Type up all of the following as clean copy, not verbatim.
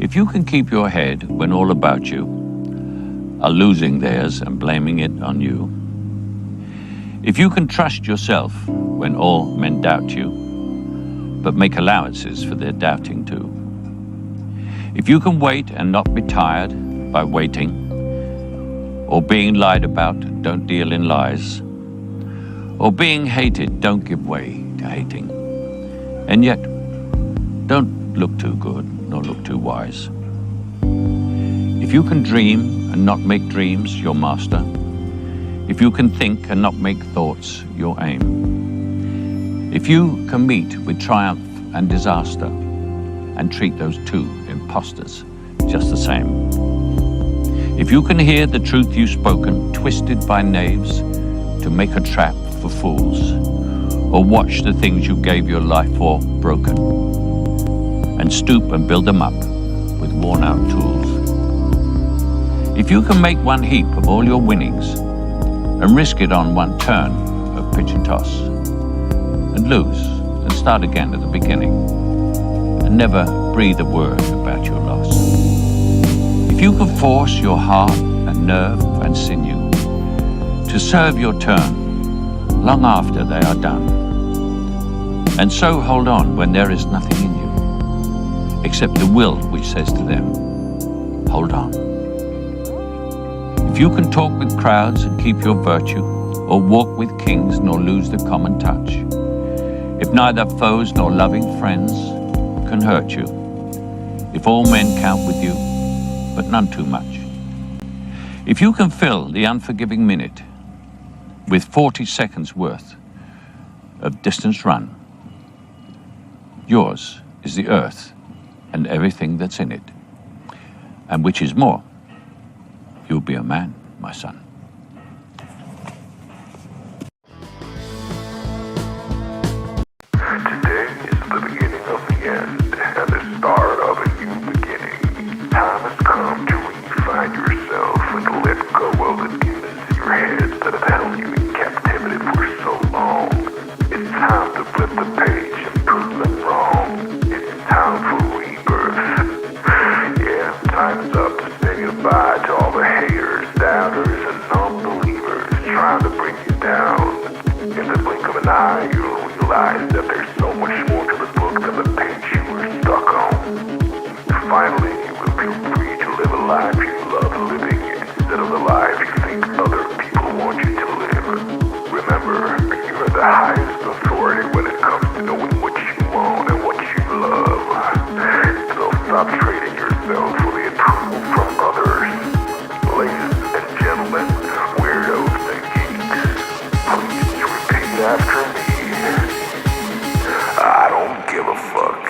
If you can keep your head when all about you are losing theirs and blaming it on you, if you can trust yourself when all men doubt you, but make allowances for their doubting too, if you can wait and not be tired by waiting, or being lied about, don't deal in lies, or being hated, don't give way to hating, and yet don't look too good nor look too wise. If you can dream and not make dreams your master, if you can think and not make thoughts your aim, if you can meet with triumph and disaster and treat those two impostors just the same, if you can hear the truth you've spoken twisted by knaves to make a trap for fools, or watch the things you gave your life for broken, and stoop and build them up with worn-out tools. If you can make one heap of all your winnings and risk it on one turn of pitch and toss, and lose and start again at the beginning, and never breathe a word about your loss. If you can force your heart and nerve and sinew to serve your turn long after they are done, and so hold on when there is nothing in you except the will which says to them, hold on. If you can talk with crowds and keep your virtue, or walk with kings nor lose the common touch, if neither foes nor loving friends can hurt you, if all men count with you, but none too much, if you can fill the unforgiving minute with 40 seconds worth of distance run, yours is the earth and everything that's in it, and which is more, you'll be a man, my son. Today is the beginning of the end and the start of a new beginning. Time has come to refine yourself and let go of the demons in your head that have held you in captivity for so long. It's time to flip the page and prove them wrong. It's time for rebirth. Yeah, time's up to say goodbye to all the haters, doubters, and non-believers trying to bring you down. In the blink of an eye, you'll realize that there's so much more to the book than the page you were stuck on. Finally, you will feel free to live a life you love living instead of the life you think other people want you to live. Remember, you are the highest authority when it comes to knowing what you want and what you love. So stop trading yourself for the approval from others. Ladies and gentlemen, weirdos and geeks, please repeat after me. I don't give a fuck.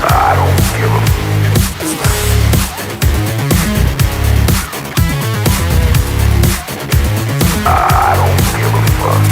I don't give a I don't give a fuck.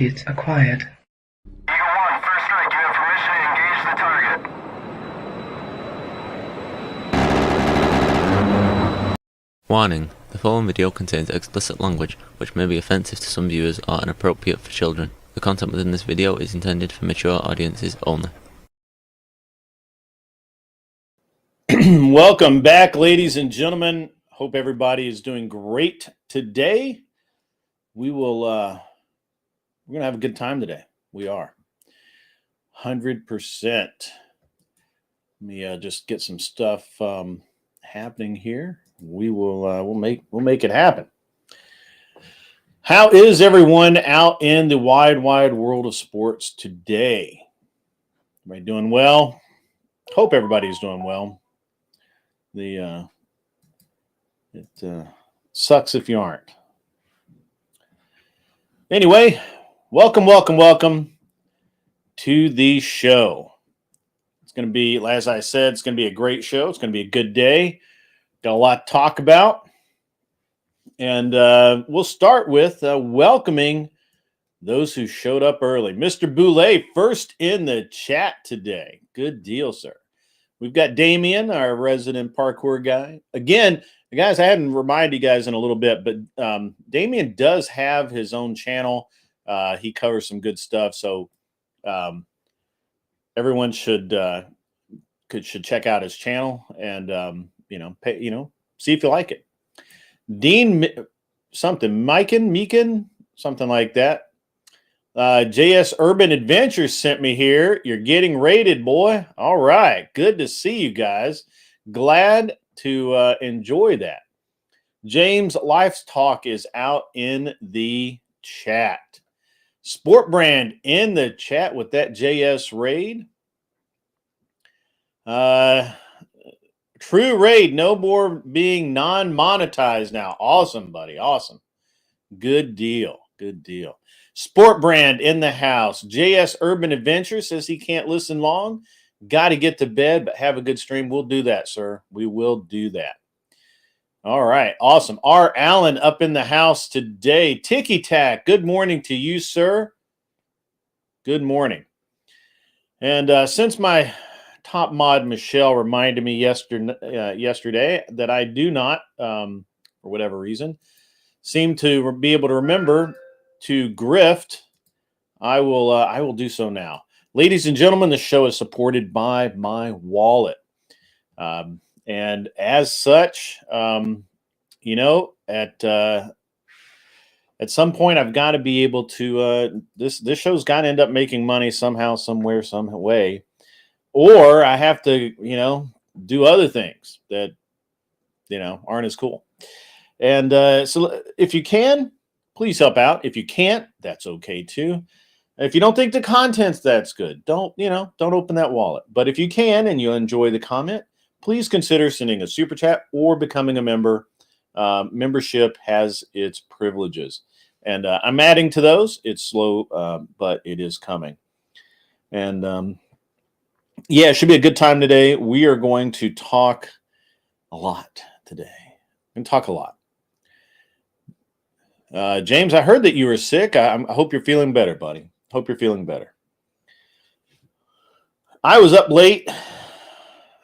Target acquired. Eagle 1, first strike. You have permission to engage the target. Warning: the following video contains explicit language which may be offensive to some viewers or inappropriate for children. The content within this video is intended for mature audiences only. Welcome back, ladies and gentlemen. Hope everybody is doing great today. We're going to have a good time today. We are 100%. Let me just get some stuff happening here. We'll make it happen. How is everyone out in the wide world of sports today? Everybody doing well? Hope everybody's doing well. It sucks if you aren't. Anyway, welcome to the show. It's going to be, as I said, it's going to be a great show. It's going to be a good day. Got a lot to talk about. And we'll start with welcoming those who showed up early. Mr. Boulay, first in the chat today. Good deal, sir. We've got Damien, our resident parkour guy. Again, guys, I hadn't reminded you guys in a little bit, but Damien does have his own channel. He covers some good stuff, so everyone should check out his channel and see if you like it. Dean Meekin, something like that. JS Urban Adventures sent me here. You're getting rated, boy. All right. Good to see you guys. Glad to enjoy that. James Life's Talk is out in the chat. Sport Brand in the chat with that JS raid. True raid. No more being non-monetized now. Awesome, buddy. Awesome. Good deal. Good deal. Sport Brand in the house. JS Urban Adventure says he can't listen long. Got to get to bed, but have a good stream. We'll do that, sir. We will do that. All right. Awesome. R. Allen up in the house today. Ticky Tack. Good morning to you, sir. Good morning. And since my top mod, Michelle, reminded me yesterday that I do not, for whatever reason, seem to be able to remember to grift, I will do so now. Ladies and gentlemen, the show is supported by my wallet. And as such, at some point I've got to be able to, this show's got to end up making money somehow, somewhere, some way, or I have to, do other things that, aren't as cool. And so if you can, please help out. If you can't, that's okay too. If you don't think the content's that's good, don't open that wallet. But if you can and you enjoy the comment, please consider sending a super chat or becoming a member. Membership has its privileges. And I'm adding to those. It's slow, but it is coming. And it should be a good time today. We are going to talk a lot today. We're going to talk a lot. James, I heard that you were sick. I hope you're feeling better, buddy. Hope you're feeling better. I was up late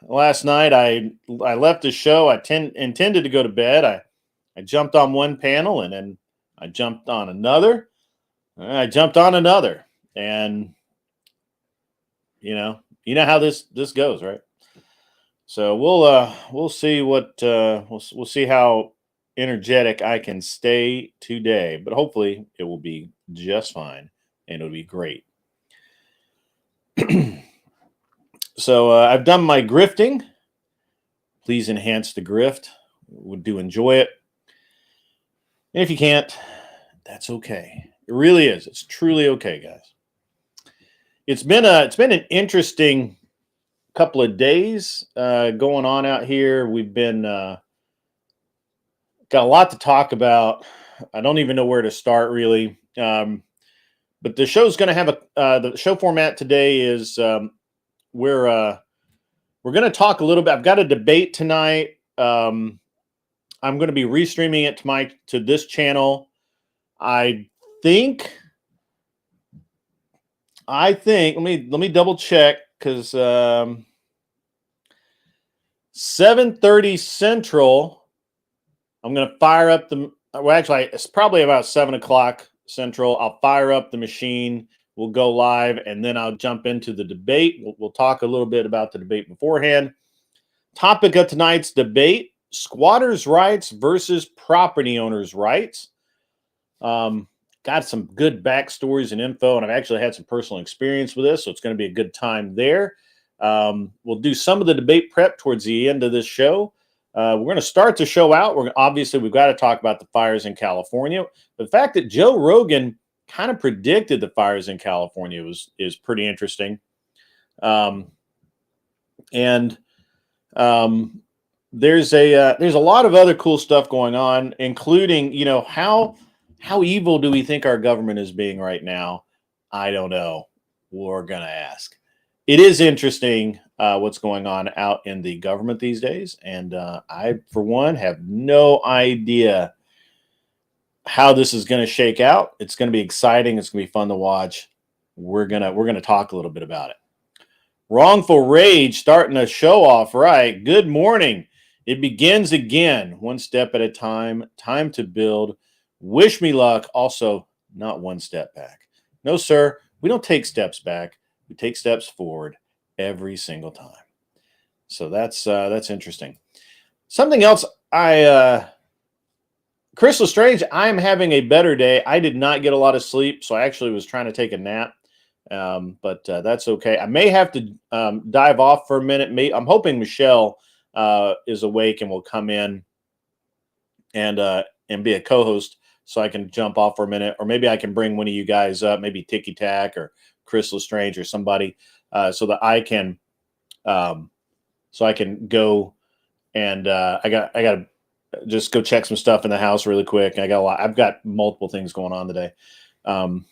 last night. I left the show. I intended to go to bed. I jumped on one panel and then I jumped on another. And I jumped on another. And you know how this goes, right? So we'll see what we'll see how energetic I can stay today, but hopefully it will be just fine and it'll be great. So I've done my grifting. Please enhance the grift. Would do enjoy it. And if you can't, that's okay. It really is. It's truly okay, guys. It's been an interesting couple of days going on out here. We've been got a lot to talk about. I don't even know where to start, really. But the show's going to have the show format today is we're going to talk a little bit. I've got a debate tonight. I'm going to be restreaming it to this channel. I think I think let me double check because 7:30 Central. I'm going to fire up the. Well, actually, it's probably about 7 o'clock Central. I'll fire up the machine. We'll go live, and then I'll jump into the debate. We'll talk a little bit about the debate beforehand. Topic of tonight's debate: squatters' rights versus property owners' rights. Got some good backstories and info, and I've actually had some personal experience with this, so it's going to be a good time there. We'll do some of the debate prep towards the end of this show. We're going to start the show out. We've got to talk about the fires in California. The fact that Joe Rogan kind of predicted the fires in California is pretty interesting. There's a lot of other cool stuff going on, including, how evil do we think our government is being right now? I don't know. We're going to ask. It is interesting what's going on out in the government these days. And I, for one, have no idea how this is going to shake out. It's going to be exciting. It's going to be fun to watch. We're gonna talk a little bit about it. Wrongful Rage starting the show off right. Good morning. It begins again, one step at a time. Time to build. Wish me luck. Also, not one step back. No, sir. We don't take steps back. We take steps forward every single time. So that's interesting. Something else. Chris Lestrange, I am having a better day. I did not get a lot of sleep, so I actually was trying to take a nap. But that's okay. I may have to dive off for a minute. I'm hoping Michelle is awake and will come in and be a co-host, so I can jump off for a minute, or maybe I can bring one of you guys up, maybe Ticky Tack or Chris Lestrange or somebody, so that I can go and I got to just go check some stuff in the house really quick. And I've got multiple things going on today. One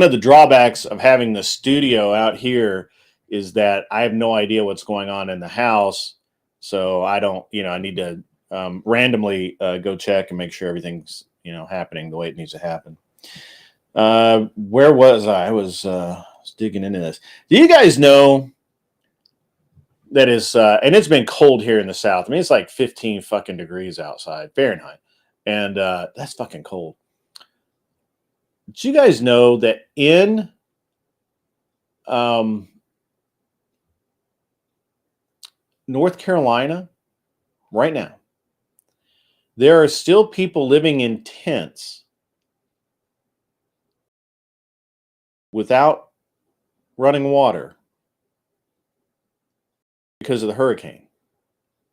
of the drawbacks of having the studio out here is that I have no idea what's going on in the house. So I don't, I need to randomly go check and make sure everything's, happening the way it needs to happen. Where was I? I was digging into this. Do you guys know that is, and it's been cold here in the South. I mean, it's like 15 fucking degrees outside Fahrenheit. And that's fucking cold. Did you guys know that in North Carolina right now, there are still people living in tents without running water because of the hurricane?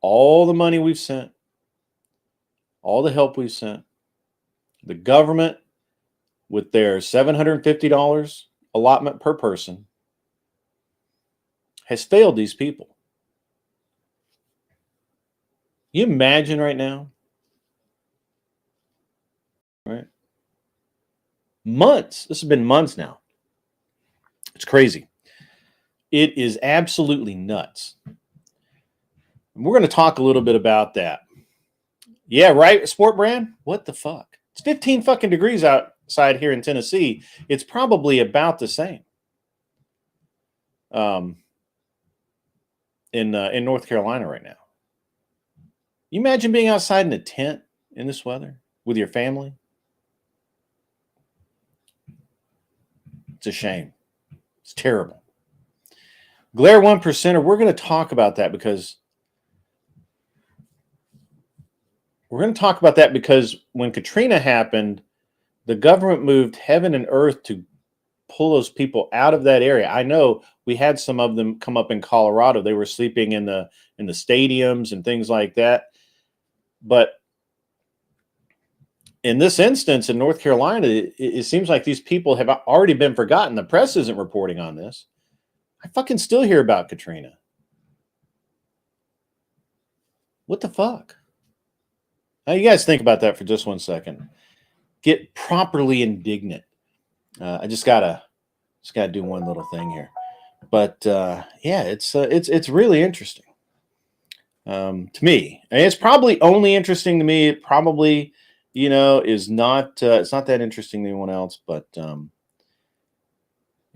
All the money we've sent, all the help we've sent, the government with their $750 allotment per person has failed these people. You imagine right now, right? Months. This has been months now. It's crazy. It is absolutely nuts. And we're going to talk a little bit about that. Yeah, right, Sport Brand? What the fuck? It's 15 fucking degrees outside here in Tennessee. It's probably about the same in North Carolina right now. You imagine being outside in a tent in this weather with your family? It's a shame. It's terrible. Glare 1%er, we're going to talk about that because when Katrina happened, the government moved heaven and earth to pull those people out of that area. I know we had some of them come up in Colorado. They were sleeping in the stadiums and things like that. But in this instance, in North Carolina, it seems like these people have already been forgotten. The press isn't reporting on this. I fucking still hear about Katrina. What the fuck? Now, you guys think about that for just 1 second. Get properly indignant. I just gotta do one little thing here. But yeah, it's really interesting to me. And it's probably only interesting to me. It probably, is not. It's not that interesting to anyone else. But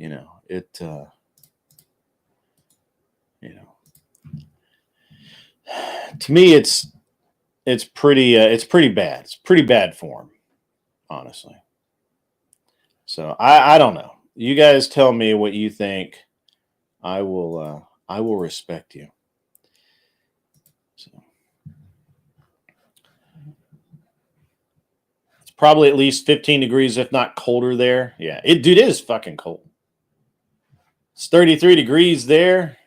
you know, you know, to me, it's pretty bad. It's pretty bad form, honestly. So I don't know. You guys tell me what you think. I will respect you. So it's probably at least 15 degrees, if not colder there. Yeah, it is fucking cold. It's 33 degrees there.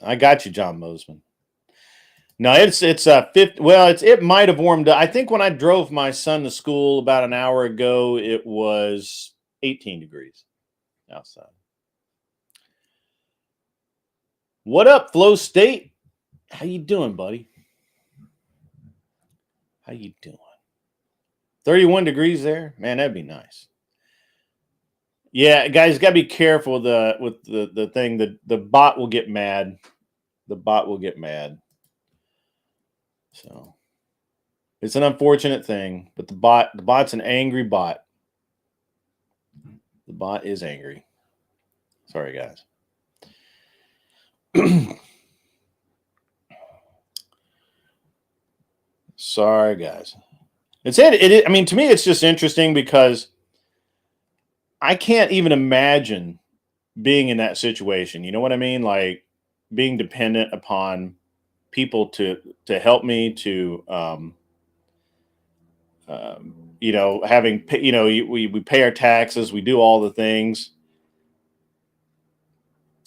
I got you, John Mosman. No, it's 50. Well, it might have warmed up. I think when I drove my son to school about an hour ago, it was 18 degrees outside. What up, Flow State? How you doing, buddy? How you doing? 31 degrees there, man. That'd be nice. Yeah, guys, gotta be careful with the thing. The bot will get mad. The bot will get mad. So it's an unfortunate thing, but the bot's an angry bot. The bot is angry. Sorry, guys. Sorry, guys. I mean, to me, it's just interesting because I can't even imagine being in that situation. You know what I mean? Like being dependent upon people to help me to, you know, having, you know, we pay our taxes, we do all the things.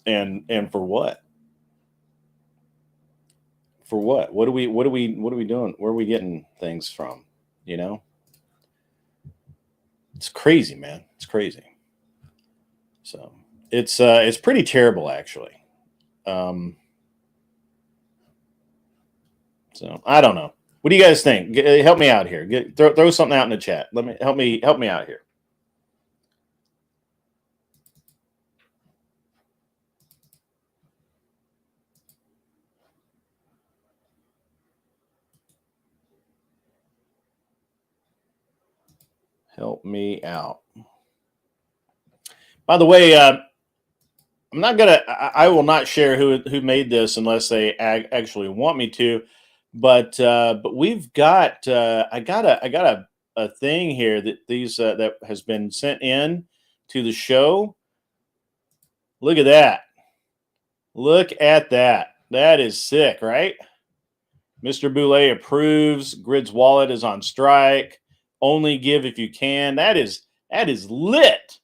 And for what? For what? What are we doing? Where are we getting things from? You know? It's crazy, man. It's crazy. So it's pretty terrible, actually. So I don't know. What do you guys think? Help me out here. Throw something out in the chat. Help me out here. Help me out. By the way, I'm not gonna. I will not share who made this unless they actually want me to. But we've got. I got a thing here that that has been sent in to the show. Look at that. Look at that. That is sick, right? Mr. Boulay approves. Grid's wallet is on strike. Only give if you can. That is lit.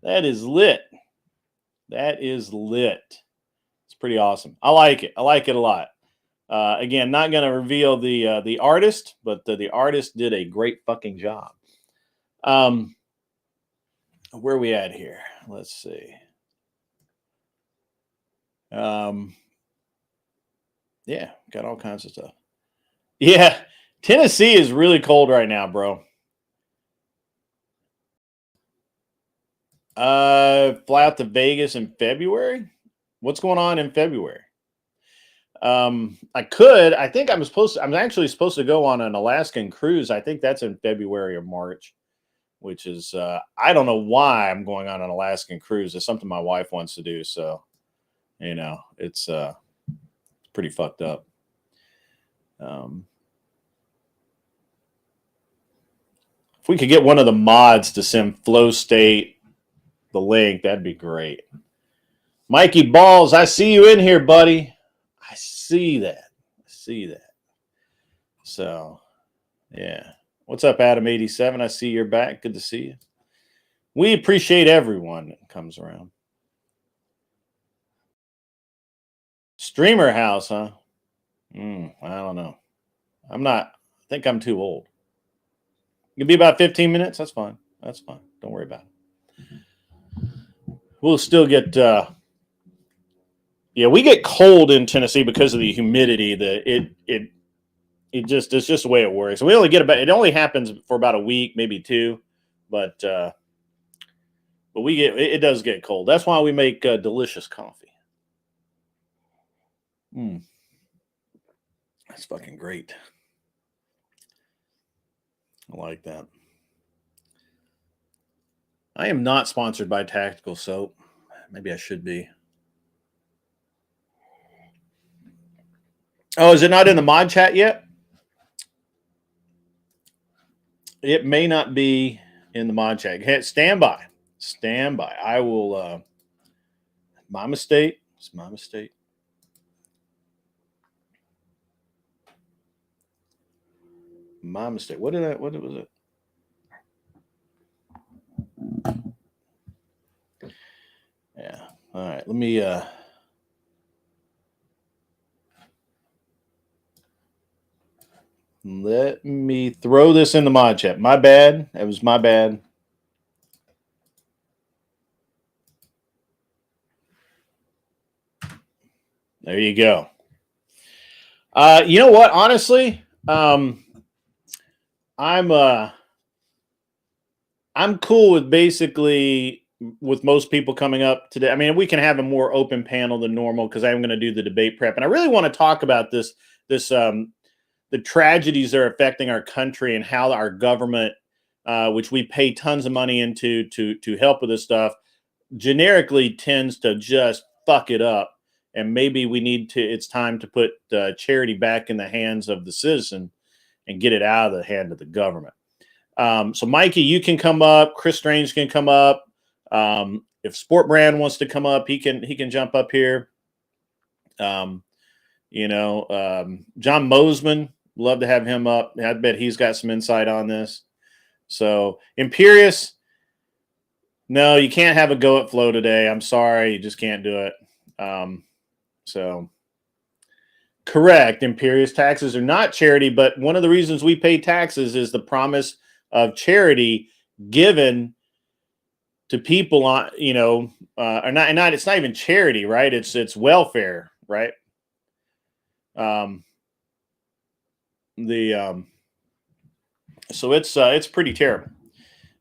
That is lit. That is lit. It's pretty awesome. I like it. I like it a lot. Again, not going to reveal the artist, but the artist did a great fucking job. Where are we at here? Let's see. Yeah, got all kinds of stuff. Yeah, Tennessee is really cold right now, bro. Fly out to Vegas in February. What's going on in February? I think I'm actually supposed to go on an Alaskan cruise. I think that's in February or March, which is, I don't know why I'm going on an Alaskan cruise. It's something my wife wants to do. So, you know, it's pretty fucked up. If we could get one of the mods to send Flow State the link, that'd be great. Mikey Balls, I see you in here, buddy. I see that. So, yeah. What's up, Adam87? I see you're back. Good to see you. We appreciate everyone that comes around. Streamer house, huh? I don't know. I think I'm too old. It'll be about 15 minutes. That's fine. Don't worry about it. We'll still get, we get cold in Tennessee because of the humidity. It's just the way it works. We only get it only happens for about a week, maybe two, but it does get cold. That's why we make delicious coffee. That's fucking great. I like that. I am not sponsored by Tactical Soap. Maybe I should be. Oh, is it not in the mod chat yet? It may not be in the mod chat. Hey, stand by. Stand by. I will. My mistake. It's my mistake. My mistake. What was it? Yeah. All right. Let me throw this in the mod chat. My bad. That was my bad. There you go. You know what? Honestly, I'm cool with basically with most people coming up today. I mean, we can have a more open panel than normal because I'm going to do the debate prep, and I really want to talk about the tragedies that are affecting our country and how our government, which we pay tons of money into to help with this stuff, generically tends to just fuck it up. And maybe it's time to put charity back in the hands of the citizen and get it out of the hand of the government. So Mikey, you can come up. Chris Strange can come up. If Sport Brand wants to come up, he can jump up here. John Mosman, love to have him up. I bet he's got some insight on this. So Imperious, no, you can't have a go at Flow today. I'm sorry, you just can't do it. So correct, Imperious, taxes are not charity, but one of the reasons we pay taxes is the promise of charity given to people on, or not. It's not even charity, right? It's welfare, right? So it's pretty terrible.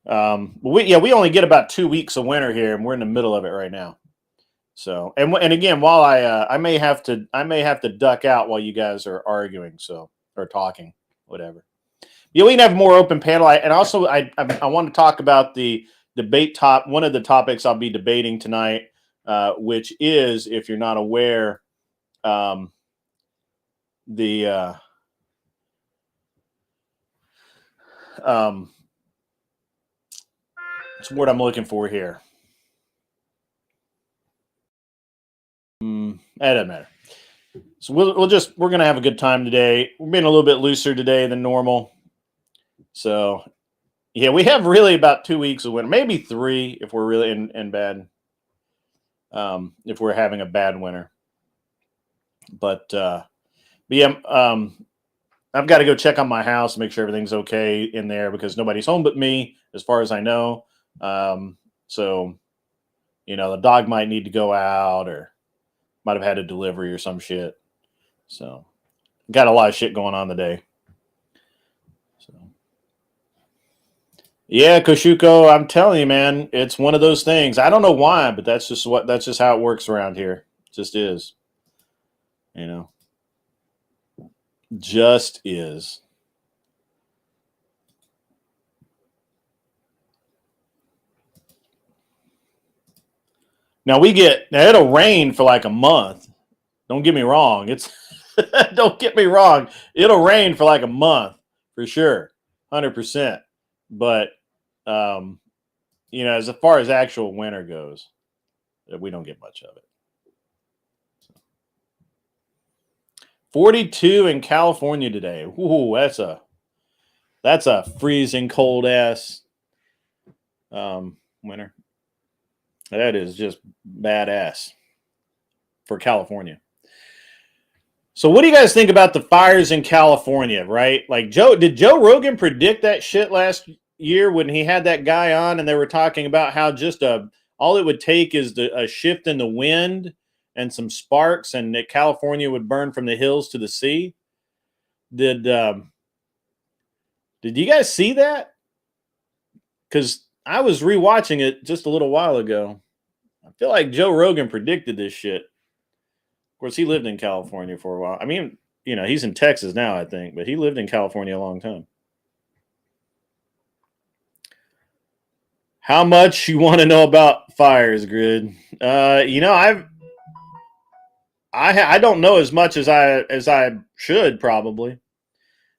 We only get about 2 weeks of winter here, and we're in the middle of it right now. So and again, while I may have to duck out while you guys are arguing, or talking, whatever. Yeah, we can have a more open panel. I want to talk about the debate one of the topics I'll be debating tonight, which is, if you're not aware, it's the word I'm looking for here. That doesn't matter. So we're going to have a good time today. We're being a little bit looser today than normal. So yeah, we have really about 2 weeks of winter, maybe 3 if we're really in bad. If we're having a bad winter, but yeah, I've got to go check on my house, make sure everything's okay in there because nobody's home but me, as far as I know. So, the dog might need to go out or might have had a delivery or some shit. So, got a lot of shit going on today. So, yeah, Koshuko, I'm telling you, man, it's one of those things. I don't know why, but that's just how it works around here. It just is. Just is. Now it'll rain for like a month. Don't get me wrong. Don't get me wrong. It'll rain for like a month for sure. 100%. But, as far as actual winter goes, we don't get much of it. 42 in California today. Ooh, that's a freezing cold ass winter. That is just badass for California. So what do you guys think about the fires in California, right? Like did Joe Rogan predict that shit last year when he had that guy on and they were talking about how just all it would take is a shift in the wind and some sparks and that California would burn from the hills to the sea? Did you guys see that? Because I was rewatching it just a little while ago. I feel like Joe Rogan predicted this shit. Of course, he lived in California for a while. I mean, he's in Texas now, I think, but he lived in California a long time. How much you want to know about fires, Grid? You know, I don't know as much as I should probably.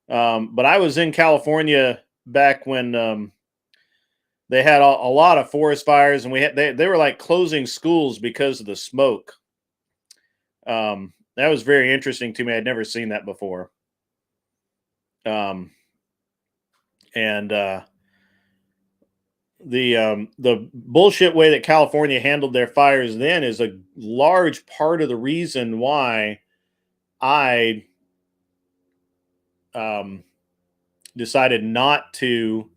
But I was in California back when they had a lot of forest fires, and they were like closing schools because of the smoke. That was very interesting to me. I'd never seen that before. And the bullshit way that California handled their fires then is a large part of the reason why I decided not to,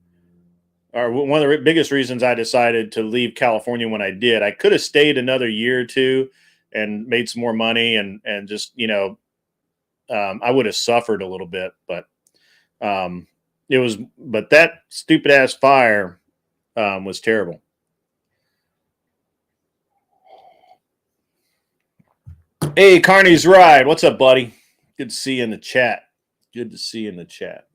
or one of the biggest reasons I decided to leave California when I did. I could have stayed another year or two and made some more money and just, you know, I would have suffered a little bit, but but that stupid ass fire was terrible. Hey, Carney's Ride. What's up, buddy? Good to see you in the chat. Good to see you in the chat.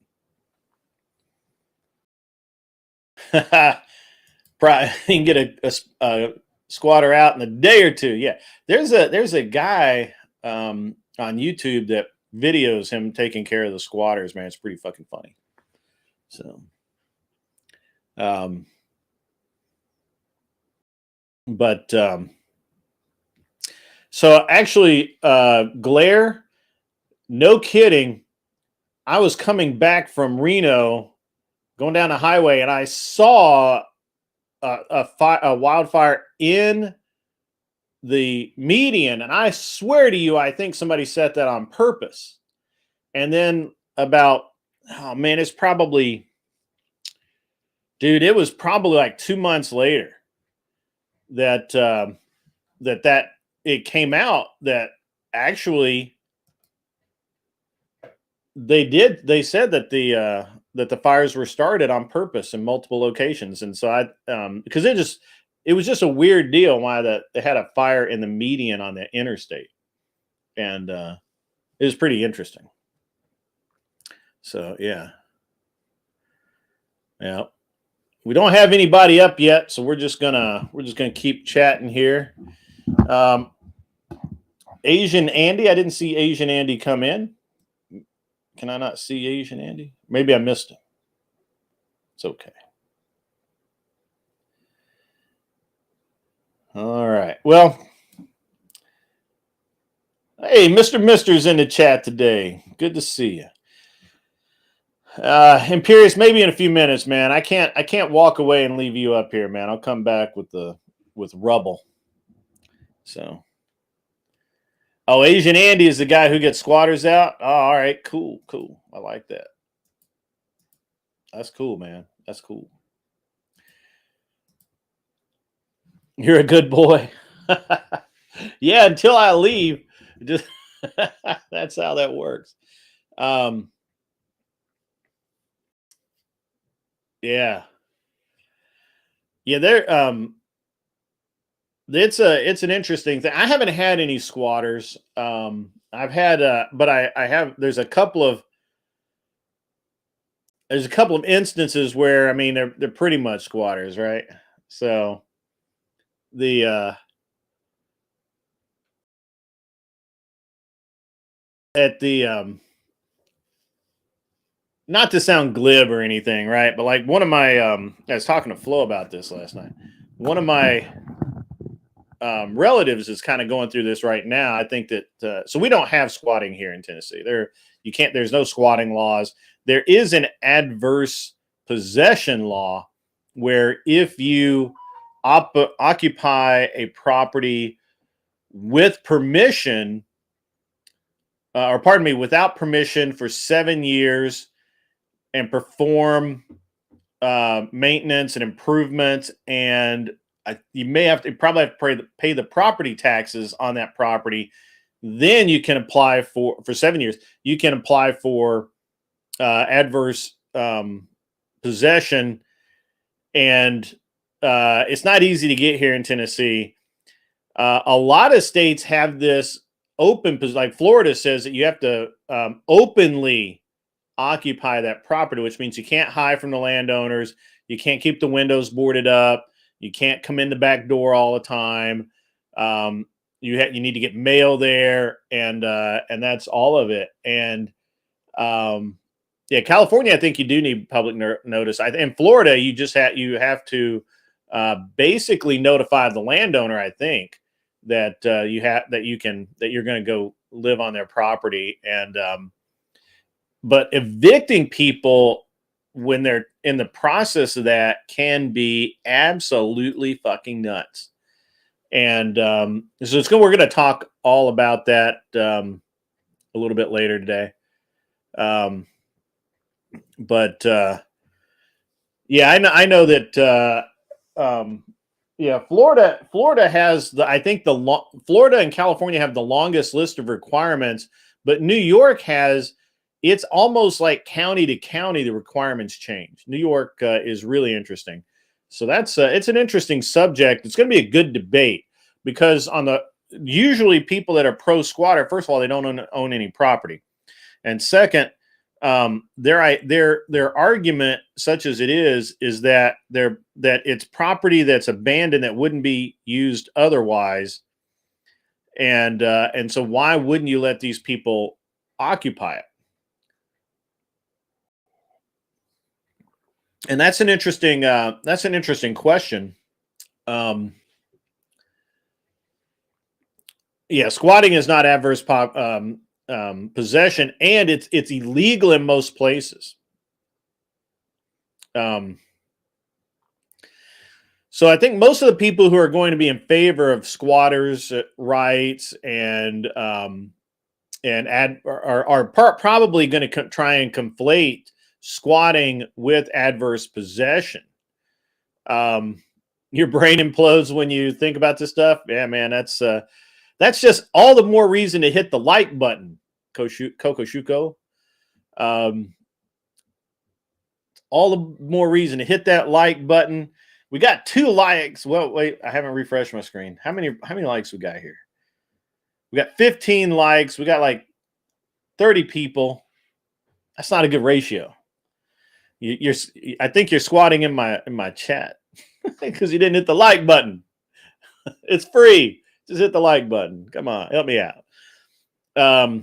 Probably you can get a squatter out in a day or two. Yeah, there's a guy on YouTube that videos him taking care of the squatters. Man, it's pretty fucking funny. So, so actually, Glare, no kidding. I was coming back from Reno, going down the highway, and I saw a wildfire in the median, and I swear to you, I think somebody set that on purpose. And then oh man, it's probably, dude, it was probably like 2 months later that it came out that actually they said that the fires were started on purpose in multiple locations. And so because it was just a weird deal why they had a fire in the median on the interstate. And it was pretty interesting. So yeah. We don't have anybody up yet, so we're just gonna keep chatting here. Asian Andy, I didn't see Asian Andy come in. Can I not see Asian Andy? Maybe I missed him. It's okay. All right. Well, hey, Mr. Mister's in the chat today. Good to see you. Imperious, maybe in a few minutes, man. I can't walk away and leave you up here, man. I'll come back with rubble. So, oh, Asian Andy is the guy who gets squatters out. Oh, all right, cool. I like that. That's cool, man. That's cool. You're a good boy. Yeah, until I leave. Just that's how that works. Yeah. There it's an interesting thing. I haven't had any squatters. I've had but I have there's a couple of instances where, I mean, they're pretty much squatters, right? So not to sound glib or anything, right? But like one of my I was talking to Flo about this last night. One of my relatives is kind of going through this right now. I think that so we don't have squatting here in Tennessee. There's no squatting laws. There is an adverse possession law where if you occupy a property with permission, without permission for 7 years and perform maintenance and improvements, and you probably have to pay the property taxes on that property, then you can apply for 7 years. You can apply for adverse possession, and it's not easy to get here in Tennessee. A lot of states have this open, like Florida says that you have to openly occupy that property, which means you can't hide from the landowners. You can't keep the windows boarded up. You can't come in the back door all the time. You need to get mail there, and that's all of it. And yeah, California, I think you do need public notice. In Florida, you have to basically notify the landowner. I think that you're going to go live on their property, and but evicting people when they're in the process of that can be absolutely fucking nuts. And so we're going to talk all about that a little bit later today. But yeah, I know that yeah, Florida has Florida and California have the longest list of requirements, but New York it's almost like county to county the requirements change. New York is really interesting. So it's an interesting subject. It's going to be a good debate because usually people that are pro squatter, first of all, they don't own any property, and second, their argument, such as it is that it's property that's abandoned that wouldn't be used otherwise, and so why wouldn't you let these people occupy it? And that's an interesting question. Yeah, squatting is not adverse possession, and it's illegal in most places. So I think most of the people who are going to be in favor of squatters' rights and are probably going to try and conflate squatting with adverse possession. Your brain implodes when you think about this stuff. Yeah, man, that's just all the more reason to hit the like button, Coco Shuko. All the more reason to hit that like button. We got 2 likes. Well, wait, I haven't refreshed my screen. How many likes we got here? We got 15 likes. We got like 30 people. That's not a good ratio. I think you're squatting in my chat because you didn't hit the like button. It's free. Just hit the like button. Come on, help me out. Yeah,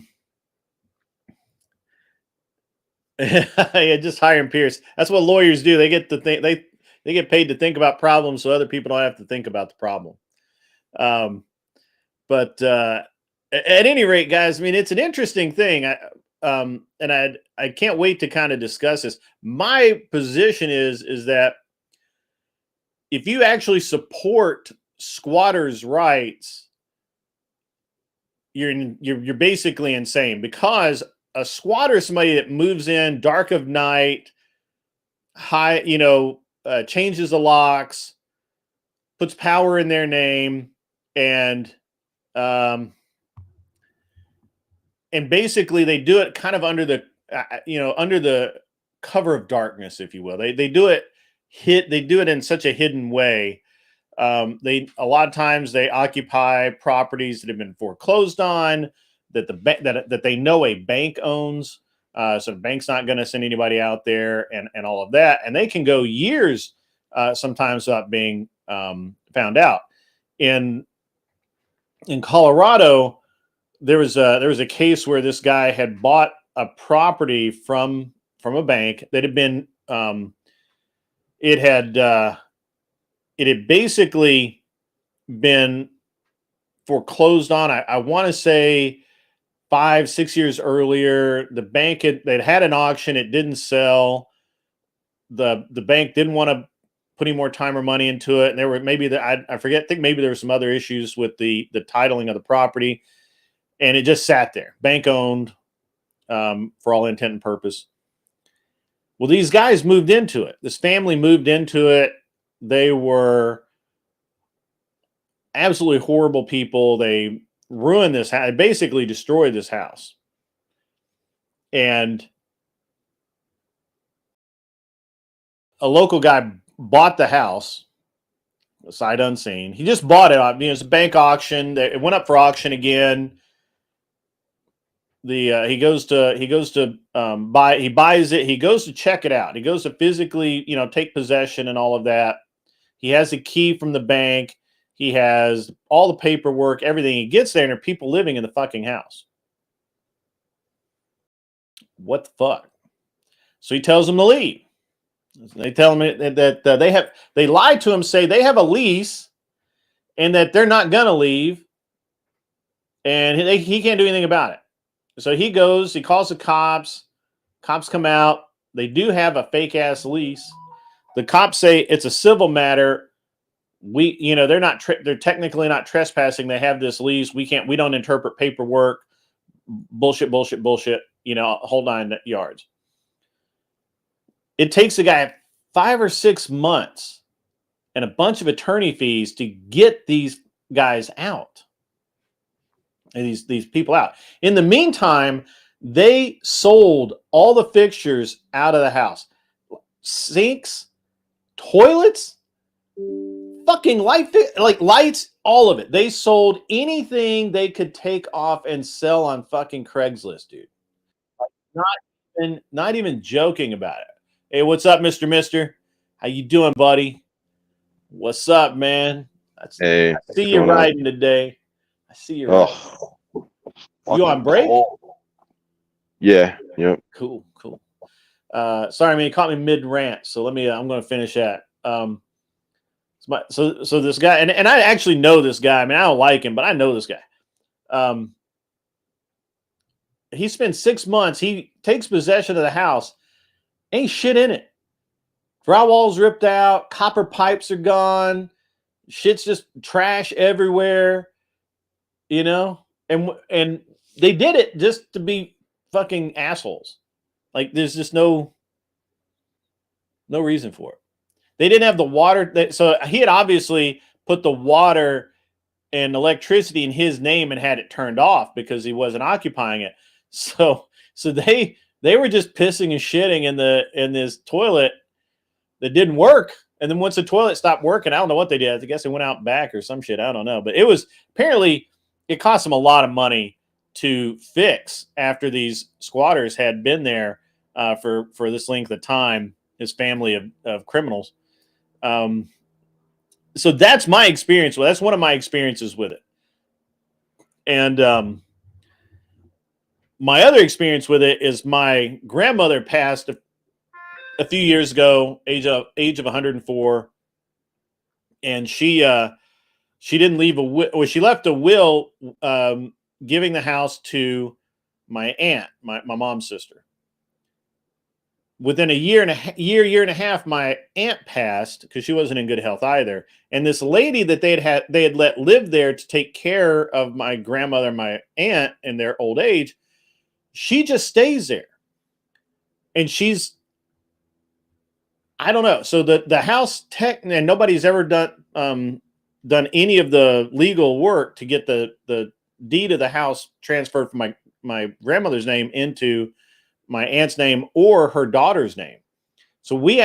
just hiring Pierce. That's what lawyers do. They get to think. They get paid to think about problems, so other people don't have to think about the problem. But at any rate, guys, I mean, it's an interesting thing. And I can't wait to kind of discuss this. My position is that if you actually support squatters' rights, you're basically insane, because a squatter is somebody that moves in dark of night, changes the locks, puts power in their name, and basically they do it kind of under the cover of darkness, if you will. They do it in such a hidden way. A lot of times they occupy properties that have been foreclosed on, that that they know a bank owns. So the bank's not going to send anybody out there, and all of that, and they can go years sometimes without being found out. In Colorado, there was a case where this guy had bought a property from a bank that had been it had basically been foreclosed on. I want to say 5-6 years earlier. The bank they'd had an auction. It didn't sell. The bank didn't want to put any more time or money into it. And there were I think maybe there were some other issues with the titling of the property. And it just sat there, bank owned, for all intent and purpose. Well, these guys moved into it. This family moved into it. They were absolutely horrible people. They ruined this house, basically destroyed this house. And a local guy bought the house, sight unseen. He just bought it. It's a bank auction. It went up for auction again. He goes to buy. He buys it. He goes to check it out. He goes to physically, take possession and all of that. He has a key from the bank. He has all the paperwork, everything. He gets there and there are people living in the fucking house. What the fuck? So he tells them to leave. They tell him that they lied to him, say they have a lease and that they're not going to leave. And he can't do anything about it. So he goes, he calls the cops. Cops come out. They do have a fake ass lease. The cops say it's a civil matter. They're technically not trespassing. They have this lease. We don't interpret paperwork. Bullshit. Whole 9 yards. It takes the guy 5 or 6 months and a bunch of attorney fees to get these guys out. And these people out. In the meantime, they sold all the fixtures out of the house. Sinks, toilets, fucking lights, all of it. They sold anything they could take off and sell on fucking Craigslist, dude. Not even joking about it. Hey, what's up, Mister? How you doing, buddy? What's up, man? Hey, I see you riding today. I see you. You on break? Yeah. Yep. Cool. Sorry, man, you caught me mid rant. So I'm going to finish that. So this guy, and I actually know this guy. I mean, I don't like him, but I know this guy. He spends 6 months. He takes possession of the house. Ain't shit in it. Drywall's ripped out. Copper pipes are gone. Shit's just trash everywhere. And they did it just to be fucking assholes. Like there's just no reason for it. They didn't have the water. So he had obviously put the water and electricity in his name and had it turned off because he wasn't occupying it. So they were just pissing and shitting in this toilet that didn't work. And then once the toilet stopped working, I don't know what they did. I guess they went out back or some shit. I don't know. But it was apparently it cost them a lot of money to fix after these squatters had been there for this length of time. His family of criminals. So that's my experience. Well, that's one of my experiences with it. And my other experience with it is my grandmother passed a few years ago, age of 104, and she didn't leave a will. Well, she left a will giving the house to my aunt, my mom's sister. Within a year and a half, my aunt passed because she wasn't in good health either. And this lady that they had let live there to take care of my grandmother and my aunt in their old age, she just stays there. And I don't know. So the house and nobody's ever done any of the legal work to get the deed of the house transferred from my grandmother's name into my aunt's name or her daughter's name. So we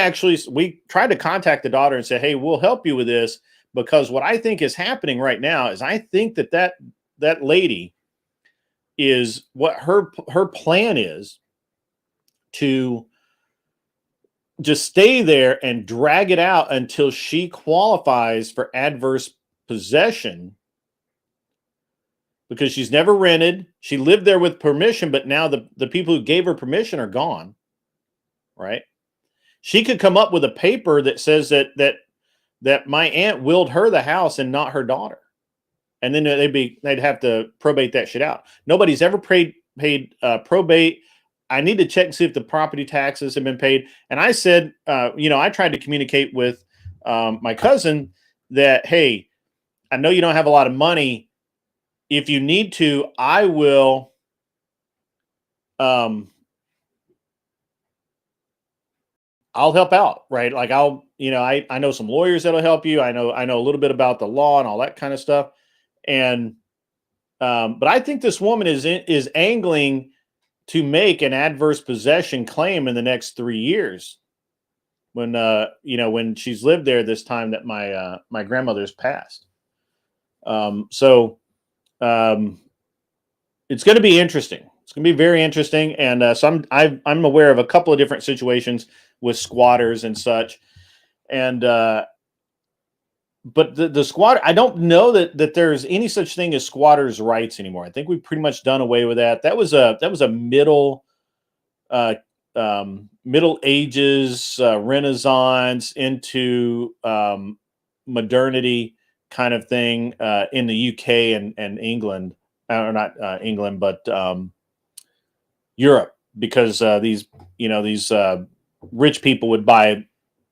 tried to contact the daughter and say, hey, we'll help you with this, because what I think is happening right now is I think that lady is what her plan is to just stay there and drag it out until she qualifies for adverse possession, because she's never rented. She lived there with permission, but now the people who gave her permission are gone, right? She could come up with a paper that says that my aunt willed her the house and not her daughter. And then they'd have to probate that shit out. Nobody's ever paid probate. I need to check and see if the property taxes have been paid. And I said, I tried to communicate with my cousin that, hey, I know you don't have a lot of money. If you need to, I will I'll help out, right? Like I know some lawyers that'll help you. I know a little bit about the law and all that kind of stuff. And but I think this woman is angling to make an adverse possession claim in the next 3 years when she's lived there this time that my grandmother's passed. It's going to be interesting. It's going to be very interesting. And so I'm aware of a couple of different situations with squatters and such. And but the squatter, I don't know that there's any such thing as squatters' rights anymore. I think we've pretty much done away with that. That was a uh, Middle Ages, Renaissance into modernity kind of thing in the UK and England, or not England, but Europe, because these rich people would buy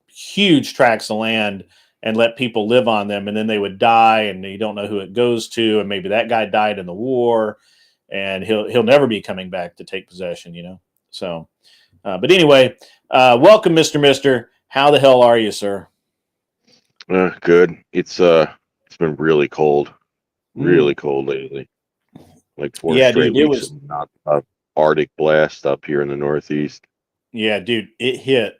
huge tracts of land and let people live on them, and then they would die, and you don't know who it goes to, and maybe that guy died in the war, and he'll never be coming back to take possession, So, but anyway, welcome, Mister. How the hell are you, sir? Good. It's been really cold lately. Like 4 Yeah, straight dude, it weeks was. of not Arctic blast up here in the Northeast. Yeah, dude, it hit.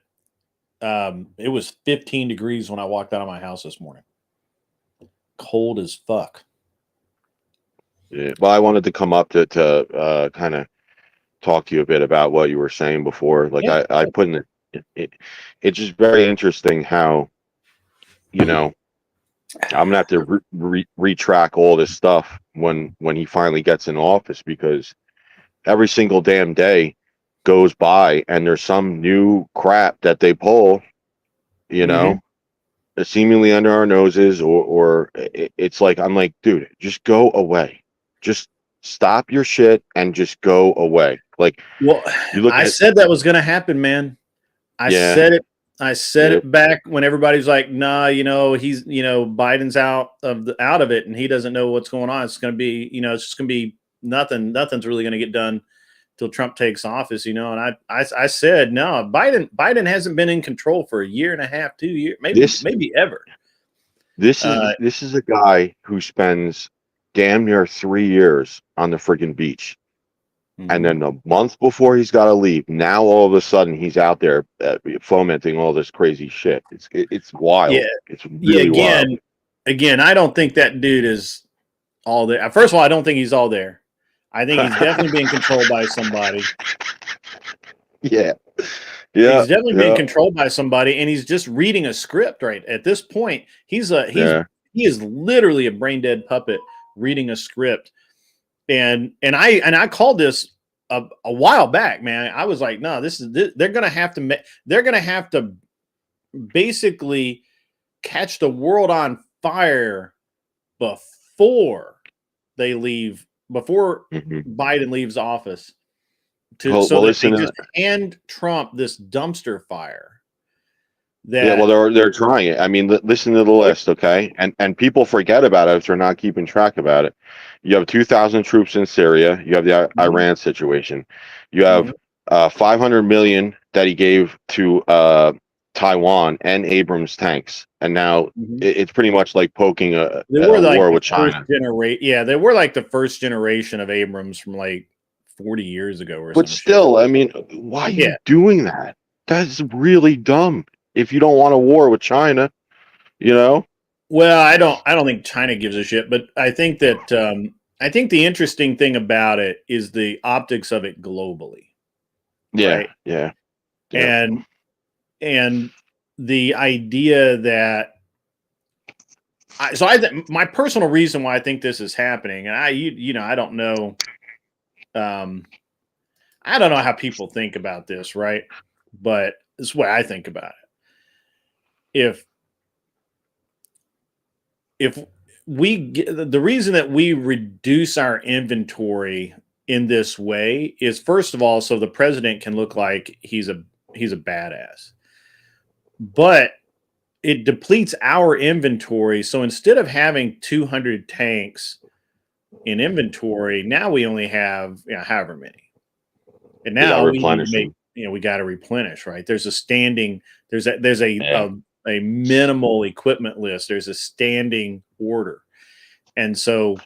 It was 15 degrees when I walked out of my house this morning. Cold as fuck. Yeah. Well, I wanted to come up to kind of talk to you a bit about what you were saying before. Like Yeah. I put in it's just very interesting how, I'm gonna have to retrack all this stuff when he finally gets in office, because every single damn day goes by and there's some new crap that they pull, seemingly under our noses, or it's like, I'm like, dude, just go away. Just stop your shit and just go away. Like, Well, you look I at, said that was going to happen, man. I yeah, said it. I said yep, it back when everybody's like, "Nah, he's, Biden's out of it, and he doesn't know what's going on. It's going to be, it's just going to be nothing. Nothing's really going to get done till Trump takes office, And I said, no, Biden hasn't been in control for a year and a half, 2 years, this maybe ever. this Uh, is a guy who spends damn near 3 years on the friggin' beach. And then a month before he's got to leave, now all of a sudden he's out there fomenting all this crazy shit. It's wild. yeah, It's yeah. really wild. Again, I don't think that dude is all there. First of all, I don't think he's all there. I think he's definitely being controlled by somebody. Yeah, He's yeah, definitely being yeah, controlled by somebody, and he's just reading a script. Right at this point, he is literally a brain dead puppet reading a script. And I called this a while back, man. I was like, no, they're gonna have to basically catch the world on fire before Mhm. Biden leaves office, so Well, that they listen. just hand Trump this dumpster fire. Yeah, well, That they're trying it. I mean, listen to the list, okay? And people forget about it if they're not keeping track about it. You have 2,000 troops in Syria. You have the Mhm, Iran situation. You have mhm. 500 million that he gave to Taiwan and Abrams tanks, and now Mhm. it's pretty much like poking They a were like war the with first China. generation. Yeah, they were like the first generation of Abrams from like 40 years ago or But some shit. still, I mean, why are Yeah. you doing that? That's really dumb. If you don't want a war with China, you know? Well, I don't think China gives a shit, but I think the interesting thing about it is the optics of it globally, Yeah, right? yeah, yeah. And and the idea that my personal reason why I think this is happening, and I don't know, um, I don't know how people think about this, right? But this is what I think about it. If the reason that we reduce our inventory in this way is, first of all, so the president can look like he's a badass, but it depletes our inventory. So instead of having 200 tanks in inventory, now we only have however many, and They got to now we need to replenish make them. we got to replenish. Right? There's a standing there's Yeah. a minimal equipment list. There's a standing order. And so,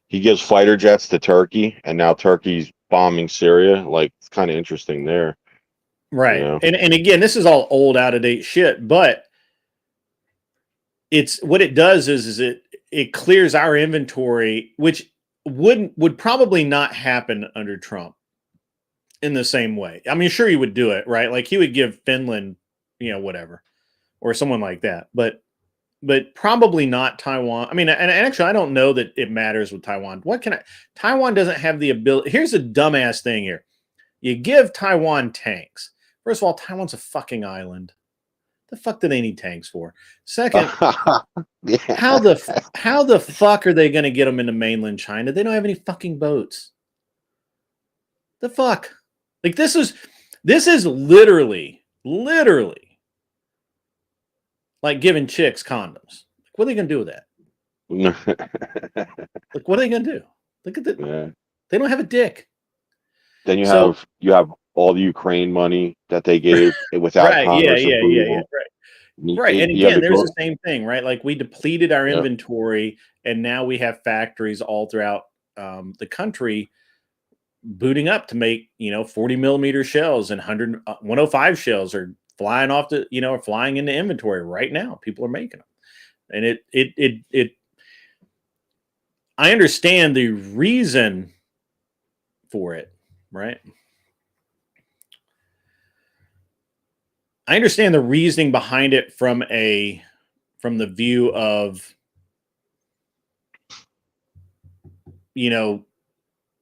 He gives fighter jets to Turkey, and now Turkey's bombing Syria. Like, it's kind of interesting there, you right. know? And again, this is all old, out of date shit, but it's what it does is it clears our inventory, which would probably not happen under Trump in the same way. I mean, sure he would do it, right? Like he would give Finland, whatever, or someone like that. But but probably not Taiwan. I mean, and actually, I don't know that it matters with Taiwan. Taiwan doesn't have the ability. Here's a dumbass thing here. You give Taiwan tanks. First of all, Taiwan's a fucking island. The fuck do they need tanks for? Second, Yeah. how the fuck are they going to get them into mainland China? They don't have any fucking boats. The fuck? Like this is literally like giving chicks condoms. What are they going to do with that? Like, what are they going to do? Look at that. Yeah. They don't have a dick. Then you have all the Ukraine money that they gave without Right. Congress Yeah. approval. Right. And You have again, there's go- the same thing, right? Like we depleted our inventory, and now we have factories all throughout the country booting up to make 40 millimeter shells, and 105 shells are flying off flying into inventory right now. People are making them, and it I understand the reason for it, right? I understand the reasoning behind it from the view of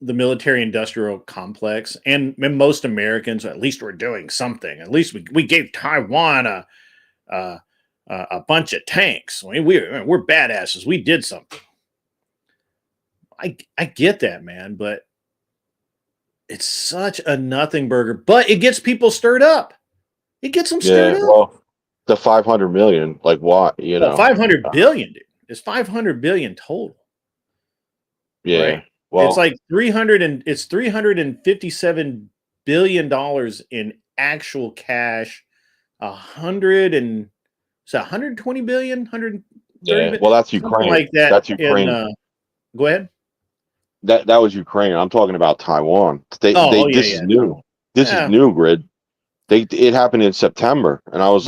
the military industrial complex, and most Americans, at least we're doing something. At least we gave Taiwan a bunch of tanks. I mean, we're badasses. We did something. I get that, man, but it's such a nothing burger. But it gets people stirred up. It gets them stirred up. Well, the 500 million, like what? 500 billion, dude. It's 500 billion total. Yeah. Right? Well, It's like $357 billion in actual cash. 120 billion, 130 billion, well, that's something Ukraine. like that. That's Ukraine. Go ahead. That was Ukraine. I'm talking about Taiwan. This is new. No. This is new, Grid. It happened in September, and I was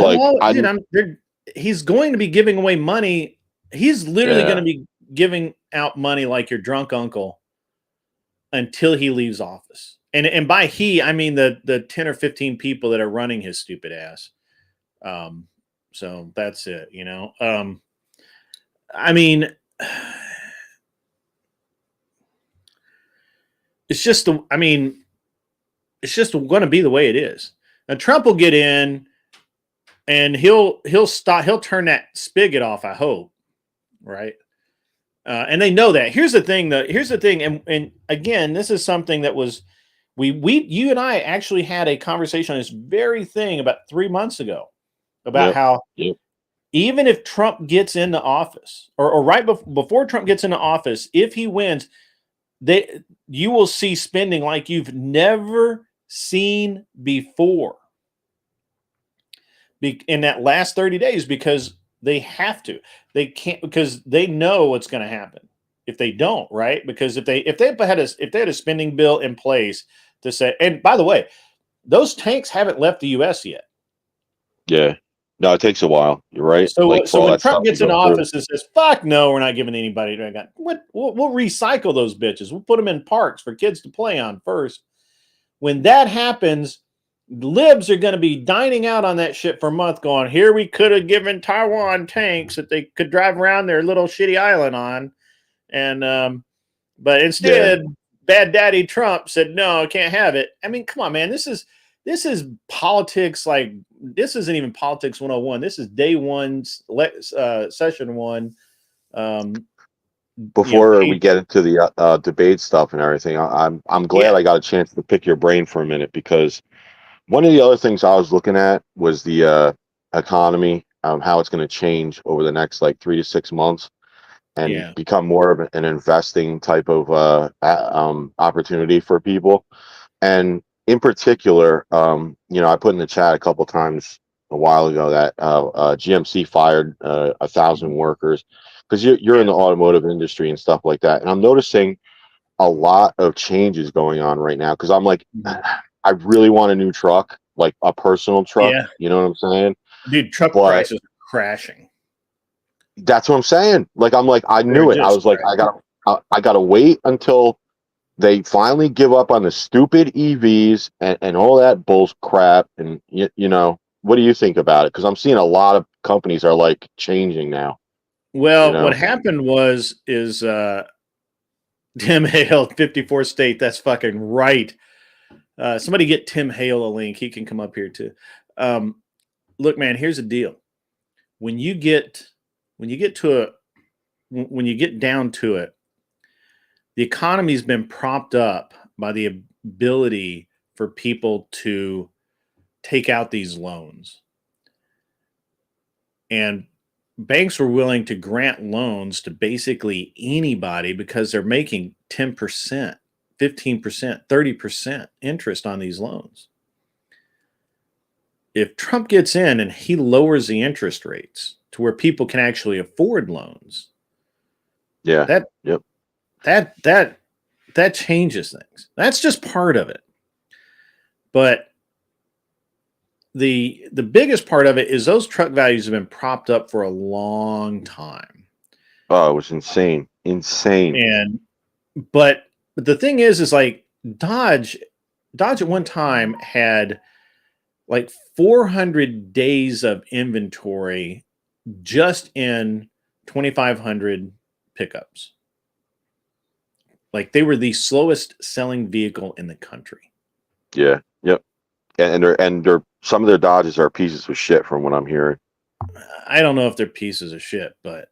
he's going to be giving away money. He's literally going to be giving out money like your drunk uncle until he leaves office. And by he, I mean the 10 or 15 people that are running his stupid ass. So that's it, I mean, it's just going to be the way it is. Now Trump will get in, and he'll turn that spigot off, I hope. Right. And they know that. Here's the thing. And again, this is something that was, you and I actually had a conversation on this very thing about 3 months ago about how even if Trump gets into office, or right before Trump gets into office, if he wins, you will see spending like you've never seen before in that last 30 days, because they have to. They can't, because they know what's going to happen if they don't, right? Because if they had a spending bill in place to say, and by the way, those tanks haven't left the U.S. yet. Yeah. No, it takes a while. You're right. So when Trump gets in office and says, "Fuck no, we're not giving anybody," we'll recycle those bitches. We'll put them in parks for kids to play on first. When that happens, libs are going to be dining out on that shit for a month, going, "Here we could have given Taiwan tanks that they could drive around their little shitty island on," and but instead, Bad Daddy Trump said, "No, can't have it." I mean, come on, man. This is politics. Like, this isn't even politics 101. This is day one, session one. Before we get into the debate stuff and everything, I'm glad I got a chance to pick your brain for a minute, because one of the other things I was looking at was the economy, how it's going to change over the next 3 to 6 months, and become more of an investing type of opportunity for people. And in particular, I put in the chat a couple times a while ago that GMC fired 1,000 workers, because you're in the automotive industry and stuff like that. And I'm noticing a lot of changes going on right now, because I'm like, I really want a new truck, like a personal truck. Yeah. You know what I'm saying? Dude, truck prices are crashing. That's what I'm saying. Like, I knew it. I was like, I gotta wait until they finally give up on the stupid EVs and all that bull crap. And what do you think about it? Because I'm seeing a lot of companies are changing now. Well, You what know? happened is Tim Hale, 54 State. That's fucking right. Somebody get Tim Hale a link. He can come up here too. Look, man, here's the deal. When you get down to it, the economy's been propped up by the ability for people to take out these loans. And banks were willing to grant loans to basically anybody because they're making 10%, 15%, 30% interest on these loans. If Trump gets in and he lowers the interest rates to where people can actually afford loans, Yeah. that changes things. That's just part of it. But the biggest part of it is those truck values have been propped up for a long time. Oh, it was insane. But the thing is like Dodge at one time had like 400 days of inventory just in 2,500 pickups. Like they were the slowest selling vehicle in the country. Yeah. Yep. And they're some of their Dodges are pieces of shit from what I'm hearing. I don't know if they're pieces of shit, but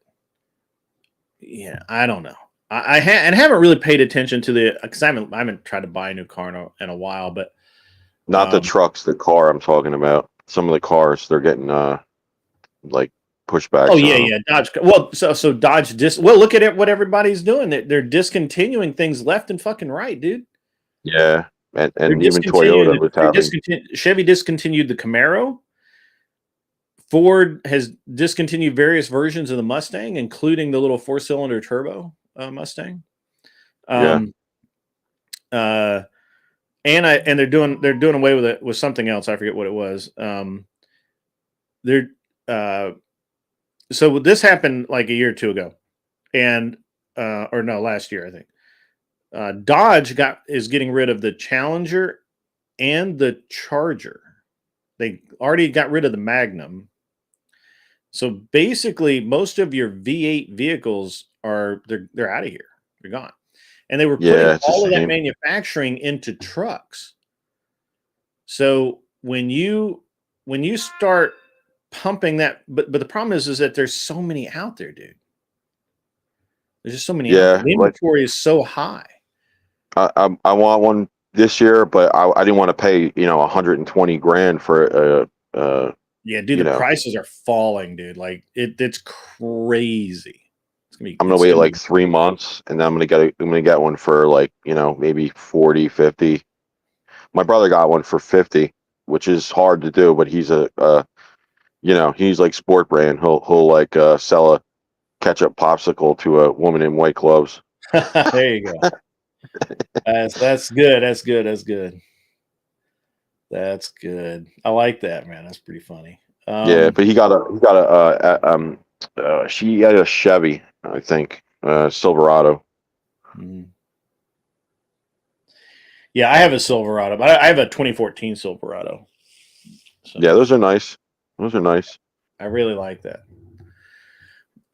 yeah, I don't know. I haven't really paid attention to because I haven't tried to buy a new car in a while, but Not the trucks, the car I'm talking about. Some of the cars they're getting like pushbacks. Oh yeah, Dodge. Well, so Dodge well, look at it. What everybody's doing. They're discontinuing things left and fucking right, dude. Yeah, and even Toyota was having. Chevy discontinued the Camaro. Ford has discontinued various versions of the Mustang, including the little 4-cylinder turbo Mustang. And they're doing away with it with something else. I forget what it was. So this happened like a year or two ago, and or no, last year I think. Dodge is getting rid of the Challenger and the Charger. They already got rid of the Magnum. So basically, most of your V8 vehicles they're out of here. They're gone, and they were putting all of that manufacturing into trucks. So when you start pumping that, but the problem is that there's so many out there, dude. There's just so many. Yeah, out there. The inventory is so high. I want one this year, but I didn't want to pay 120 grand for yeah, dude, the prices are falling, dude. Like it's crazy. I'm gonna wait like 3 months, and then I'm gonna get one for like maybe 40, 50. My brother got one for 50, which is hard to do, but he's he's like sport brand. He'll like sell a ketchup popsicle to a woman in white gloves. There you go. That's good. That's good. That's good. That's good. I like that, man. That's pretty funny. Yeah, but she had a Chevy, I think, Silverado. Yeah, I have a Silverado, but I have a 2014 Silverado. So, yeah, those are nice. Those are nice. I really like that.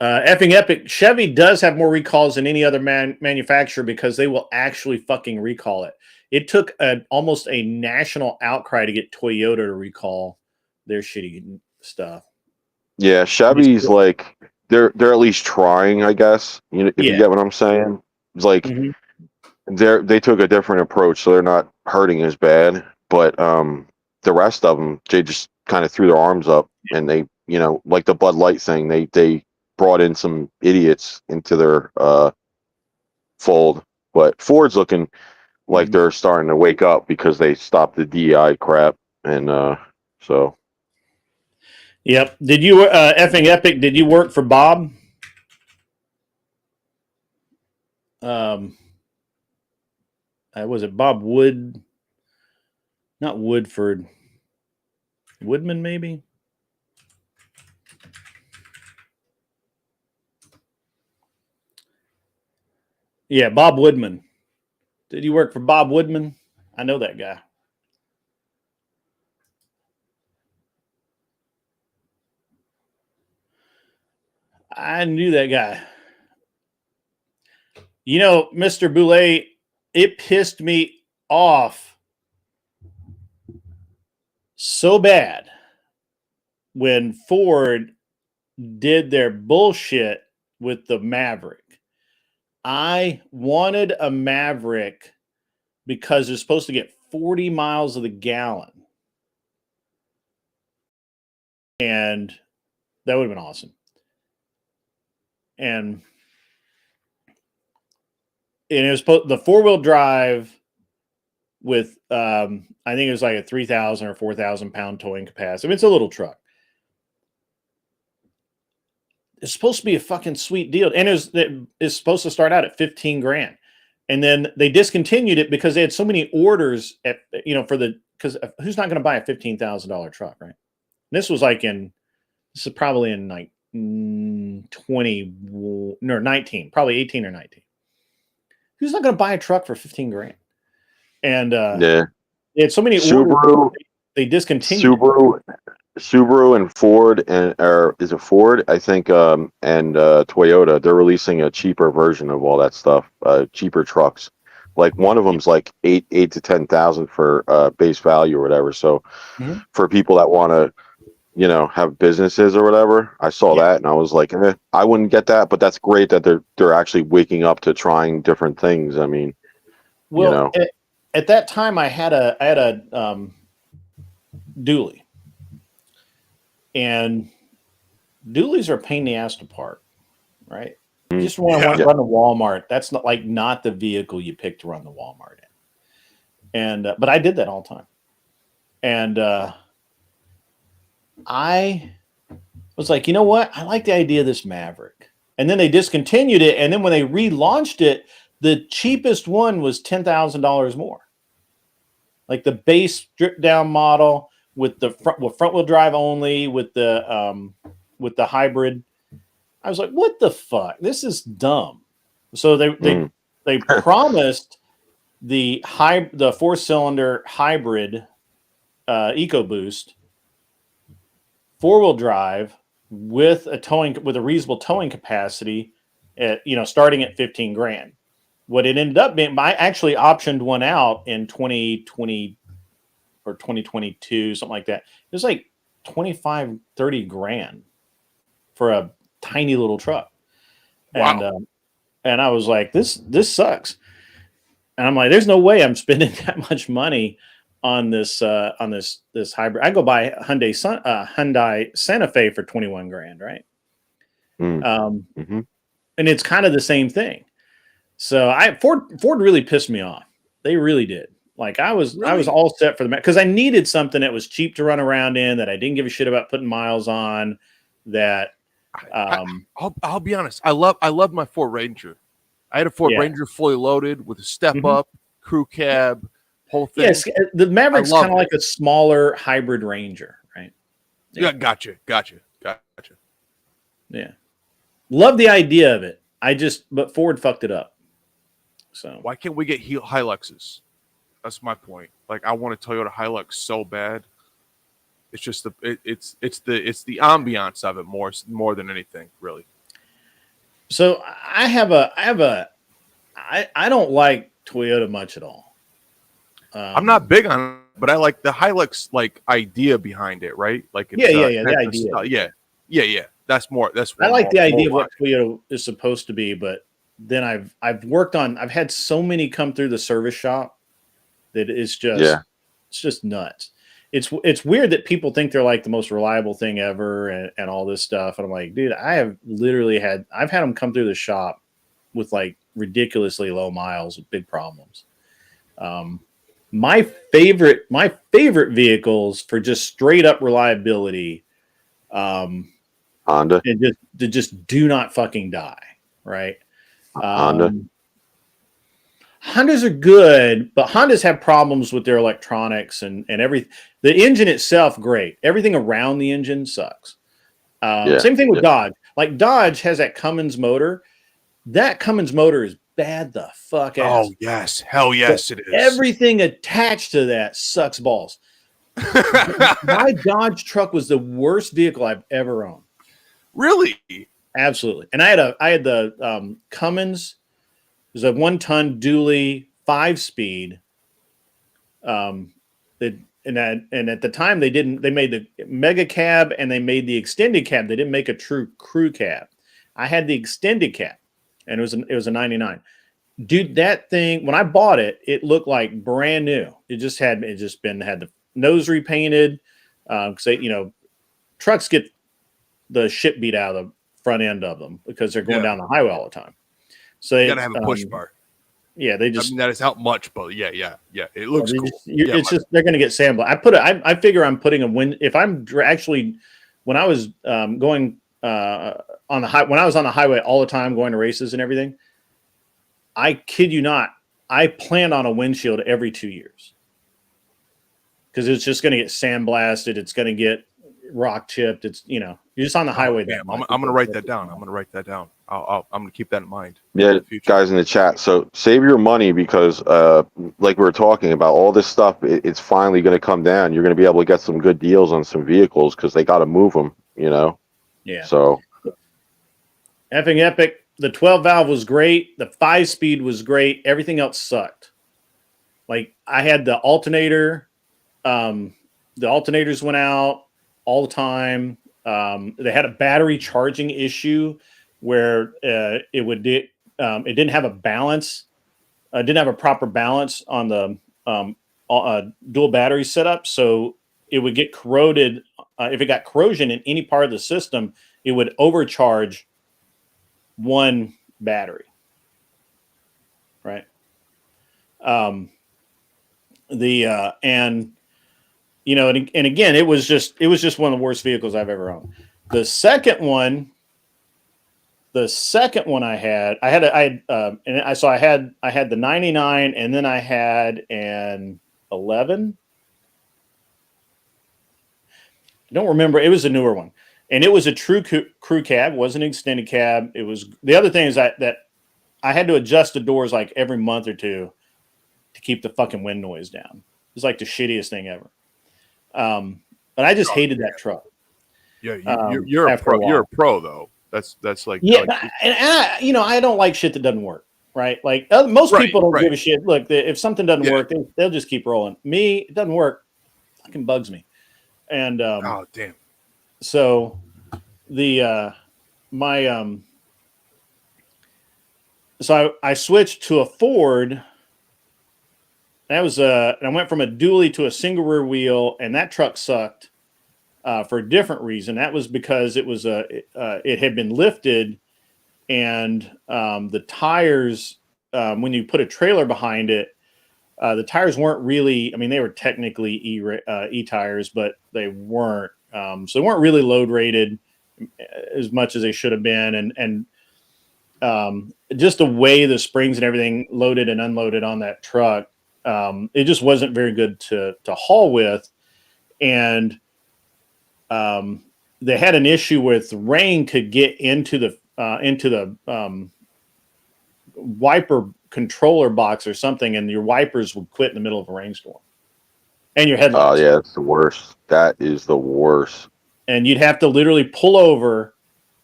Effing epic. Chevy does have more recalls than any other manufacturer because they will actually fucking recall it. It took almost a national outcry to get Toyota to recall their shitty stuff. Yeah, Chevy's like they're at least trying, I guess. If you get what I'm saying. It's like they took a different approach, so they're not hurting as bad. But the rest of them, they just kind of threw their arms up, and they, like the Bud Light thing, they brought in some idiots into their fold. But Ford's looking like they're starting to wake up because they stopped the DEI crap, and so. Yep. Did you effing epic? Did you work for Bob? Was it Bob Wood? Not Woodford. Woodman, maybe. Yeah, Bob Woodman. Did you work for Bob Woodman? I know that guy. I knew that guy. You know, Mr. Boulay, it pissed me off so bad when Ford did their bullshit with the Maverick. I wanted a Maverick because it's supposed to get 40 miles of the gallon. And that would have been awesome. And it was the 4-wheel drive with, I think it was like a 3,000 or 4,000 pound towing capacity. I mean, it's a little truck. It's supposed to be a fucking sweet deal. And it's supposed to start out at 15 grand. And then they discontinued it because they had so many orders at, because who's not going to buy a $15,000 truck, right? And this was this is probably in like 19, probably 18 or 19. Who's not going to buy a truck for 15 grand? And they had so many orders, they discontinued. Subaru and Ford, is it Ford? I think, and Toyota. They're releasing a cheaper version of all that stuff. Cheaper trucks. Like one of them's like 8 to 10,000 for base value or whatever. So for people that want to, have businesses or whatever, I saw that and I was like, I wouldn't get that, but that's great that they're actually waking up to trying different things. I mean, well, at that time I had a dually. And dualies are a pain in the ass to park, right? You just want to run to Walmart. That's not the vehicle you pick to run the Walmart in. And but I did that all the time. And I was like, you know what? I like the idea of this Maverick. And then they discontinued it. And then when they relaunched it, the cheapest one was $10,000 more. Like the base stripped down model with the front wheel drive only, with the hybrid. I was like, what the fuck? This is dumb. So they promised the 4-cylinder hybrid EcoBoost 4-wheel drive with a reasonable towing capacity at, starting at 15 grand. What it ended up being, I actually optioned one out in 2020 or 2022, something like that. It was like 25, 30 grand for a tiny little truck. Wow. And I was like, this sucks. And I'm like, there's no way I'm spending that much money on this hybrid. I go buy Hyundai Santa Fe for 21 grand, right? And it's kind of the same thing. So Ford really pissed me off. They really did. Like I was all set for the because I needed something that was cheap to run around in, that I didn't give a shit about putting miles on. That I'll be honest. I loved my Ford Ranger. I had a Ford Ranger fully loaded with a step up, crew cab, whole thing. Yes, the Maverick's kind of like a smaller hybrid Ranger, right? Yeah, gotcha. Yeah, love the idea of it. But Ford fucked it up. So why can't we get Hiluxes? That's my point. Like I want a Toyota Hilux so bad. It's just it's the ambiance of it more than anything, really. So I don't like Toyota much at all. I'm not big on it, but I like the Hilux idea behind it, right? Like it's, the idea. Yeah. That's more. I like the idea of what Toyota is supposed to be, but then I've had so many come through the service shop that it's just nuts. It's weird that people think they're like the most reliable thing ever and all this stuff. And I'm like, dude, I've had them come through the shop with like ridiculously low miles with big problems. My favorite vehicles for just straight up reliability, Honda. To just do not fucking die, right? Honda. Hondas are good, but Hondas have problems with their electronics and everything. The engine itself, great. Everything around the engine sucks. Same thing with Dodge. Like Dodge has that Cummins motor. That Cummins motor is bad the fuck ass. Oh, yes. Hell yes, it is. Everything attached to that sucks balls. My Dodge truck was the worst vehicle I've ever owned. Really? Absolutely. And I had the Cummins. It was a 1-ton dually 5-speed. And at the time they made the mega cab and they made the extended cab. They didn't make a true crew cab. I had the extended cab, and it was a 99. Dude, that thing, when I bought it, it looked like brand new. It had the nose repainted. Because trucks get the shit beat out of the front end of them because they're going down the highway all the time. So you gotta have a push bar. Yeah, they just. I mean, that is how much, but yeah. It looks cool. They're going to get sandblasted. I figure I'm putting a win. If I'm actually, when I was going on the highway all the time, going to races and everything, I kid you not, I planned on a windshield every 2 years because it's just going to get sandblasted. It's going to get rock chipped. It's you're just on the highway. I'm going to write that down. I'm going to keep that in mind. Yeah, guys in the chat. So save your money because, like we were talking about, all this stuff, it's finally going to come down. You're going to be able to get some good deals on some vehicles because they got to move them, Yeah. So. Effing epic. The 12 valve was great. The 5-speed was great. Everything else sucked. Like I had the alternator. The alternators went out all the time. They had a battery charging issue where it didn't have a balance. Didn't have a proper balance on the dual battery setup. So it would get corroded. If it got corrosion in any part of the system, it would overcharge one battery. Right. And again, it was just one of the worst vehicles I've ever owned. The second one I had the 99, and then I had an 11. I don't remember. It was a newer one, and it was a true crew cab. It wasn't an extended cab. It was the other thing is that I had to adjust the doors like every month or two to keep the fucking wind noise down. It was like the shittiest thing ever. But I just hated that truck. Yeah, you're a pro. You're a pro though. That's like I don't like shit that doesn't work. Right? Like most people don't give a shit. Look, if something doesn't work, they'll just keep rolling. Me, it doesn't work. Fucking bugs me. And oh damn. So so I switched to a Ford. That was and I went from a dually to a single rear wheel, and that truck sucked for a different reason. That was because it was it had been lifted, and the tires when you put a trailer behind it, the tires weren't really. I mean, they were technically E tires, but they weren't. So they weren't really load rated as much as they should have been, and just the way the springs and everything loaded and unloaded on that truck. It just wasn't very good to haul with, and they had an issue with rain could get into the wiper controller box or something, and your wipers would quit in the middle of a rainstorm, and your headlights. Oh yeah, it's the worst. That is the worst. And you'd have to literally pull over.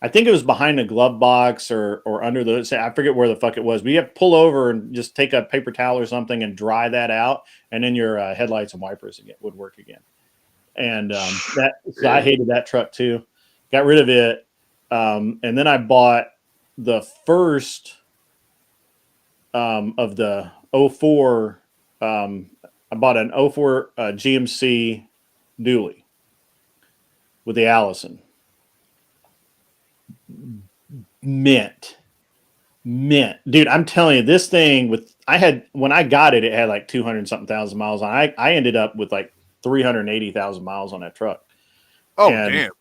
I think it was behind a glove box or under the, I forget where the fuck it was, but you have to pull over and just take a paper towel or something and dry that out. And then your headlights and wipers would work again. And so I hated that truck too. Got rid of it. And then I bought the first of the 04. I bought an 04 GMC dually with the Allison. Mint, dude. I'm telling you, this thing when I got it, it had like 200 something thousand miles on it. I ended up with like 380,000 miles on that truck. Damn.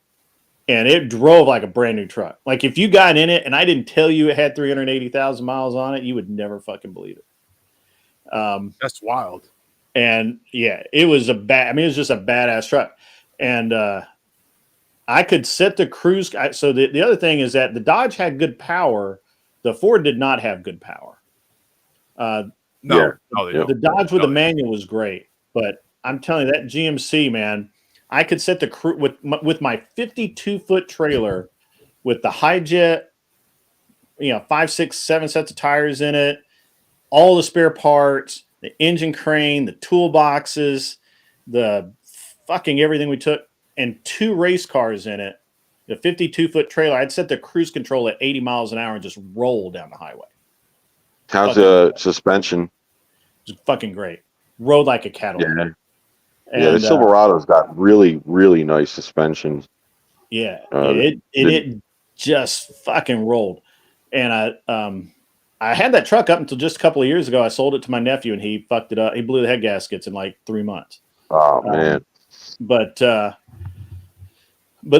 And it drove like a brand new truck. Like if you got in it and I didn't tell you it had 380,000 miles on it, you would never fucking believe it. That's wild. And yeah, it was it was just a badass truck. And I could set the cruise. So the other thing is that the Dodge had good power. The Ford did not have good power. The Dodge with the manual was great, but I'm telling you that GMC, man, I could set the with my 52-foot trailer with the high jet, 5, 6, 7 sets of tires in it, all the spare parts, the engine crane, the toolboxes, the fucking everything we took, and 2 race cars in it. The 52-foot trailer. I'd set the cruise control at 80 miles an hour and just roll down the highway. How's the suspension? It was fucking great. Rode like a Cadillac. Yeah. And, Yeah, the Silverado's got really, really nice suspension. It just fucking rolled. And I had that truck up until just a couple of years ago. I sold it to my nephew, and he fucked it up. He blew the head gaskets in like 3 months. Oh man! But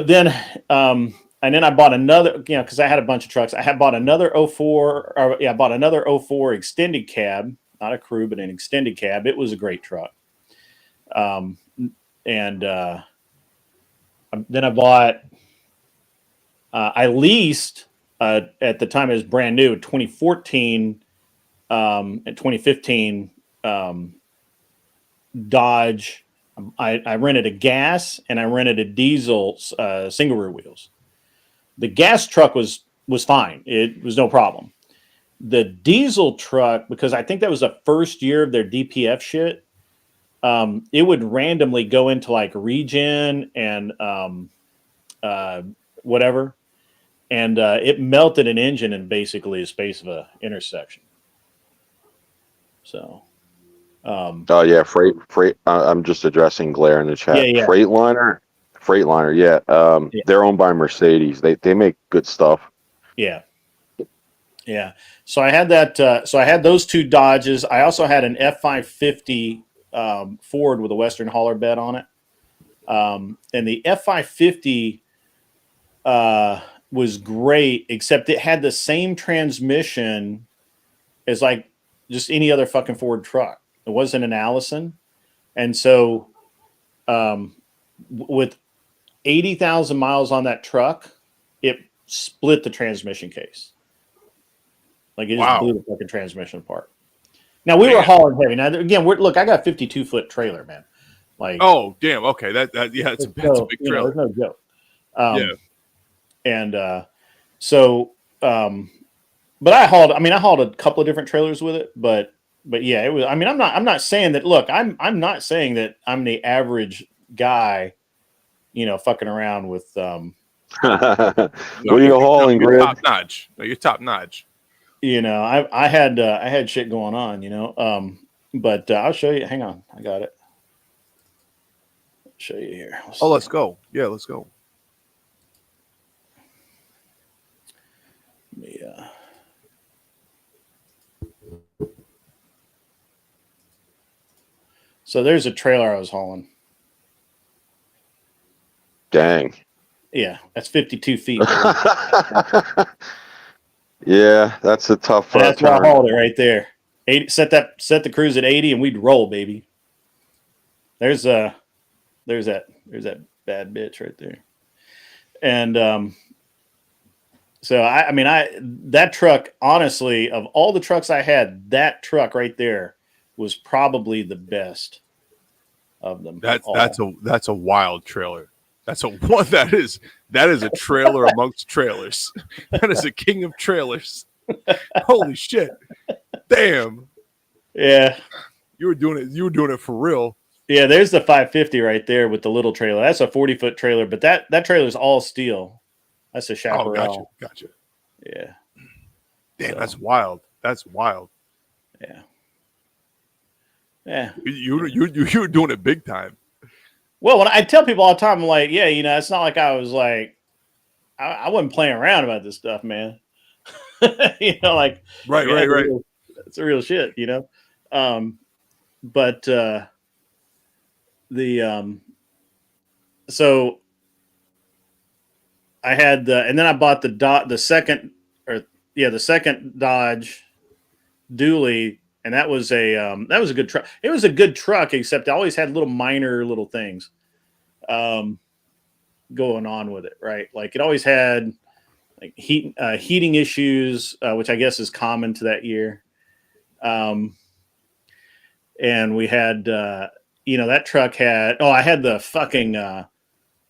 then and then I bought another, because I had a bunch of trucks. I had bought another 04, I bought another 04 extended cab, not a crew, but an extended cab. It was a great truck. And then I bought, I leased, at the time it was brand new, 2014 and 2015 Dodge. I rented a gas and I rented a diesel single rear wheels. The gas truck was fine. It was no problem. The diesel truck, because I think that was the first year of their DPF shit, it would randomly go into like regen and whatever. And it melted an engine in basically the space of an intersection. So. Oh yeah, freight. I'm just addressing Glare in the chat. Yeah. Freightliner. Yeah. They're owned by Mercedes. They make good stuff. Yeah. So I had that. So I had those 2 Dodges. I also had an F550 Ford with a Western hauler bed on it. And the F550 was great, except it had the same transmission as like just any other fucking Ford truck. It wasn't an Allison. And so with 80,000 miles on that truck, it split the transmission case. Like it just blew the fucking transmission apart. Now we were hauling heavy. Now again, look, I got a 52-foot trailer, man. Like, oh damn, okay, that's a big trailer. There's no joke. And but I hauled a couple of different trailers with it, but yeah, it was. I mean, I'm not saying that. Look, I'm not saying that I'm the average guy, fucking around with. What are you hauling, you're Grid? top notch. No, you're top notch. I had shit going on, but I'll show you. Hang on, I got it. I'll show you here. Let's go. Yeah, let's go. Yeah. So there's a trailer I was hauling. Dang. Yeah, that's 52 feet. Yeah, that's a tough. And that's why I hauled it right there. 80, set the cruise at 80, and we'd roll, baby. There's that bad bitch right there. And so that truck, honestly, of all the trucks I had, that truck right there was probably the best of them. That's a wild trailer. That is a trailer amongst trailers. That is a king of trailers. Holy shit. Damn. Yeah. You were doing it for real. Yeah, there's the 550 right there with the little trailer. That's a 40-foot trailer, but that trailer is all steel. That's a Chaparral. Oh, gotcha. Yeah. Damn, that's wild. That's wild. Yeah. Yeah. You were doing it big time. Well, when I tell people all the time, I'm like, yeah, it's not like I was like, I wasn't playing around about this stuff, man. Like, right. It's a real shit, But so I had and then I bought the second Dodge dually, and that was a good truck. It was a good truck, except it always had minor little things going on with it, right? Like it always had like heating issues, which I guess is common to that year. And we had that truck had I had the fucking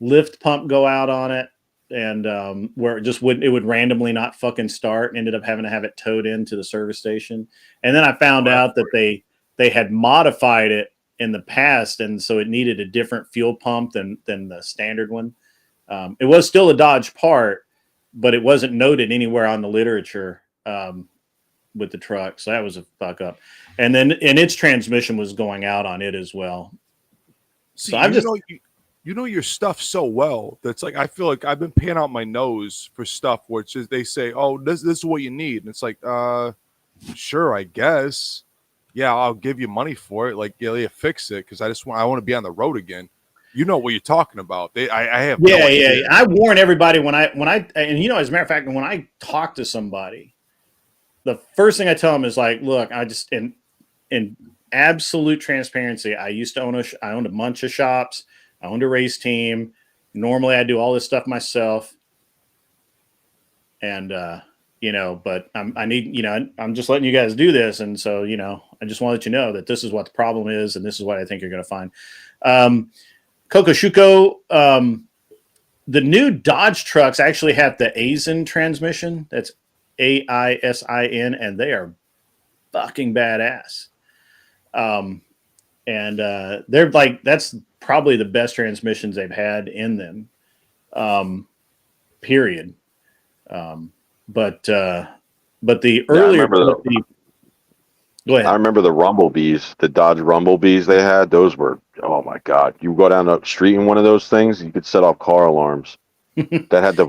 lift pump go out on it. and where it would randomly not fucking start, and ended up having to have it towed into the service station. And then I found out that they had modified it in the past, and so it needed a different fuel pump than the standard one. It was still a Dodge part, but it wasn't noted anywhere on the literature with the truck. So that was a fuck up. And its transmission was going out on it as well. See, so I've just you know your stuff so well that's like I feel like I've been paying out my nose for stuff where it's just they say, "Oh, this is what you need," and it's like, sure, I guess, yeah, I'll give you money for it. Like, yeah, fix it because I want to be on the road again. You know what you're talking about. I have no idea. I warn everybody when I and as a matter of fact, when I talk to somebody, the first thing I tell them is like, look, I just in absolute transparency, I used to I owned a bunch of shops. I owned a race team. Normally I do all this stuff myself. And, but I'm just letting you guys do this. And so, I just want to let you know that this is what the problem is. And this is what I think you're going to find. Kokoshuko, the new Dodge trucks actually have the AISIN transmission. That's AISIN, and they are fucking badass. And they're like, that's probably the best transmissions they've had in them, period. But the earlier, go ahead. I remember the Rumblebees, the Dodge Rumblebees they had. Those were, oh my God. You go down the street in one of those things, you could set off car alarms. That had the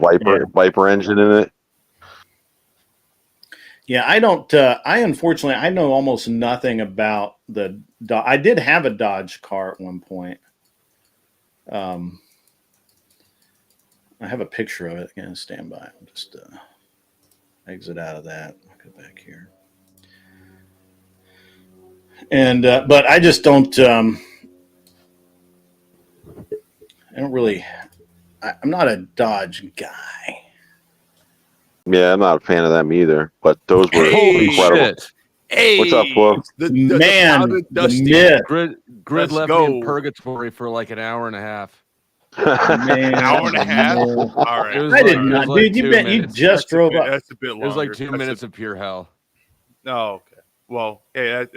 Viper engine in it. Yeah, I don't. Unfortunately, I know almost nothing about the. I did have a Dodge car at one point. I have a picture of it. Again, stand by. I'll just exit out of that. I'll go back here. And but I just don't. I don't really. I'm not a Dodge guy. Yeah, I'm not a fan of them either. But those were incredible. Shit. Hey, what's up, Flo? The Grid left me in purgatory for like an hour and a half. Man, hour and a half. All right, I did not, dude. You just drove up. That's a bit longer. It was like 2 minutes of pure hell. Oh, okay. Well, hey,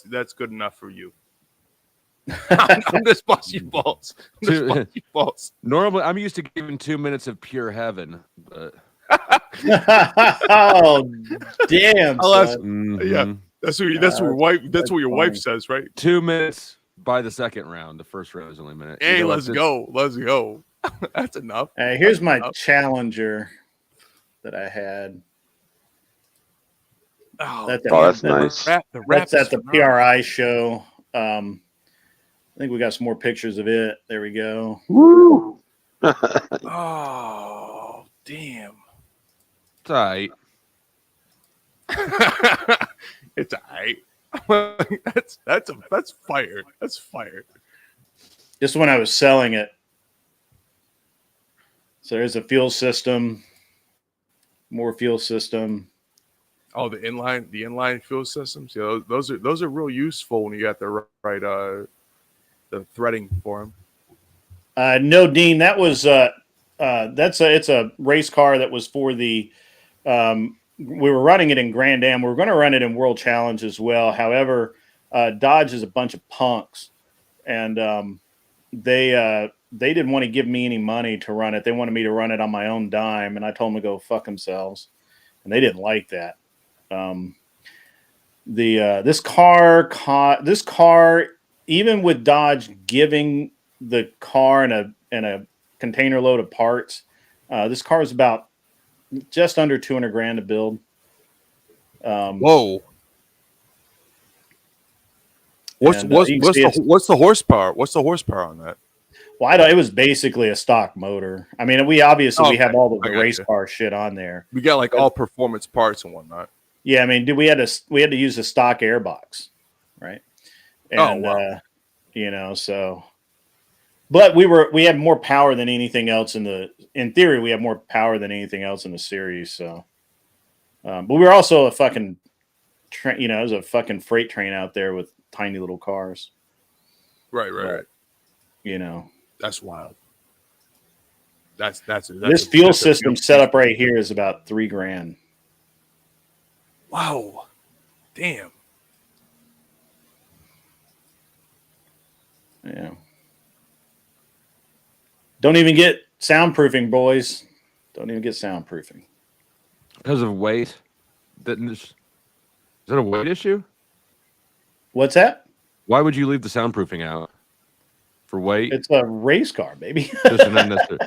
that's good enough for you. I'm just busting balls. Normally, I'm used to giving 2 minutes of pure heaven, but. Oh damn! Yeah, that's what your wife says, right? 2 minutes by the second round. The first round is only a minute. Hey, let's go. That's enough. Here's my Challenger that I had. That's nice. That's at the PRI show. I think we got some more pictures of it. There we go. Woo! Oh, damn. It's all right. It's all right. That's fire. That's fire. Just when I was selling it. So there's a fuel system. More fuel system. Oh, the inline fuel systems. Yeah, those are real useful when you got the right the threading for them. No, Dean, that was it's a race car that was for the. We were running it in Grand Am. We were going to run it in World Challenge as well. However, Dodge is a bunch of punks, and they didn't want to give me any money to run it. They wanted me to run it on my own dime, and I told them to go fuck themselves, and they didn't like that. This car, even with Dodge giving the car and a container load of parts, this car is about just under $200,000 to build. Whoa! What's the horsepower? What's the horsepower on that? Well, it was basically a stock motor. I mean, we have all the race car shit on there. We got like all performance parts and whatnot. Yeah, I mean, we had to use a stock airbox, right? And wow. So. But we had more power than anything else in theory, we have more power than anything else in the series. So, but we were also a fucking train, it was a fucking freight train out there with tiny little cars. Right. But, That's wild. That's this fuel system setup right here is about $3,000. Wow, damn. Yeah. Don't even get soundproofing, boys. Don't even get soundproofing. Because of weight? Is that a weight issue? What's that? Why would you leave the soundproofing out? For weight? It's a race car, baby. Just an unnecessary.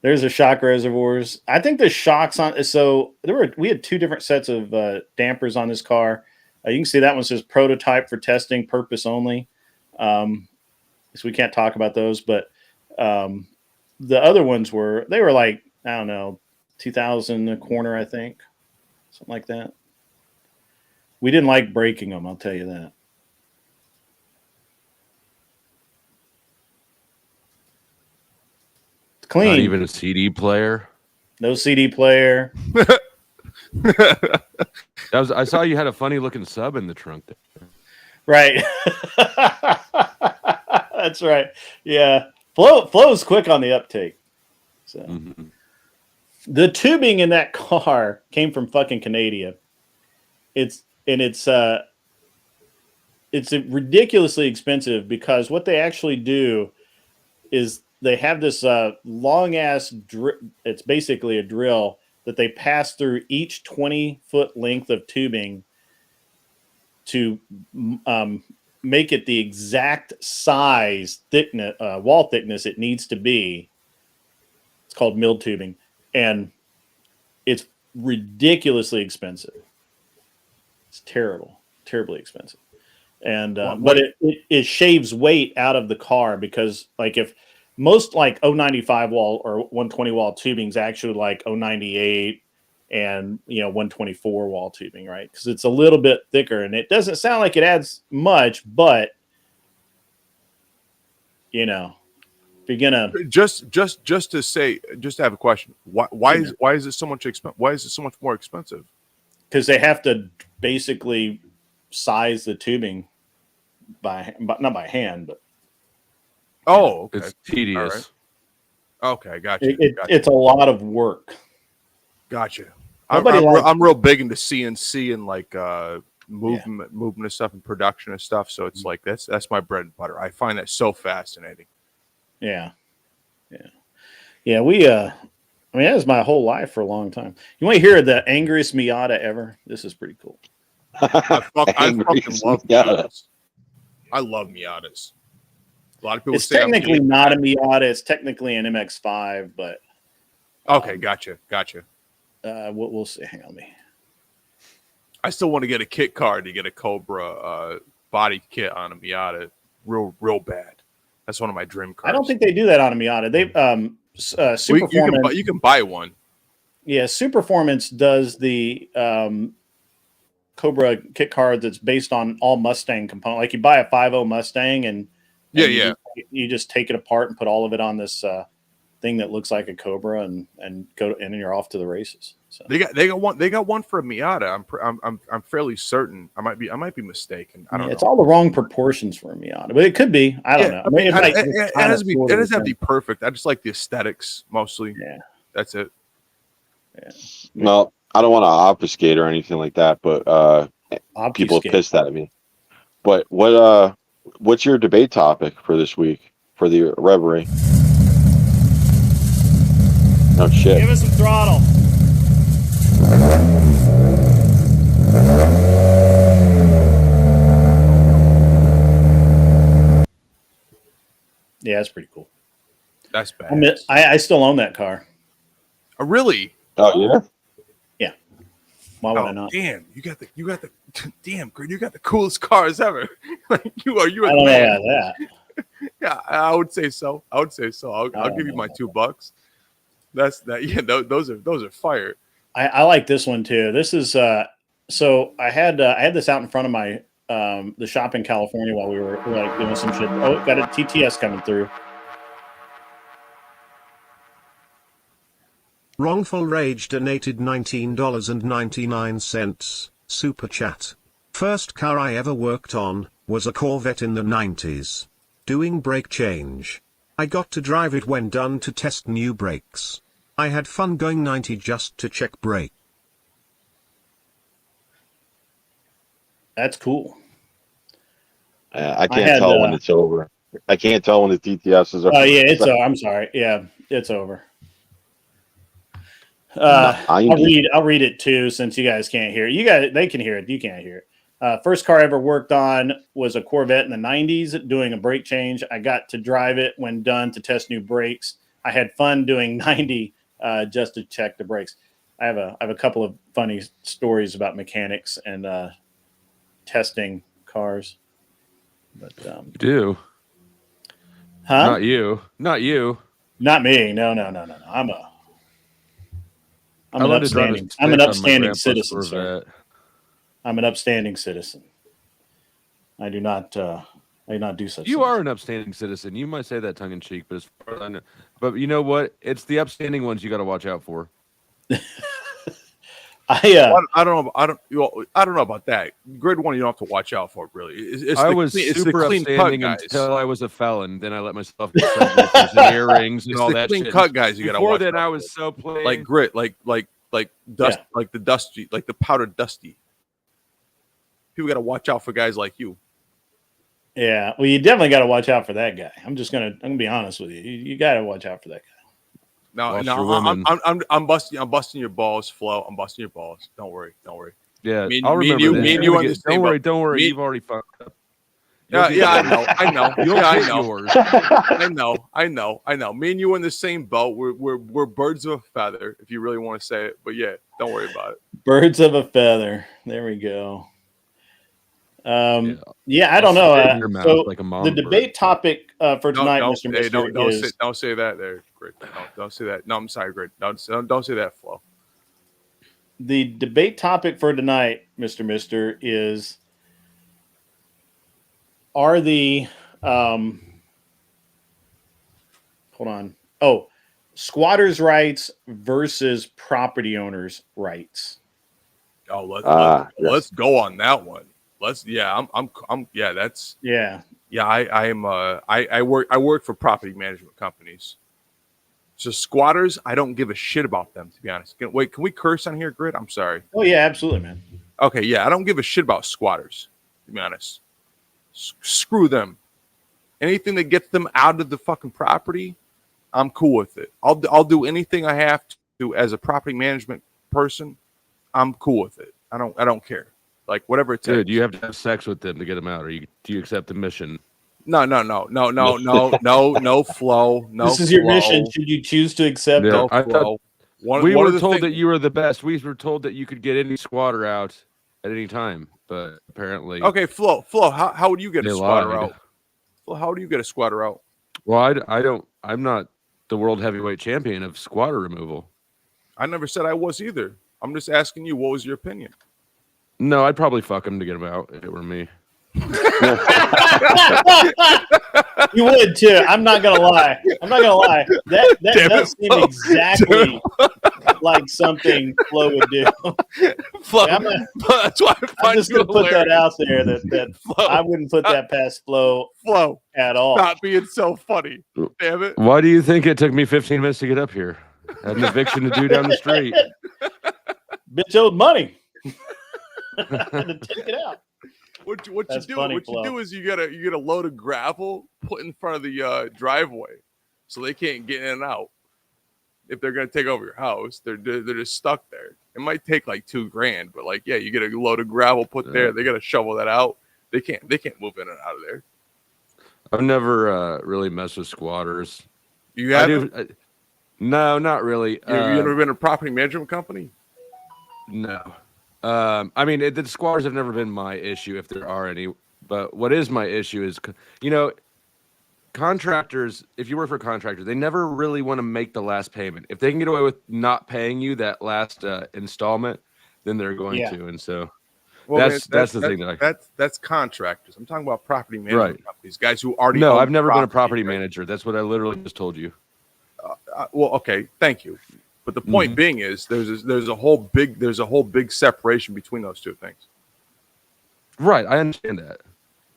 There's the shock reservoirs. I think the shocks on. So we had 2 different sets of dampers on this car. You can see that one says prototype for testing purpose only. So we can't talk about those, but the other ones were like, I don't know, 2,000 a corner, I think, something like that. We didn't like breaking them, I'll tell you that. It's clean. Not even a CD player. No CD player. I saw you had a funny looking sub in the trunk there. Right. That's right. Yeah. Flow's quick on the uptake. So the tubing in that car came from fucking Canada. It's ridiculously expensive because what they actually do is they have this long ass it's basically a drill that they pass through each 20-foot length of tubing to make it the exact size, thickness, wall thickness it needs to be. It's called milled tubing, and it's ridiculously expensive. It's terribly expensive, and but it shaves weight out of the car because, like, if most like 095 wall or 120 wall tubing is actually like 098 and 124 wall tubing, right? Because it's a little bit thicker, and it doesn't sound like it adds much, but if you're gonna just to say, just to have a question, why is it so much why is it so much more expensive? Because they have to basically size the tubing not by hand, but okay. It's tedious. Right. Okay, gotcha. It's a lot of work. Gotcha. I'm real big into CNC and like movement of stuff and production of stuff. So it's like that's my bread and butter. I find that so fascinating. Yeah. We that was my whole life for a long time. You want to hear the angriest Miata ever? This is pretty cool. I fucking love Miatas. I love Miatas. A lot of people it's say technically not a Miata. It's technically an MX-5, but okay, gotcha. We'll see. Hang on me. I still want to get a kit card to get a Cobra body kit on a Miata, real bad. That's one of my dream cars. I don't think they do that on a Miata. They Superformance. You can buy one. Yeah, Superformance does the Cobra kit card that's based on all Mustang components. Like you buy a 5.0 Mustang and you just take it apart and put all of it on this thing that looks like a Cobra and then you're off to the races. So they got one for a Miata. I'm fairly certain. I might be mistaken. I don't know. It's all the wrong proportions for a Miata, but it could be. I don't know. I mean, it doesn't have to be perfect. I just like the aesthetics mostly. Yeah, that's it. Yeah. Well, I don't want to obfuscate or anything like that, but people pissed at me. But what's your debate topic for this week for the Reverie? Oh shit! Give us some throttle. Yeah, that's pretty cool. That's bad. I still own that car. Oh, really? Oh yeah. Yeah. Why would I not? Damn, you got the damn, Greg, you got the coolest cars ever. Like you are I don't know about that. Yeah, I would say so. I'll give you my $2. That's that. Yeah, those are fire. I like this one too. This is so I had this out in front of my the shop in California while we were like doing some shit. Oh, got a TTS coming through. Wrongful Rage donated $19.99. Super chat. First car I ever worked on was a Corvette in the 90s. Doing brake change. I got to drive it when done to test new brakes. I had fun going 90 just to check brake. That's cool. I can't tell when it's over. I can't tell when the TTS is over. Oh yeah, it's over. I'm sorry. Yeah, it's over. I'll read it too, since you guys can't hear it. They can hear it. You can't hear it. First car I ever worked on was a Corvette in the 90s doing a brake change. I got to drive it when done to test new brakes. I had fun doing 90 just to check the brakes. I have a couple of funny stories about mechanics and testing cars. But You do. huh? Not you. Not you. Not me. No. I'm an upstanding citizen, sir. I'm an upstanding citizen. I do not do such. You are an upstanding citizen. You might say that tongue in cheek, but as far as I know, but you know what? It's the upstanding ones you got to watch out for. I don't know about that. Grade 1, you don't have to watch out for. Really, I was super upstanding until I was a felon. Then I let myself get subwoofers and earrings and all that clean shit. cut guys, you got to watch. Before then, I was so plain. Like grit, like dust, like the dusty, like the powdered dusty. People got to watch out for guys like you. Yeah, well, you definitely got to watch out for that guy. I'm gonna be honest with you. You got to watch out for that guy. No, I'm busting your balls, Flo. I'm busting your balls. Don't worry. Yeah, I'll remember me and you on the same boat. Don't worry. You've already fucked up. I know. Yours. I know. Me and you in the same boat. We're birds of a feather, if you really want to say it. But yeah, don't worry about it. Birds of a feather. There we go. Yeah, I don't know. So like the debate topic for tonight, Mr. Hey, Mister, don't say that there. Great. No, don't say that. No, I'm sorry, Great. Don't say that, Flo. The debate topic for tonight, Mr. Mister, is are the hold on. Oh, squatters' rights versus property owners' rights. Oh, let's go on that one. I work for property management companies. So squatters, I don't give a shit about them, to be honest. Can we curse on here, Grit? I'm sorry. Oh yeah, absolutely, man. Okay, yeah, I don't give a shit about squatters, to be honest. Screw them. Anything that gets them out of the fucking property, I'm cool with it. I'll do anything I have to as a property management person. I'm cool with it. I don't care. Like whatever it takes. Dude, you have to have sex with them to get them out, or do you accept the mission? No, Flo. No, this is your mission. Should you choose to accept it? No, Flo. We were told that you were the best. We were told that you could get any squatter out at any time, but apparently. Okay, Flo. How would you get a squatter out? Flo, how do you get a squatter out? Well, I don't. I'm not the world heavyweight champion of squatter removal. I never said I was either. I'm just asking you, what was your opinion? No, I'd probably fuck him to get him out if it were me. You would too. I'm not gonna lie. That does seem exactly like something Flo would do. Flo, that's why I'm just gonna put that out there. That Flo, I wouldn't put that past Flo at all. Not being so funny. Damn it. Why do you think it took me 15 minutes to get up here? I had an eviction to do down the street. Bitch owed money. I had to take it out. What you do is you get a load of gravel put in front of the driveway, so they can't get in and out. If they're gonna take over your house, they're just stuck there. It might take like $2,000, but like you get a load of gravel put there. They gotta shovel that out. They can't move in and out of there. I've never really messed with squatters. You have? No, not really. You ever been in a property management company? No. I mean, the squatters have never been my issue, if there are any. But what is my issue is, contractors, if you work for a contractor, they never really want to make the last payment. If they can get away with not paying you that last installment, then they're going to. And so that's the thing. That's contractors. I'm talking about property management companies, guys who already. No, I've never been a property manager. That's what I literally just told you. Well, okay, thank you. But the point being is there's a whole big separation between those two things. Right, I understand that.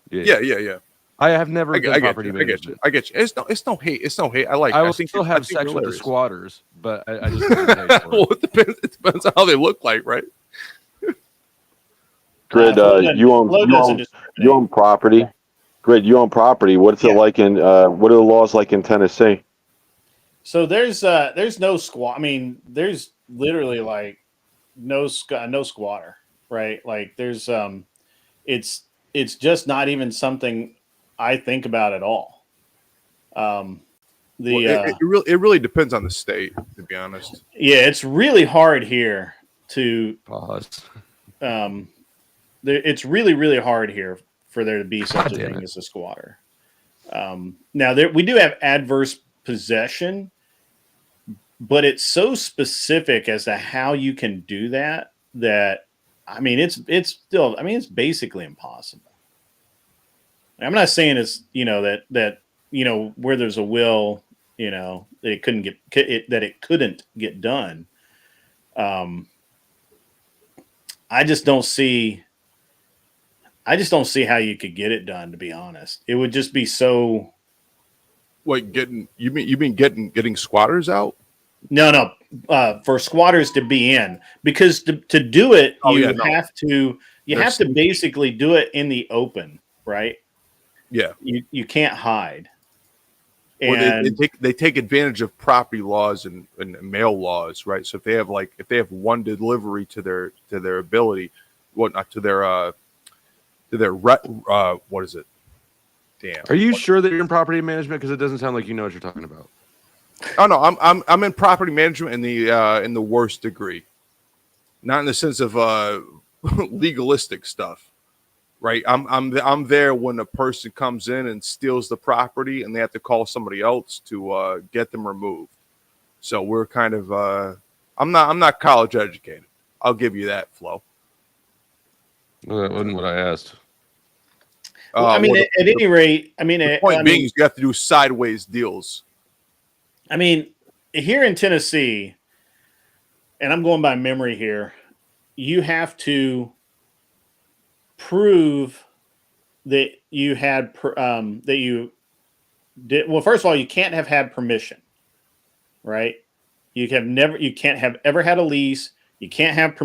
Yeah. I have never done I get property you. I management. get you. It's no hate. It's no hate. I will think still have sex with the hilarious. squatters, but I just didn't pay for Well, it. it depends on how they look like, right? Grid, you own property. Grid, you own property. What's it like in what are the laws like in Tennessee? So there's no squat. I mean, there's literally like no squatter, right? Like there's it's just not even something I think about at all. It really depends on the state, to be honest. Yeah, it's really hard here to pause. It's really hard here for there to be such a thing as a squatter. Now we do have adverse possession, but it's so specific as to how you can do that I mean it's still, I mean, it's basically impossible. I'm not saying it's, that where there's a will, that it couldn't get done. I just don't see how you could get it done, to be honest. It would just be so. What, you mean getting squatters out? No, for squatters to be in, because to do it, have to basically do it in the open, right? Yeah, you can't hide. Well, they take advantage of property laws and mail laws, right? So if they have one delivery to their ability, what is it? Damn. Are you sure that you're in property management? Because it doesn't sound like you know what you're talking about. Oh no, I'm in property management in the worst degree, not in the sense of legalistic stuff, right? I'm there when a person comes in and steals the property and they have to call somebody else to get them removed. So we're kind of I'm not college educated. I'll give you that, Flo. Well, that wasn't what I asked. Well, I mean, at any rate, I mean, the point being is you have to do sideways deals. I mean, here in Tennessee, and I'm going by memory here, you have to prove that you had that you did. Well, first of all, you can't have had permission, right? You can't have ever had a lease. You can't have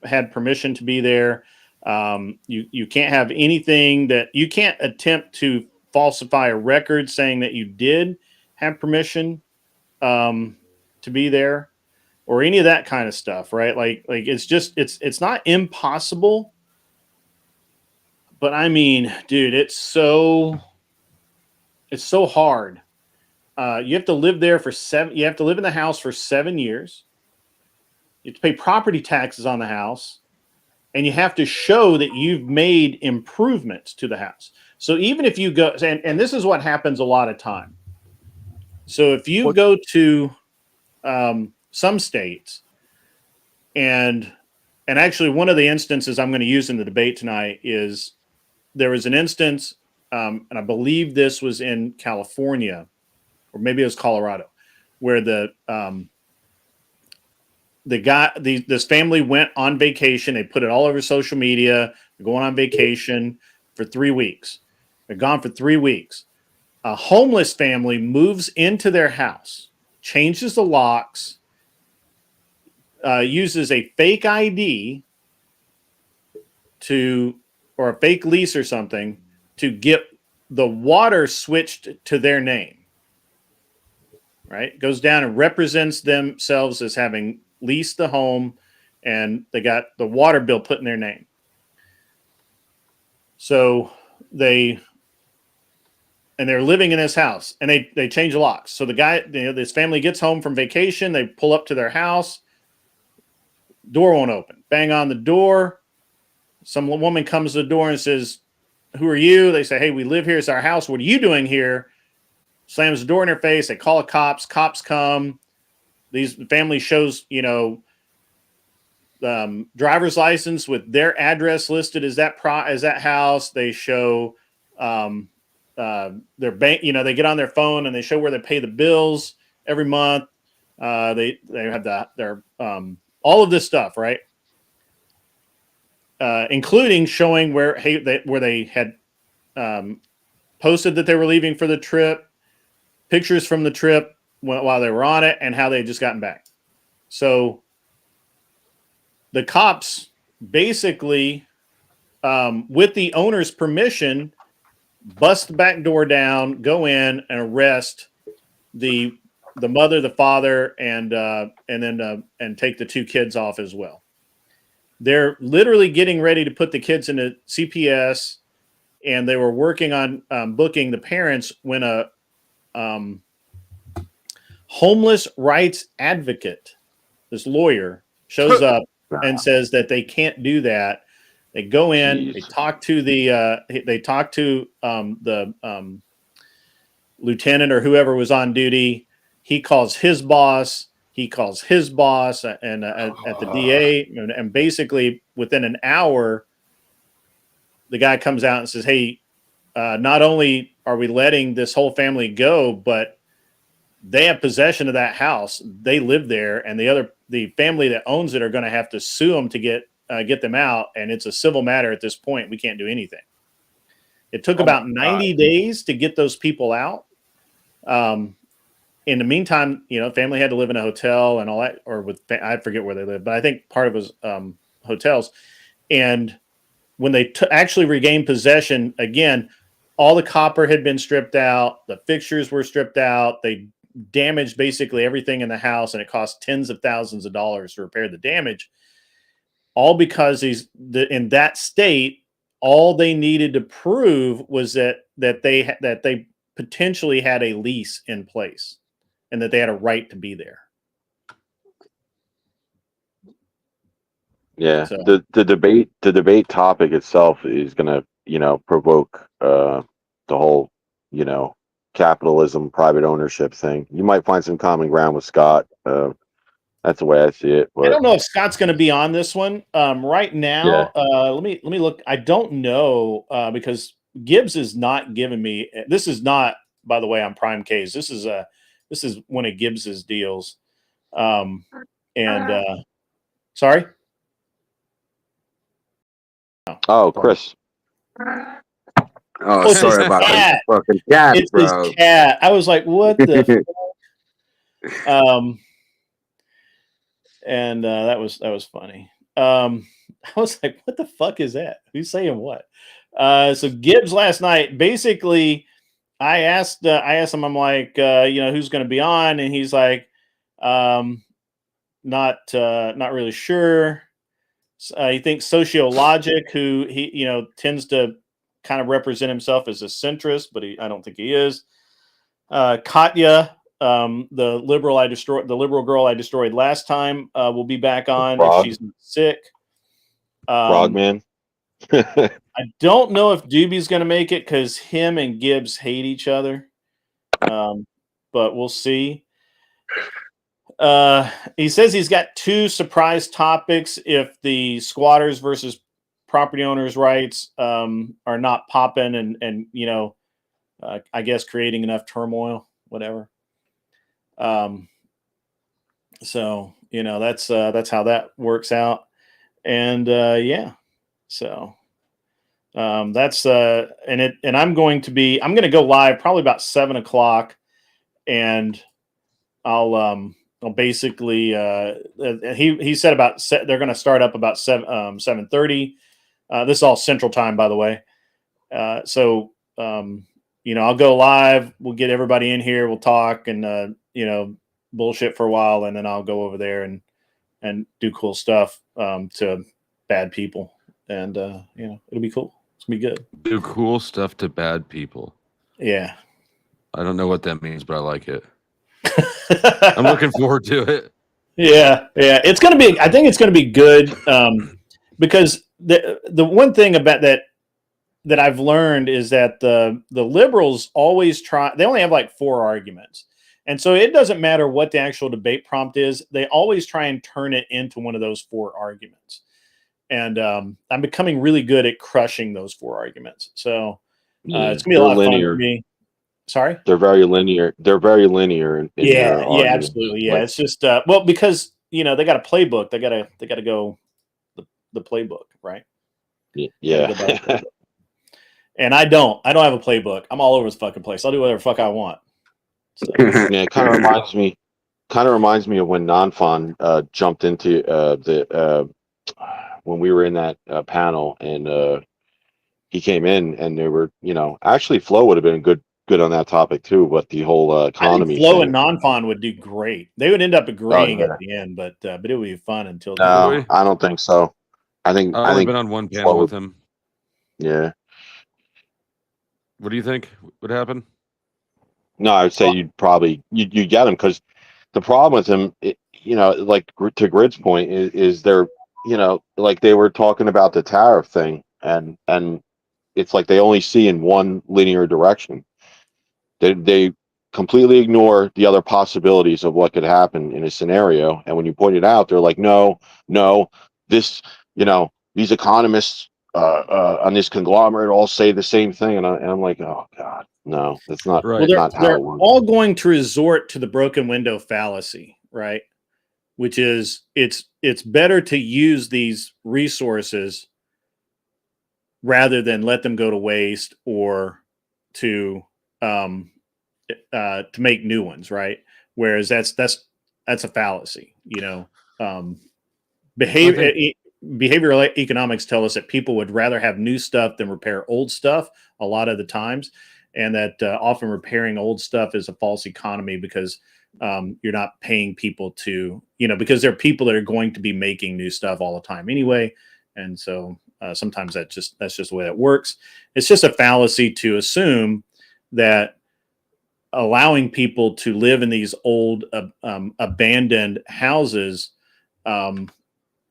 had permission to be there. You can't have anything that you can't attempt to falsify a record saying that you did have permission to be there, or any of that kind of stuff, right? Like it's not impossible, but I mean, dude, it's so hard. You have to live there for you have to live in the house for 7 years. You have to pay property taxes on the house, and you have to show that you've made improvements to the house. So even if you go, and this is what happens a lot of time. So if you go to some states, and actually one of the instances I'm going to use in the debate tonight is there was an instance, and I believe this was in California, or maybe it was Colorado, where this family went on vacation. They put it all over social media. They're going on vacation for 3 weeks. They're gone for 3 weeks. A homeless family moves into their house, changes the locks, uses a fake ID or a fake lease or something to get the water switched to their name. Right? Goes down and represents themselves as having leased the home, and they got the water bill put in their name. So they're living in this house, and they change the locks. So the guy, this family gets home from vacation. They pull up to their house. Door won't open. Bang on the door. Some woman comes to the door and says, "Who are you?" They say, "Hey, we live here. It's our house. What are you doing here?" Slams the door in their face. They call the cops. Cops come. The family shows, driver's license with their address listed as that house. They show their bank. They get on their phone and they show where they pay the bills every month. They have their all of this stuff, right? Including showing where they had posted that they were leaving for the trip, pictures from the trip while they were on it, and how they had just gotten back. So the cops basically, with the owner's permission, bust the back door down, go in and arrest the mother, the father, and take the 2 kids off as well. They're literally getting ready to put the kids into CPS, and they were working on booking the parents when a homeless rights advocate, this lawyer, shows up and says that they can't do that. They go in, they talk to the lieutenant or whoever was on duty. He calls his boss. He calls his boss and at the DA, and basically within an hour, the guy comes out and says, "Hey, not only are we letting this whole family go, but they have possession of that house. They live there, and the family that owns it are going to have to sue them to get them out. And it's a civil matter at this point. We can't do anything." It took about 90 days to get those people out. In the meantime, family had to live in a hotel and all that, or I forget where they lived, but I think part of it was hotels. And when they actually regained possession, again, all the copper had been stripped out. The fixtures were stripped out. They damaged basically everything in the house, and it cost tens of thousands of dollars to repair the damage. All because in that state, all they needed to prove was that they potentially had a lease in place and that they had a right to be there. Yeah, so the debate topic itself is going to provoke the whole capitalism, private ownership thing. You might find some common ground with Scott. That's the way I see it. But I don't know if Scott's going to be on this one right now. Yeah. Let me look. I don't know because Gibbs is not giving me. This is not, by the way, on Prime K's. This is one of Gibbs's deals. Sorry. Oh, Chris. Oh, sorry about that. Fucking cat, it's bro. His cat. I was like, what the fuck? And that was funny. I was like, what the fuck is that? Who's saying what? So Gibbs last night, basically, I asked him, I'm like, who's going to be on? And he's like, not really sure. He thinks Sociologic, who he tends to kind of represent himself as a centrist, but I don't think he is. Katya, the liberal girl I destroyed last time, will be back on if she's sick. Frogman. I don't know if Doobie's going to make it because him and Gibbs hate each other, but we'll see. He says he's got 2 surprise topics if the squatters versus property owners' rights are not popping and I guess creating enough turmoil, whatever. So that's how that works out, and yeah. So that's and I'm going to go live probably about 7:00, and I'll basically he said about they're going to start up about 7:30. This is all Central Time, by the way. So I'll go live. We'll get everybody in here. We'll talk and bullshit for a while, and then I'll go over there and do cool stuff to bad people, and it'll be cool. It's gonna be good. Do cool stuff to bad people. Yeah. I don't know what that means, but I like it. I'm looking forward to it. Yeah. It's gonna be. I think it's gonna be good because the one thing about that I've learned is that the liberals always try. They only have like 4 arguments, and so it doesn't matter what the actual debate prompt is. They always try and turn it into one of those 4 arguments. And I'm becoming really good at crushing those 4 arguments. So it's gonna be a lot of fun for me. Sorry, they're very linear. They're very linear. In yeah, absolutely. Yeah, it's just because they got a playbook. They got to go the playbook, right? Yeah. And I don't have a playbook. I'm all over the fucking place. I'll do whatever the fuck I want. So. Yeah, it kind of reminds me of when Nanfan jumped into when we were in that panel, and he came in, and they were, actually Flo would have been good on that topic too, but the whole economy I think Flo thing. and Nanfan would do great. They would end up agreeing at the end, but it would be fun until. No, I don't think so. I think I've been on one panel with him. Yeah. What do you think would happen? No, I would say you'd get him, because the problem with him, like to Grid's point, is they're, like they were talking about the tariff thing, and it's like they only see in one linear direction. They completely ignore the other possibilities of what could happen in a scenario, and when you point it out, they're like, no, this, these economists on this conglomerate all say the same thing, and I'm like, oh god, no, that's not right. Well, they're all going to resort to the broken window fallacy, right? Which is it's better to use these resources rather than let them go to waste, or to make new ones, right? Whereas that's a fallacy, behavioral economics tell us that people would rather have new stuff than repair old stuff a lot of the times, and that often repairing old stuff is a false economy, because you're not paying people to, because there are people that are going to be making new stuff all the time anyway, and so sometimes that's just the way that works. It's just a fallacy to assume that allowing people to live in these old abandoned houses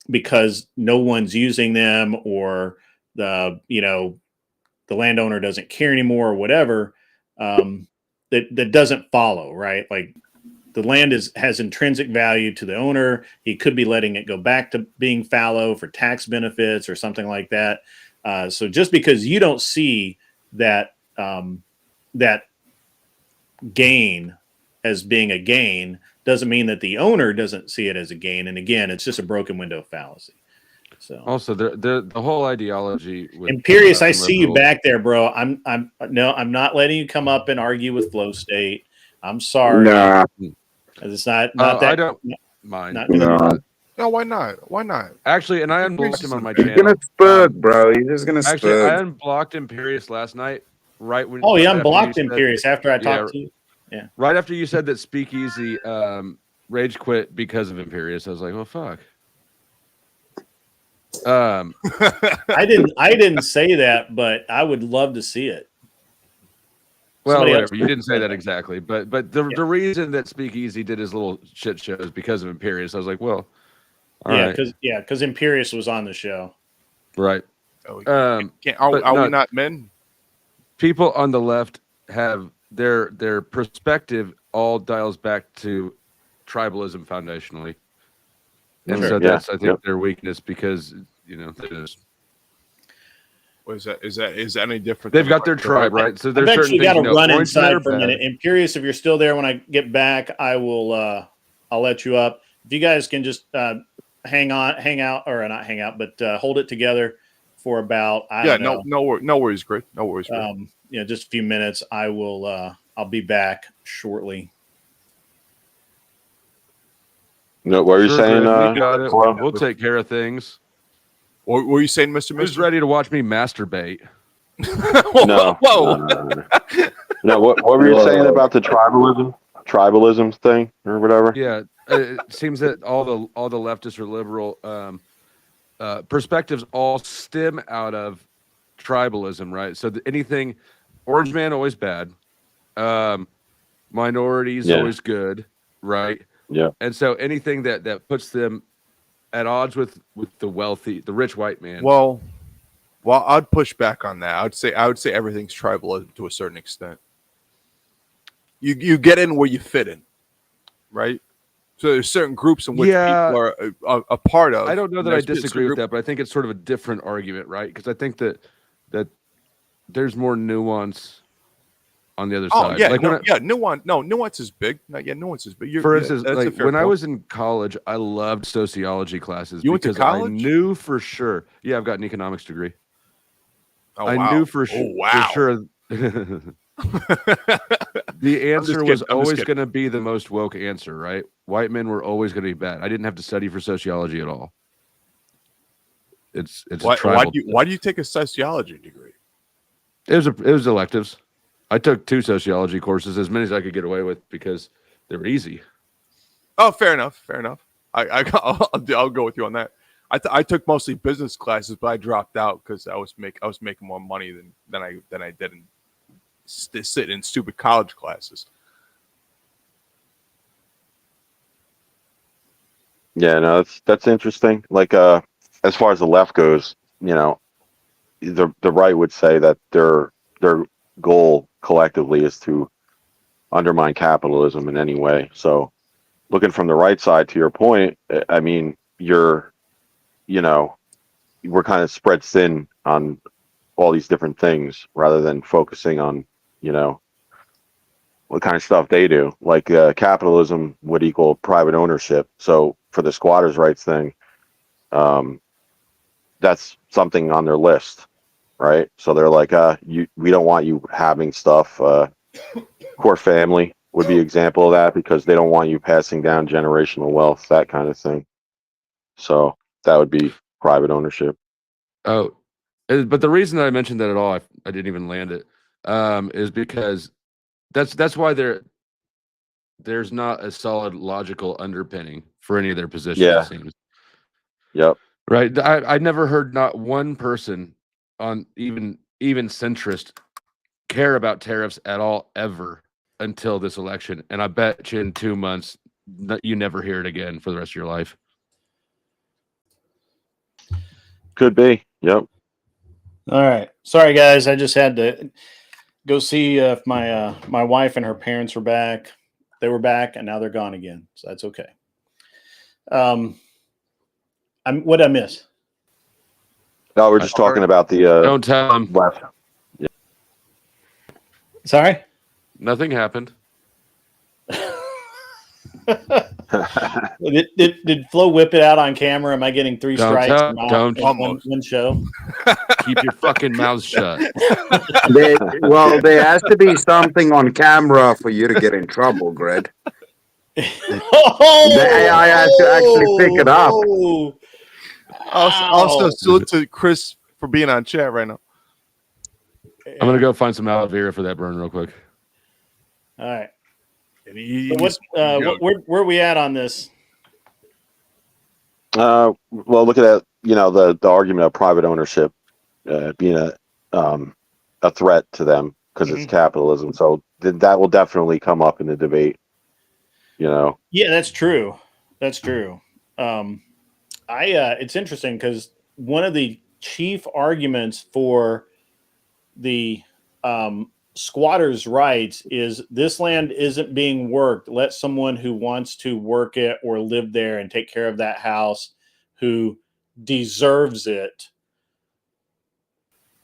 because no one's using them, or the landowner doesn't care anymore, or whatever, that doesn't follow, right? Like, the land has intrinsic value to the owner. He could be letting it go back to being fallow for tax benefits or something like that. So just because you don't see that that gain as being a gain doesn't mean that the owner doesn't see it as a gain. And again, it's just a broken window fallacy. So also the whole ideology with Imperious, I see you back there, bro. I'm not letting you come up and argue with Flow State. I'm sorry. Nah. It's not that. I don't mind. No, why not? Why not? Actually, and I unblocked him on my channel. He's gonna spurg, bro. He's just gonna Actually, spurg. I unblocked Imperious last night. Right when. Oh, yeah, unblocked Imperious after I talked to you. Yeah. Right after you said that Speakeasy rage quit because of Imperious, I was like, well, fuck. I didn't say that, but I would love to see it. Well, whatever. You didn't say that exactly, but the reason that Speakeasy did his little shit show is because of Imperious. I was like, well, because Imperious was on the show, right? Are we not men? People on the left have their perspective all dials back to tribalism foundationally, and so that's I think their weakness, because there's. What is that? Is that any different? They've got their tribe, right? So there's certain you got to run points inside for a minute. Imperious, if you're still there when I get back, I will. I'll let you up. If you guys can just hang out, or not hang out, but hold it together for about no worries, Grid. No worries. Just a few minutes. I will. I'll be back shortly. No, what were you saying? We got it. We'll take care of things. What were you saying, Mr. Who's ready to watch me masturbate? No. No, what were you saying about the tribalism thing or whatever? Yeah, it seems that all the leftist or liberal perspectives all stem out of tribalism, right? So anything, Orange Man always bad, minorities always good, right? Yeah. And so anything that puts them at odds with the wealthy, the rich white man. Well, I'd push back on that. I would say everything's tribal to a certain extent. You get in where you fit in, right? So there's certain groups in which people are a part of. I don't know that I disagree with that, but I think it's sort of a different argument, right? Because I think that there's more nuance on the other side. Nuance. No, nuance is big. Nuance is big. For instance, when I was in college, I loved sociology classes. You went to college? I knew for sure. Yeah, I've got an economics degree. Oh, I wow. knew for wow. sure. The answer was always going to be the most woke answer, right? White men were always going to be bad. I didn't have to study for sociology at all. It's why do you take a sociology degree? It was electives. I took 2 sociology courses, as many as I could get away with, because they were easy. Oh, fair enough. I'll go with you on that. I took mostly business classes, but I dropped out because I was making more money than I did in sit in stupid college classes. Yeah, no, that's interesting. Like, as far as the left goes, the right would say that their goal collectively is to undermine capitalism in any way. So, looking from the right side, to your point, I mean, we're kind of spread thin on all these different things rather than focusing on, what kind of stuff they do. Like, capitalism would equal private ownership. So for the squatters' rights thing, that's something on their list, right? So they're like, we don't want you having stuff. Core family would be an example of that, because they don't want you passing down generational wealth, that kind of thing. So that would be private ownership. Oh, but the reason that I mentioned that at all, I didn't even land it, is because that's why there's not a solid logical underpinning for any of their positions. Yeah. It seems. Yep. Right. I never heard not one person on even centrist care about tariffs at all ever until this election, and I bet you in 2 months you never hear it again for the rest of your life. Could be. Yep. All right. Sorry, guys. I just had to go see if my wife and her parents were back. They were back, and now they're gone again. So that's okay. What I miss? No, we're just talking about the Don't tell them. left. Yeah. Sorry? Nothing happened. Did Flo whip it out on camera? Am I getting 3 strikes in one show? Keep your fucking mouth shut. There has to be something on camera for you to get in trouble, Greg. The AI has to actually pick it up. Also, salute to Chris for being on chat right now. I'm gonna go find some aloe vera for that burn real quick. All right. So where are we at on this? Well, look at that. The argument of private ownership being a threat to them because it's capitalism. So that will definitely come up in the debate. Yeah, that's true. That's true. It's interesting because one of the chief arguments for the squatters' rights is this land isn't being worked. Let someone who wants to work it or live there and take care of that house, who deserves it,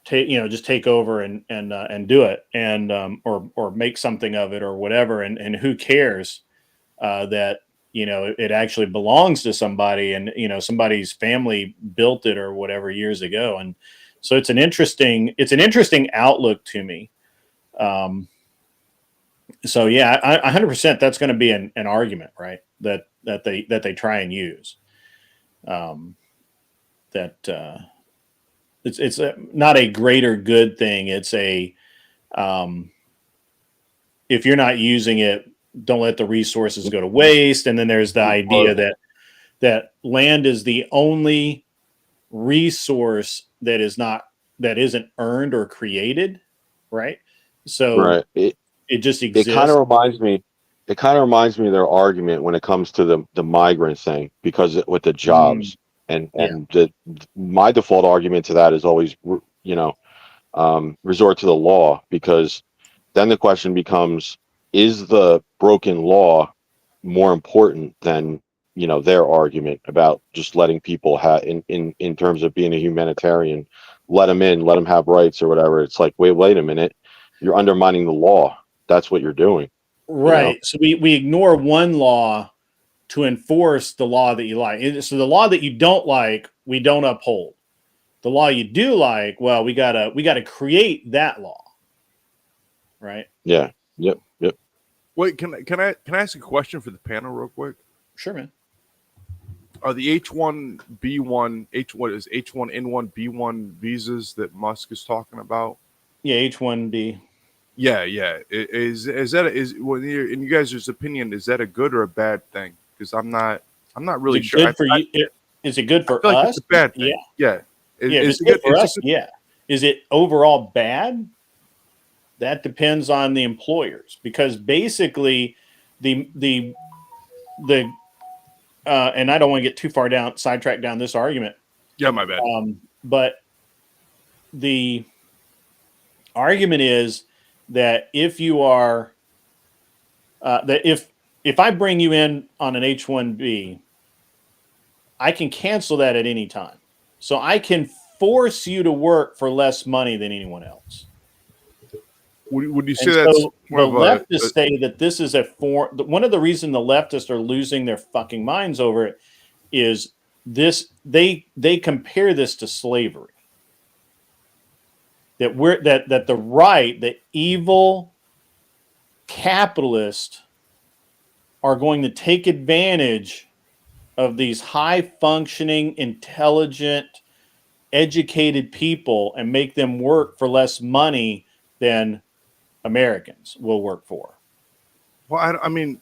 just take over and do it, and or make something of it or whatever. And who cares that it actually belongs to somebody, and somebody's family built it or whatever years ago. And so it's an interesting outlook to me. So yeah, I 100% that's going to be an argument, right? That they try and use. It's not a greater good thing. It's a if you're not using it, don't let the resources go to waste. And then there's the idea that land is the only resource that isn't earned or created, right? So right. It just exists. It kind of reminds me of their argument when it comes to the migrant thing, because with the jobs and my default argument to that is always resort to the law, because then the question becomes, is the broken law more important than their argument about just letting people have in terms of being a humanitarian, let them in, let them have rights or whatever. It's like, wait a minute, you're undermining the law. That's what you're doing, right? So we ignore one law to enforce the law that you like. So the law that you don't like, we don't uphold. The law you do like, well, we gotta create that law, right? Yeah. Yep. Wait, can I ask a question for the panel real quick? Sure, man. Are the H1B1 H1N1 B1 visas that Musk is talking about? Yeah, H1B. Yeah. Is that when in you guys' opinion, is that a good or a bad thing? Because I'm not really Is it sure. good for you? Is it good for I feel like us? it's a bad thing. Yeah. If it's good for us, yeah. Is it overall bad? That depends on the employers, because basically the and I don't want to get too far sidetracked down this argument. Yeah, my bad. But the argument is that if you are that if I bring you in on an H-1B, I can cancel that at any time. So I can force you to work for less money than anyone else. Would you say And that's so the leftists say that this is a form? One of the reasons the leftists are losing their fucking minds over it is this. They compare this to slavery. That the right, the evil capitalists are going to take advantage of these high functioning, intelligent, educated people and make them work for less money than Americans will work for. Well, I mean,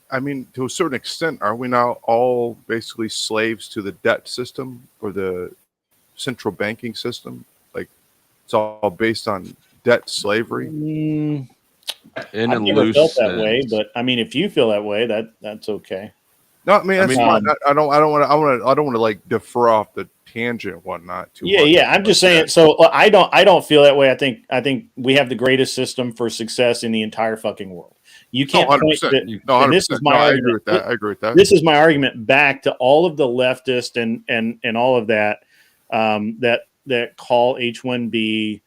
to a certain extent, are we now all basically slaves to the debt system or the central banking system? Like, it's all based on debt slavery. I've never felt that way, but I mean, if you feel that way, that's okay. No, I mean, that's fine. I don't want to like defer off the tangent and whatnot. Yeah. I'm just saying. So I don't feel that way. I think we have the greatest system for success in the entire fucking world. You can't point to, and this is my argument. I agree with that. This is my argument back to all of the leftists and all of that that call H-1B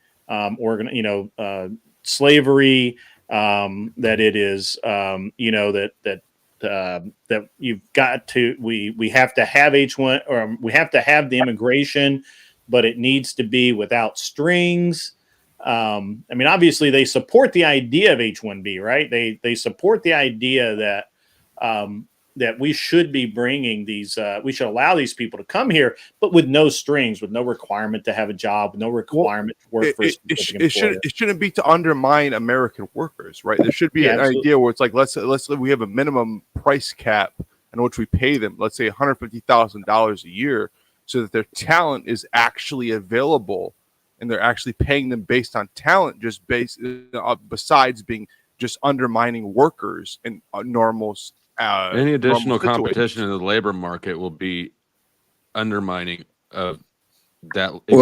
slavery. That it is that you've got to we have to have H1 or we have to have the immigration, but it needs to be without strings. I mean, obviously they support the idea of H1B, right? They support the idea that that we should be bringing these, we should allow these people to come here, but with no strings, with no requirement to have a job, no requirement to work for a specific employer. It shouldn't be to undermine American workers, right? There should be an idea where it's like, let's we have a minimum price cap in which we pay them, let's say $150,000 a year, so that their talent is actually available, and they're actually paying them based on talent, just besides being just undermining workers and normal. Any additional competition in the labor market will be undermining of that. The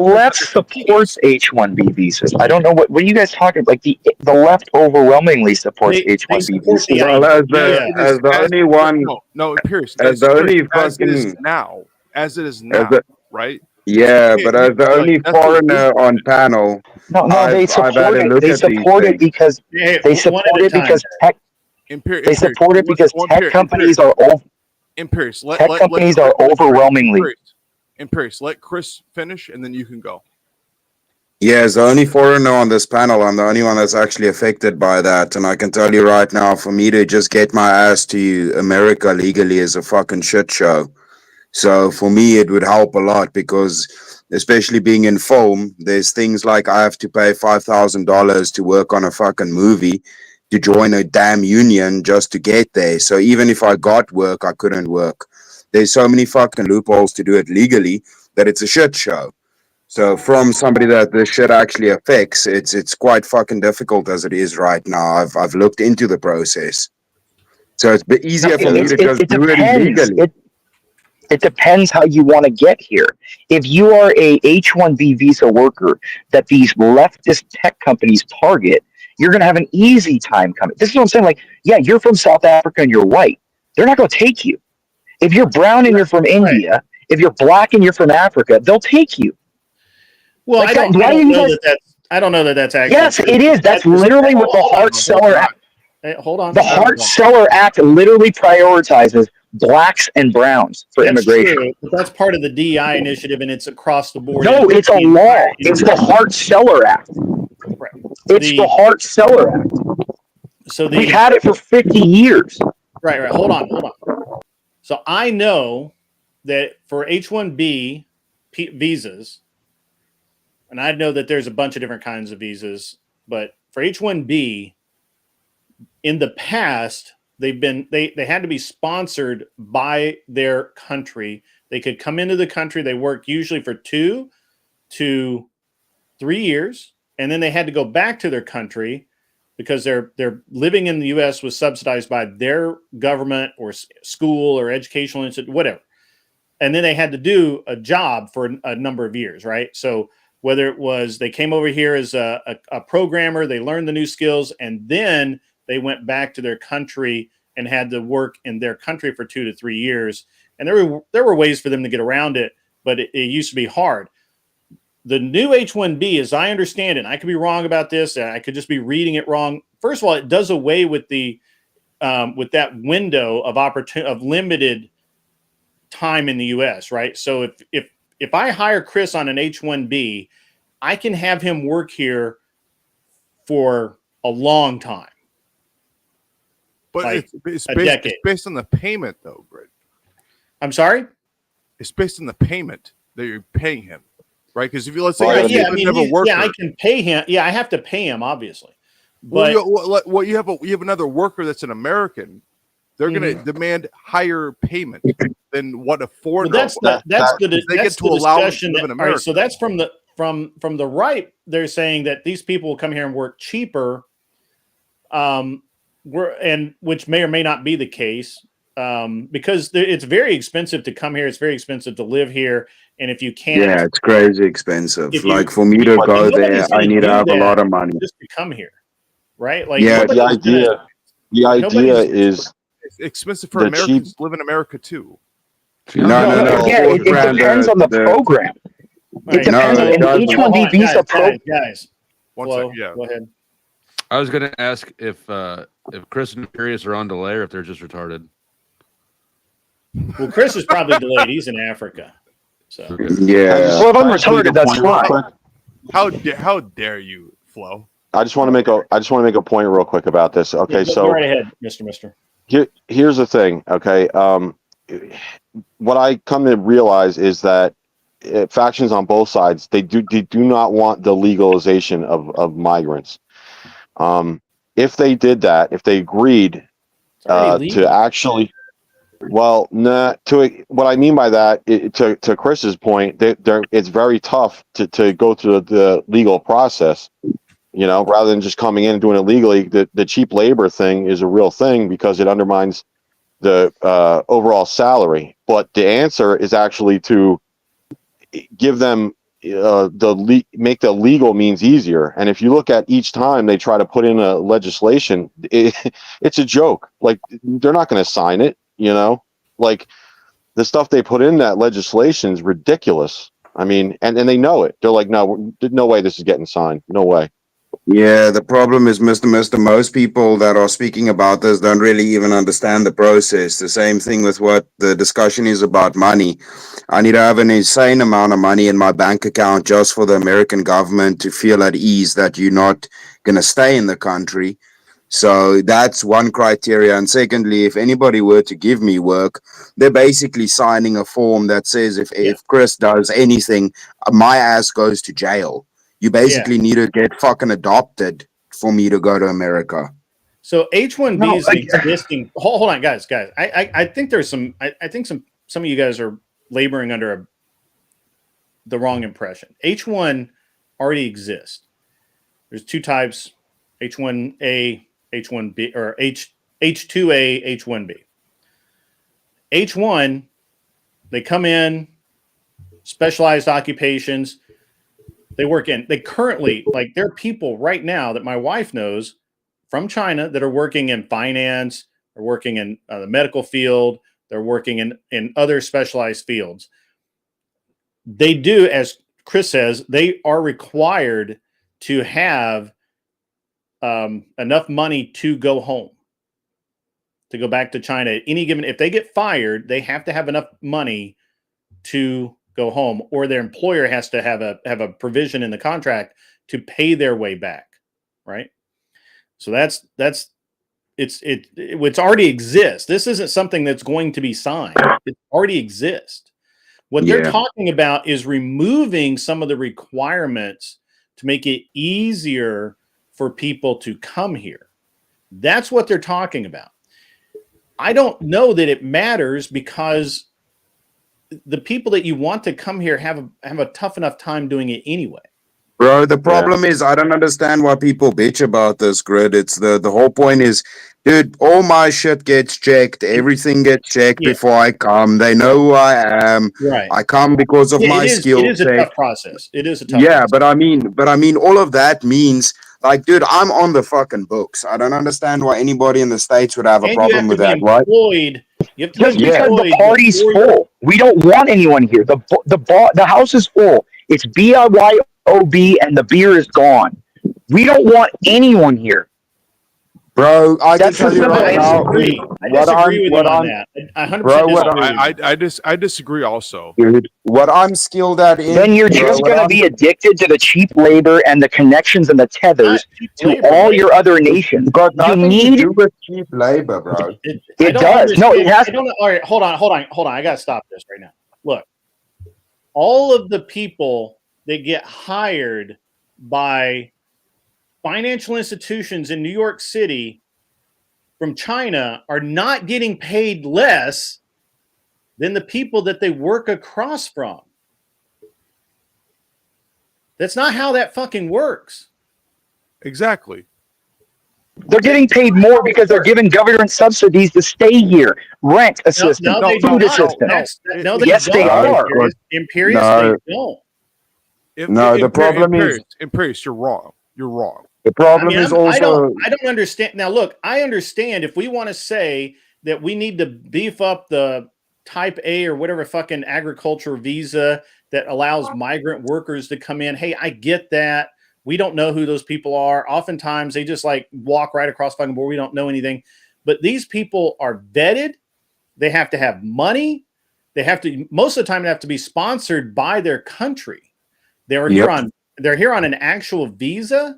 left supports H-1B visas. I don't know what are you guys talking like the left overwhelmingly supports H-1B visas. Well, as the only one. No, Pierce. As the only fucking as it is now, right? Yeah, but as the only foreigner on panel, they support it. They support it because they support it because tech. They support it because tech companies are overwhelmingly. Imperius, let Chris finish, and then you can go. Yeah, as the only foreigner on this panel, I'm the only one that's actually affected by that, and I can tell you right now, for me to just get my ass to America legally is a fucking shit show. So for me, it would help a lot because, especially being in film, there's things like I have to pay $5,000 to work on a fucking movie, to join a damn union just to get there. So even if I got work, I couldn't work. There's so many fucking loopholes to do it legally that it's a shit show. So from somebody that this shit actually affects, it's quite fucking difficult as it is right now. I've looked into the process. So it's a bit easier for me to just do it illegally. It depends how you want to get here. If you are a H-1B visa worker that these leftist tech companies target, you're going to have an easy time coming. This is what I'm saying. Like, yeah, you're from South Africa and you're white. They're not going to take you. If you're brown and you're from India, if you're black and you're from Africa, they'll take you. Well, like, I don't know that that's actually. Yes, it is. That's literally what the Hart-Celler Act. Hold on. The Hart-Celler Act literally prioritizes blacks and browns for That's immigration. true, but that's part of the DEI initiative, and it's across the board. No, it's a law. It's the Hart-Celler Act. Right. It's the Hart-Celler Act. So we've had it for 50 years. Right. Hold on. So I know that for H-1B visas, and I know that there's a bunch of different kinds of visas, but for H-1B, in the past, they had to be sponsored by their country. They could come into the country. They work usually for 2 to 3 years, and then they had to go back to their country because their living in the U.S. was subsidized by their government or school or educational institute, whatever. And then they had to do a job for a number of years, right? So whether it was they came over here as a programmer, they learned the new skills, and then they went back to their country and had to work in their country for 2 to 3 years. And there were ways for them to get around it, but it used to be hard. The new H-1B, as I understand it, and I could be wrong about this, I could just be reading it wrong. First of all, it does away with with that window of opportunity of limited time in the U.S., right? So if I hire Chris on an H-1B, I can have him work here for a long time. But like it's based on the payment, though, Brett. I'm sorry? It's based on the payment that you're paying him, right? Because if you, let's say, I can pay him. Yeah, I have to pay him, obviously. But you have another worker that's an American. They're going to demand higher payment than what a foreigner. That's the discussion. Live in America. Right, so that's from the right. They're saying that these people will come here and work cheaper, which may or may not be the case, because it's very expensive to come here. It's very expensive to live here, and if you can't, yeah, it's crazy expensive. Like for me to go there, I need to have a lot of money just to come here, right? Like yeah, the idea is. It's expensive for Americans to live in America too. No. Yeah, it depends on the program. It depends on an H-1B visa program. Guys, one second. Yeah, go ahead. I was going to ask if Chris and Furious are on delay or if they're just retarded. Well, Chris is probably delayed. He's in Africa. So yeah. Well, if I'm retarded, that's fine. How dare you, Flo? I just want to make a point real quick about this. Okay, so go right ahead, Mister. Here's the thing, okay? What I come to realize is that factions on both sides, they do not want the legalization of migrants. If they did that, if they agreed to actually, what I mean by that, to Chris's point, it's very tough to go through the legal process. You know, rather than just coming in and doing it legally, the cheap labor thing is a real thing because it undermines the overall salary. But the answer is actually to give them make the legal means easier. And if you look at each time they try to put in a legislation, it's a joke. Like they're not going to sign it. You know, like the stuff they put in that legislation is ridiculous. I mean, and they know it. They're like, no way this is getting signed. No way. Yeah, the problem is, Mr. Most people that are speaking about this don't really even understand the process. The same thing with what the discussion is about money. I need to have an insane amount of money in my bank account just for the American government to feel at ease that you're not going to stay in the country. So that's one criteria. And secondly, if anybody were to give me work, they're basically signing a form that says if Chris does anything, my ass goes to jail. You basically need to get fucking adopted for me to go to America. So H-1B is existing. Hold on, guys. I think there's some. I think some of you guys are laboring under the wrong impression. H-1 already exists. There's two types: H-1A, H-1B, or H-2A, H-1B. H-1, they come in, specialized occupations. They currently, like, there are people right now that my wife knows from China that are working in finance, they're working in the medical field, they're working in other specialized fields. They do, as Chris says, they are required to have enough money to go home. to go back to China at any given. If they get fired, they have to have enough money to go home, or their employer has to have a provision in the contract to pay their way back, right? So it's already exists. This isn't something that's going to be signed. It already exists. What they're talking about is removing some of the requirements to make it easier for people to come here. That's what they're talking about. I don't know that it matters, because the people that you want to come here have a tough enough time doing it anyway. Bro, the problem is I don't understand why people bitch about this, Grid. It's the whole point is, dude, all my shit gets checked. Everything gets checked before I come. They know who I am. Right. I come because of my skill. It is a tough process. It is a tough process. But I mean, all of that means, like, dude, I'm on the fucking books. I don't understand why anybody in the States would have a problem with that, right? Just because the party's full. We don't want anyone here. The house is full. It's BYOB and the beer is gone. We don't want anyone here. Bro, I can tell you right now. I disagree with you on that. I 100% disagree. I disagree also. Dude, what I'm skilled at in, then you're just going to be addicted to the cheap labor and the connections and the tethers to all your other nations. Got nothing to do with cheap labor, bro. It does. No, it has. All right, hold on. I got to stop this right now. Look, all of the people that get hired by financial institutions in New York City from China are not getting paid less than the people that they work across from. That's not how that fucking works. Exactly. They're getting paid more because they're given government subsidies to stay here. Rent assistance, food assistance. Yes, they are. Imperious, they don't. The problem is... Imperious, you're wrong. You're wrong. The problem is also... I don't understand. Now, look, I understand if we want to say that we need to beef up the type A or whatever fucking agriculture visa that allows migrant workers to come in. Hey, I get that. We don't know who those people are. Oftentimes, they just like walk right across fucking board. We don't know anything. But these people are vetted. They have to have money. They have to, most of the time, they have to be sponsored by their country. They're here on an actual visa.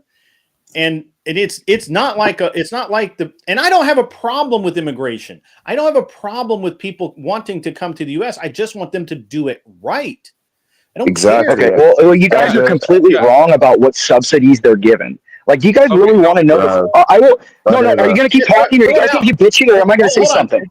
And it's not like and I don't have a problem with immigration. I don't have a problem with people wanting to come to the US. I just want them to do it right. I don't care. Okay, well, you guys are completely wrong about what subsidies they're given. Like, do you guys really want to know? I will. No. Are you going to keep talking, or are you guys going to keep bitching, or am I going to say something?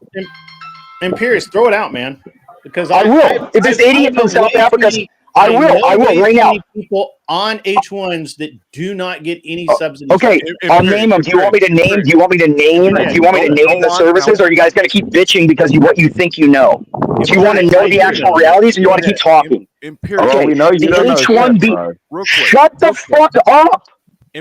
Imperious, throw it out, man. Because I will. If this idiot from South Africa. I will right now. People on H1s that do not get any subsidies. Okay, I'll name them. Do you want me to name? Do you want me to name the services, or are you guys going to keep bitching because what you think you know? Do you want to know the actual realities, or you want to keep talking? Okay, the H1B. Shut the fuck up.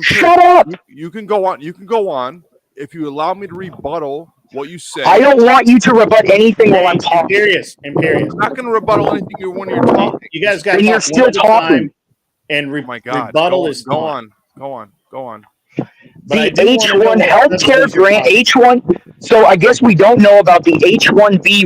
Shut up. You can go on. You can go on if you allow me to rebuttal what you say. I don't want you to rebut anything while I'm talking. Imperious. I'm not going to rebuttal anything when you're talking. You guys got. And you're still talking. And rebuttal is go on. The H1 healthcare grant, H1. So I guess we don't know about the H1B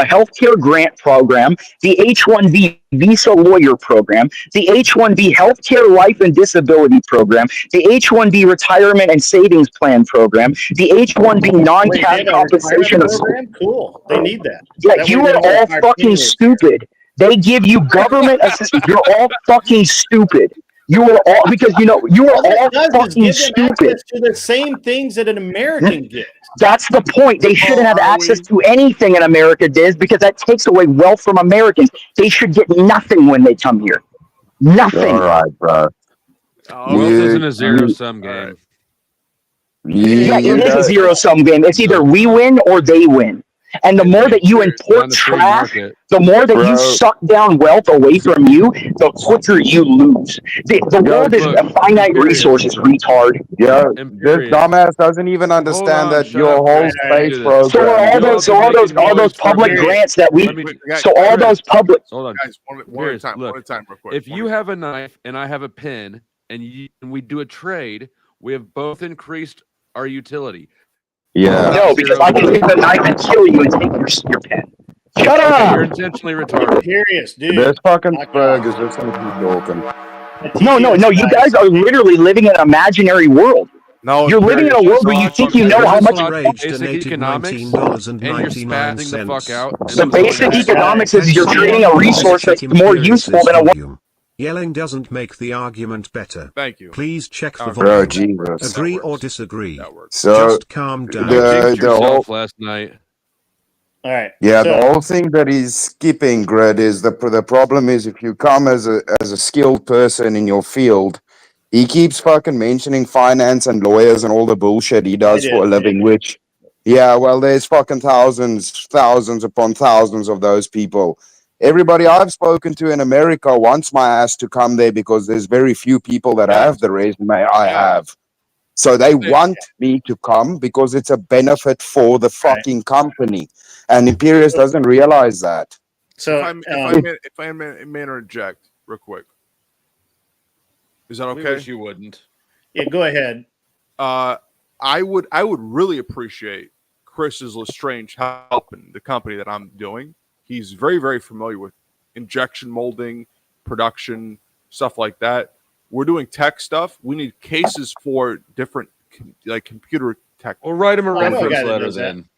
healthcare grant program, the H1B visa lawyer program, the H1B healthcare life and disability program, the H1B retirement and savings plan program, the H1B non-cash compensation program. Cool. They need that. Yeah, you are all fucking stupid. They give you government assistance. You're all fucking stupid. You are all because you are all fucking stupid. To the same things that an American gets. That's the point. They shouldn't have access to anything in America does because that takes away wealth from Americans. They should get nothing when they come here. Nothing. All right, bro. Wealth isn't a zero-sum game. Yeah, it is a zero-sum game. It's either we win or they win. And the more that you import trash, the more that you suck down wealth away from you, the quicker you lose. The world is a finite resources, retard. Yeah, this dumbass doesn't even understand that your whole space program. So are all those public grants that we. So all those public. Hold on, guys. One at a time, real quick. If you have a knife and I have a pen, and we do a trade, we have both increased our utility. Yeah. No, because I can take a knife and kill you and take your pen. Shut Okay, you're up! intentionally retarded. Imperious, dude. This fucking Knock it Ferg off. is just gonna keep talking. No. You guys are literally living in an imaginary world. No, You're living in a world where you Fuck think you. you know You're how just much. allowed Rage basic donated economics, and you're spazzing the fuck $19.99. out. And The basic Guys, economics is you're guys, trading a resource that's more useful than a. volume. Yelling doesn't make the argument better. thank you. Please check the Bro, volume. Jesus. Agree or disagree. That works. So Just calm down. You jinxed the whole yourself last night. All right. yeah, so, the whole thing that he's skipping, Grid, is the problem is if you come as a skilled person in your field, he keeps fucking mentioning finance and lawyers and all the bullshit he does for a living, which yeah, well, there's fucking thousands upon thousands of those people. Everybody I've spoken to in America wants my ass to come there because there's very few people that have the resume I have. So they want me to come because it's a benefit for the fucking company. And Imperius doesn't realize that. So, if I may interject real quick. Is that We okay? wish you wouldn't. yeah, go ahead. I would really appreciate Chris's Lestrange helping the company that I'm doing. He's very, very familiar with injection molding, production, stuff like that. We're doing tech stuff. We need cases for different like computer tech. Well, write him a I know a guy reference that letter does that. then.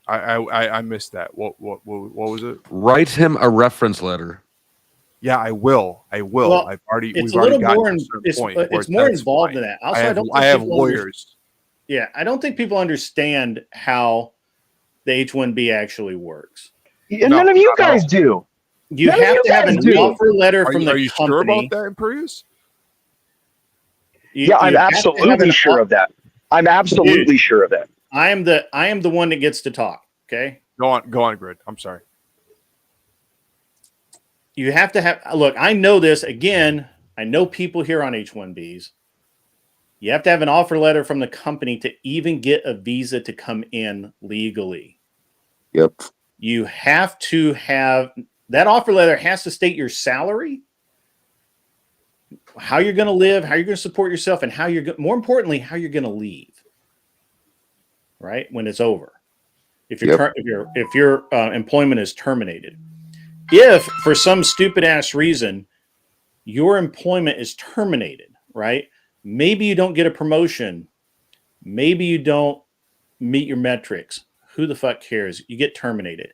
I missed that. What was it? Write him a reference letter. Yeah, I will. Well, I've already. It's We've a already little gotten more. to a certain It's point where more that's involved fine. than that. Also, I don't think have people lawyers. Yeah, I don't think people understand how the H-1B actually works. Yeah, none of you guys do. You None of have you to have guys an do. offer letter from the Are you company. sure about that, Imperius? Yeah, I'm absolutely sure of that. I'm absolutely sure of that. I am the one that gets to talk. Okay. Go on, Grid. I'm sorry. You have to have. Look, I know this. Again, I know people here on H-1Bs. You have to have an offer letter from the company to even get a visa to come in legally. Yep. You have to have that offer letter has to state your salary, how you're going to live, how you're going to support yourself, and how you're more importantly, how you're going to leave. Right when it's over, if your employment is terminated, if for some stupid ass reason your employment is terminated, right? Maybe you don't get a promotion. Maybe you don't meet your metrics. Who the fuck cares? You get terminated.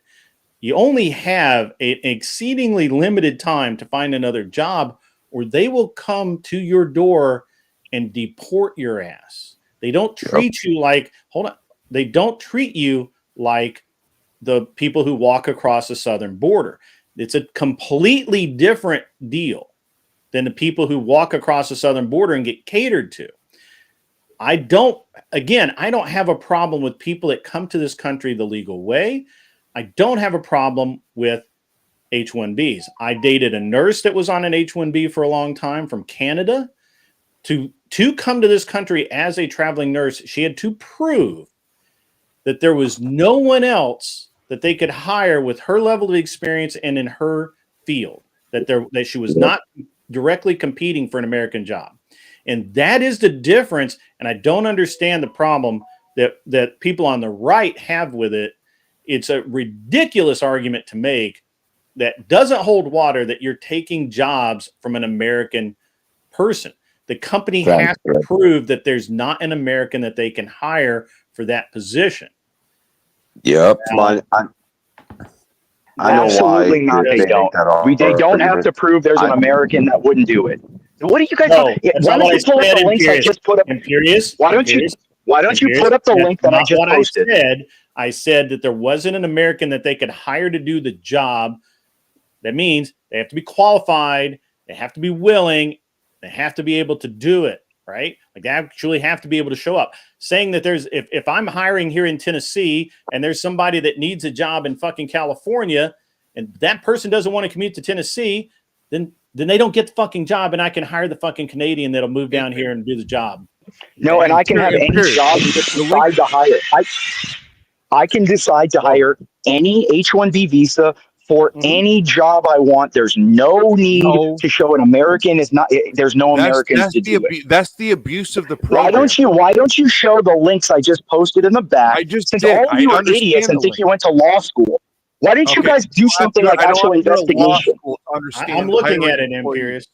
You only have an exceedingly limited time to find another job, or they will come to your door and deport your ass. They don't treat you like, they don't treat you like the people who walk across the southern border. It's a completely different deal than the people who walk across the southern border and get catered to. I don't have a problem with people that come to this country the legal way. I don't have a problem with H-1Bs. I dated a nurse that was on an H-1B for a long time from Canada. To come to this country as a traveling nurse, she had to prove that there was no one else that they could hire with her level of experience and in her field, that she was not directly competing for an American job. And that is the difference. And I don't understand the problem that people on the right have with it. It's a ridiculous argument to make that doesn't hold water, that you're taking jobs from an American person. The company has to prove that there's not an American that they can hire for that position. Yep. Absolutely not. They don't. They don't have to prove there's an American that wouldn't do it. What are you guys? Why don't you pull up the links I just put up? Why don't you put up the link that I just posted? I said that there wasn't an American that they could hire to do the job. That means they have to be qualified. They have to be willing. They have to be able to do it. Right? Like they actually have to be able to show up. Saying that if I'm hiring here in Tennessee and there's somebody that needs a job in fucking California and that person doesn't want to commute to Tennessee, then they don't get the fucking job and I can hire the fucking Canadian that'll move down here and do the job. No, and I can have any job and just decide to hire. I can decide to hire any H-1B visa For any job I want, there's no need No. to show an American is not. There's no Americans to do it. That's the abuse of the Why program. don't you show the links I just posted in the back? I just Since did. all of I you are understand idiots and the think link. you went to law school, why didn't you Okay, guys do something like I don't actual have to go to law investigation? school to understand I'm looking at hiring it, employees. Imperious.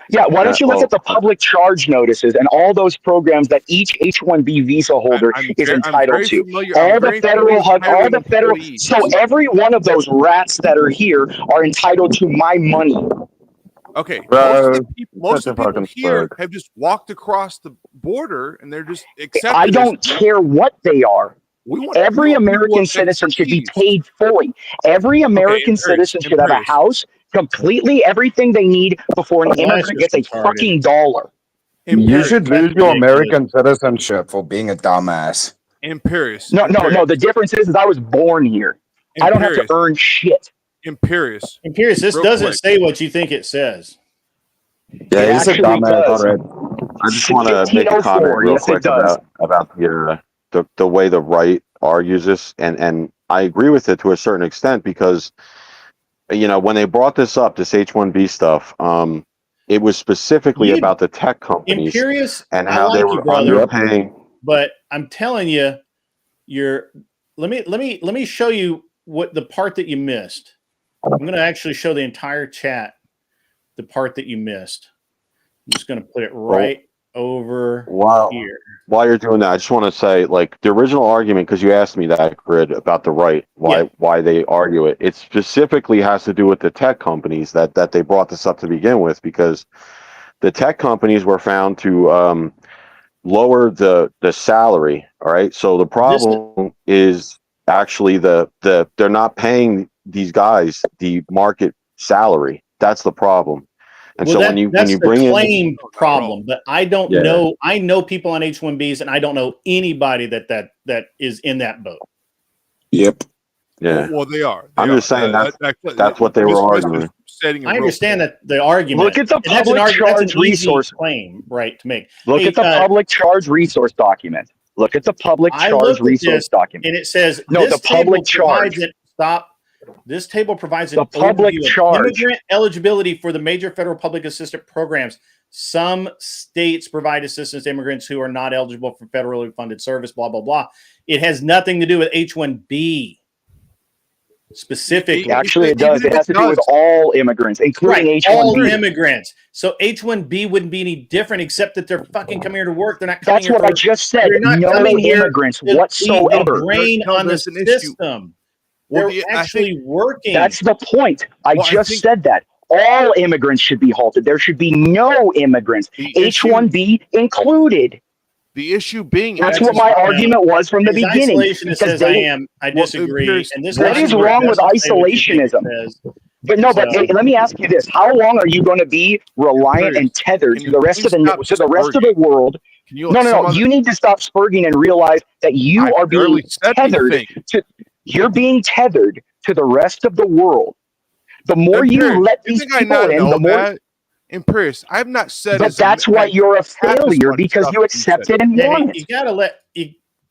Yeah, why don't you look at the public charge notices and all those programs that each H-1B visa holder is I'm entitled very to? familiar. All I'm the very federal, familiar with all hiring the federal. employees. So every one of those rats that are here are entitled to my money. Okay, Bro, most of the people here fuck. have just walked across the border and they're just accepted. I don't care what they are. Every American citizen should be paid fully. Every American citizen should have a house, completely everything they need before an immigrant gets a fucking dollar. You should lose your American citizenship for being a dumbass. Imperious. No. The difference is I was born here. I don't have to earn shit. Imperious. This doesn't say what you think it says. Yeah, he's a dumbass already. I just want to make a comment real quick about the way the right argues this, and I agree with it to a certain extent because, you know, when they brought this up, this H-1B stuff, it was specifically about the tech companies Imperious, and how they were underpaying. But I'm telling you, let me show you what the part that you missed. I'm going to actually show the entire chat the part that you missed. I'm just going to put it right over here. While you're doing that, I just want to say, like, the original argument, because you asked me that, Grid, about the right, why they argue it. It specifically has to do with the tech companies that they brought this up to begin with, because the tech companies were found to lower the salary. All right, so the problem is actually they're not paying these guys the market salary. That's the problem. And so when you bring in claim problem, but I don't know. I know people on H-1Bs, and I don't know anybody that is in that boat. Yep. Yeah. Well, they are. I'm just saying that's what they were arguing. I understand that the argument. Look at the public charge resource claim, right? To make. Look at the public charge resource document. Look at the public charge resource document, and it says the public charge. This table provides an public charge. Immigrant eligibility for the major federal public assistance programs. Some states provide assistance to immigrants who are not eligible for federally funded service, blah, blah, blah. It has nothing to do with H-1B specifically. Actually, it does. It has to do with all immigrants, including H-1B. All immigrants. So H-1B wouldn't be any different, except that they're fucking coming here to work. They're not coming here. That's what I just said. No immigrants whatsoever. Drain on the system. They're actually working. That's the point. I just said that. All immigrants should be halted. There should be no immigrants, H-1B included. The issue being that's what my argument was from the beginning. Isolationist says I disagree. And this what is wrong with isolationism? But no, but let me ask you this: how long are you going to be reliant and tethered to the rest of the world? No. You need to stop spurging and realize that you are being tethered to. You're being tethered to the rest of the world. The more you let these people in, the more. Imperious, I have not said. But that's why you're a failure, because you accepted and won it. You gotta let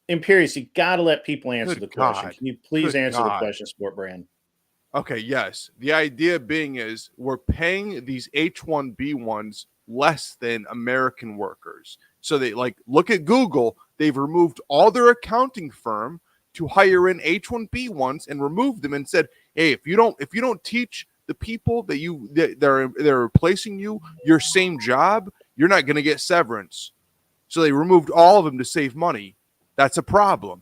Imperious. You gotta let people answer the question. Can you please answer the question, Sport Brand? Okay. Yes. The idea being is we're paying these H-1B ones less than American workers. So they look at Google. They've removed all their accounting firm to hire in H-1B ones and remove them and said, hey, if you don't teach the people that they're replacing you your same job, you're not going to get severance. So they removed all of them to save money. That's a problem.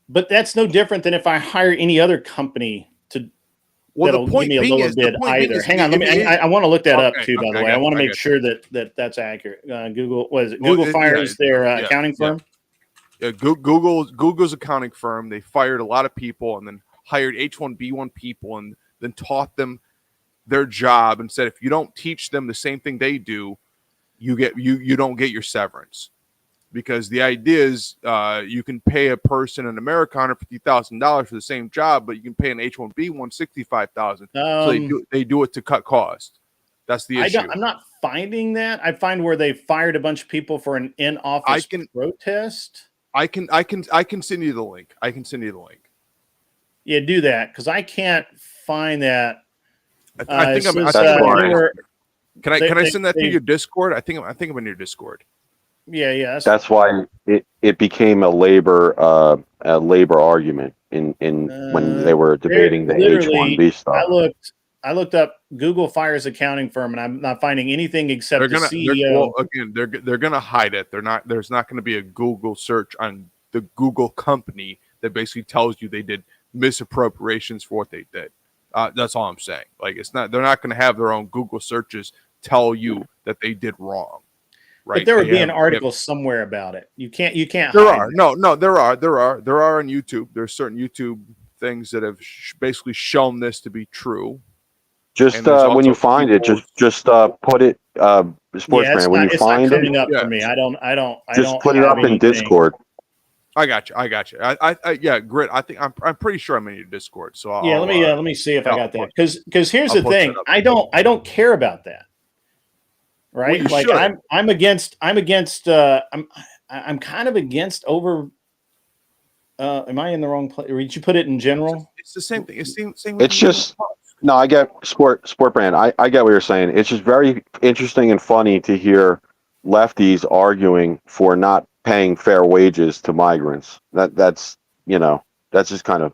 But that's no different than if I hire any other company to. Well, the point give me a lower bid either. Hang on, I want to look that up too. By the way, I want to make sure that's accurate. Google Google fires their accounting firm. Yeah, Google's accounting firm. They fired a lot of people and then hired H-1B1 people and then taught them their job and said, if you don't teach them the same thing they do, you don't get your severance. Because the idea is you can pay a person in America $150,000 for the same job, but you can pay an H-1B $165,000. So they do it to cut costs. That's the issue. I'm not finding that. I find where they fired a bunch of people for an in-office protest. I can send you the link. Yeah, do that because I can't find that. I think I'm. says, Can I send that to your Discord? I think I'm in your Discord. Yeah. That's why it became a labor argument in when they were debating the H-1B stuff. I looked up Google fires accounting firm, and I'm not finding anything except the CEO. They're gonna hide it. There's not gonna be a Google search on the Google company that basically tells you they did misappropriations for what they did. That's all I'm saying. Like they're not gonna have their own Google searches tell you that they did wrong. Right? But there would be an article somewhere about it. You can't. There are there are on YouTube. There's certain YouTube things that have basically shown this to be true. Just when you find it, just put it sports brand. When you find it's not coming it, up for me. I don't. Just put it up in Discord. I got you. Yeah, Grit. I think I'm pretty sure I'm in your Discord. So let me see if I got that. Because here's the thing. I don't care about that. Right? Well, like I'm against. I'm kind of against over. Am I in the wrong place? Did you put it in general? It's the same thing. It's just. No, I get sport brand. I get what you're saying. It's just very interesting and funny to hear lefties arguing for not paying fair wages to migrants. That's just kind of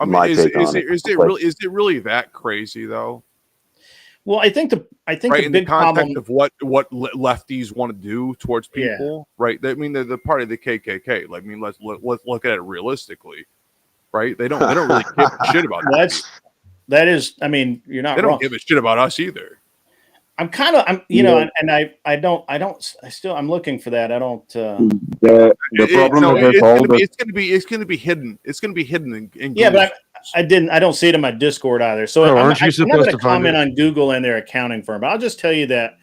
my take on it. Is it really that crazy though? Well, I think the big context problem of what lefties want to do towards people, right? I mean, they're the party of the KKK. Like, I mean, let's look at it realistically, right? They don't really give a shit about that. That is, I mean, you're not. They don't wrong. give a shit about us either. I'm looking for that. I don't. The problem with it's going to be hidden. It's going to be hidden in yeah, but I don't see it in my Discord either. So I'm not going to comment on Google and their accounting firm. But I'll just tell you that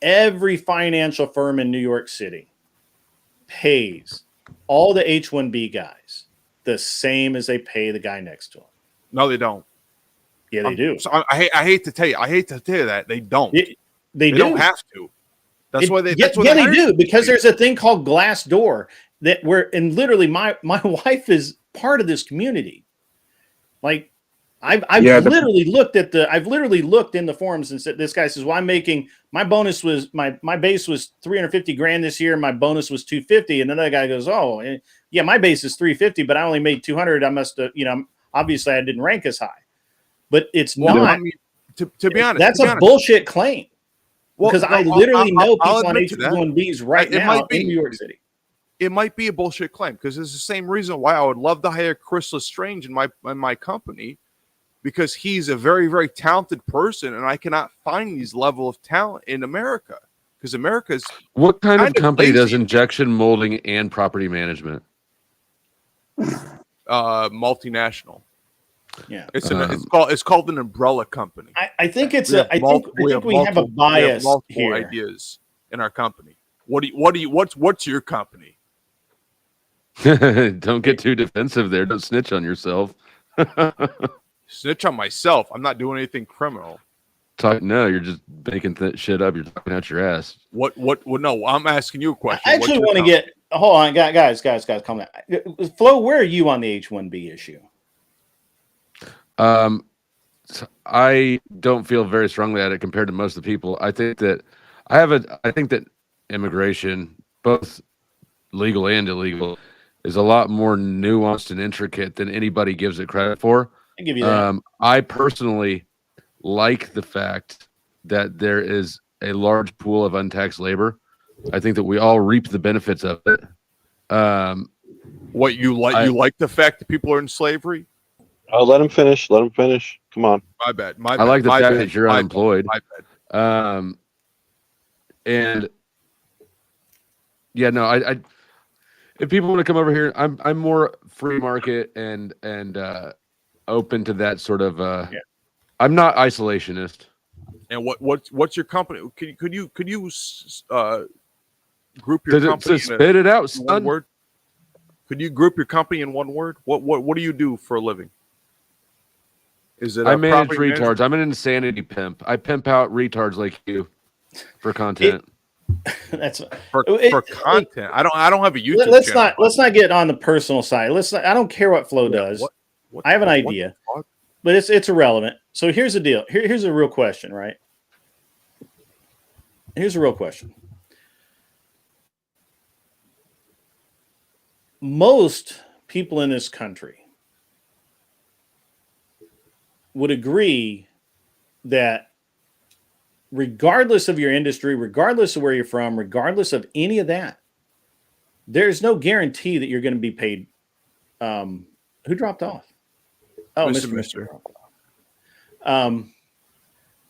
every financial firm in New York City pays all the H-1B guys the same as they pay the guy next to him. No, they don't. Yeah, they do. So I hate to tell you. I hate to tell you that they don't. They don't have to. That's why they. That's they do because there's a thing called Glassdoor and literally my wife is part of this community. Like I've literally looked in the forums and said, this guy says, well, I'm making my bonus was my base was $350,000 this year. My bonus was $250,000. And another guy goes, oh yeah, my base is $350,000, but I only made $200,000. I must have, obviously I didn't rank as high. But it's not. I mean, to be honest, that's a bullshit claim. Because I literally know people on H-1Bs right now in New York City. It might be a bullshit claim because it's the same reason why I would love to hire Chris Lestrange in my company, because he's a very, very talented person, and I cannot find these level of talent in America because America's. What kind of company does injection molding and property management? Multinational. Yeah, it's called an umbrella company. I think it's I think we have a bias multiple ideas in our company. What's your company? Don't get too defensive there. Don't snitch on yourself. Snitch on myself. I'm not doing anything criminal. No, you're just making shit up. You're talking out your ass. What? No, I'm asking you a question. I actually want to get. Hold on, guys, calm down. Flo, where are you on the H-1B issue? I don't feel very strongly at it compared to most of the people. I think that immigration, both legal and illegal, is a lot more nuanced and intricate than anybody gives it credit for. I give you that. I personally like the fact that there is a large pool of untaxed labor. I think that we all reap the benefits of it. What you like? You like the fact that people are in slavery? Oh, let him finish. Come on. My bad. I like the fact that you're unemployed. My bad. And yeah, no, I if people want to come over here, I'm more free market and open to that sort of. I'm not isolationist. And what's your company? Could you group your company? Spit it out, son. One word. Could you group your company in one word? What do you do for a living? Is it? I manage retards. I'm an insanity pimp. I pimp out retards like you for content. That's for content. I don't have a YouTube. Let's not get on the personal side. I don't care what Flo does. I have an idea, but it's irrelevant. So here's the deal. Here's a real question, right? Here's a real question. Most people in this country would agree that regardless of your industry, regardless of where you're from, regardless of any of that, there's no guarantee that you're going to be paid. Who dropped off? Oh, Mr.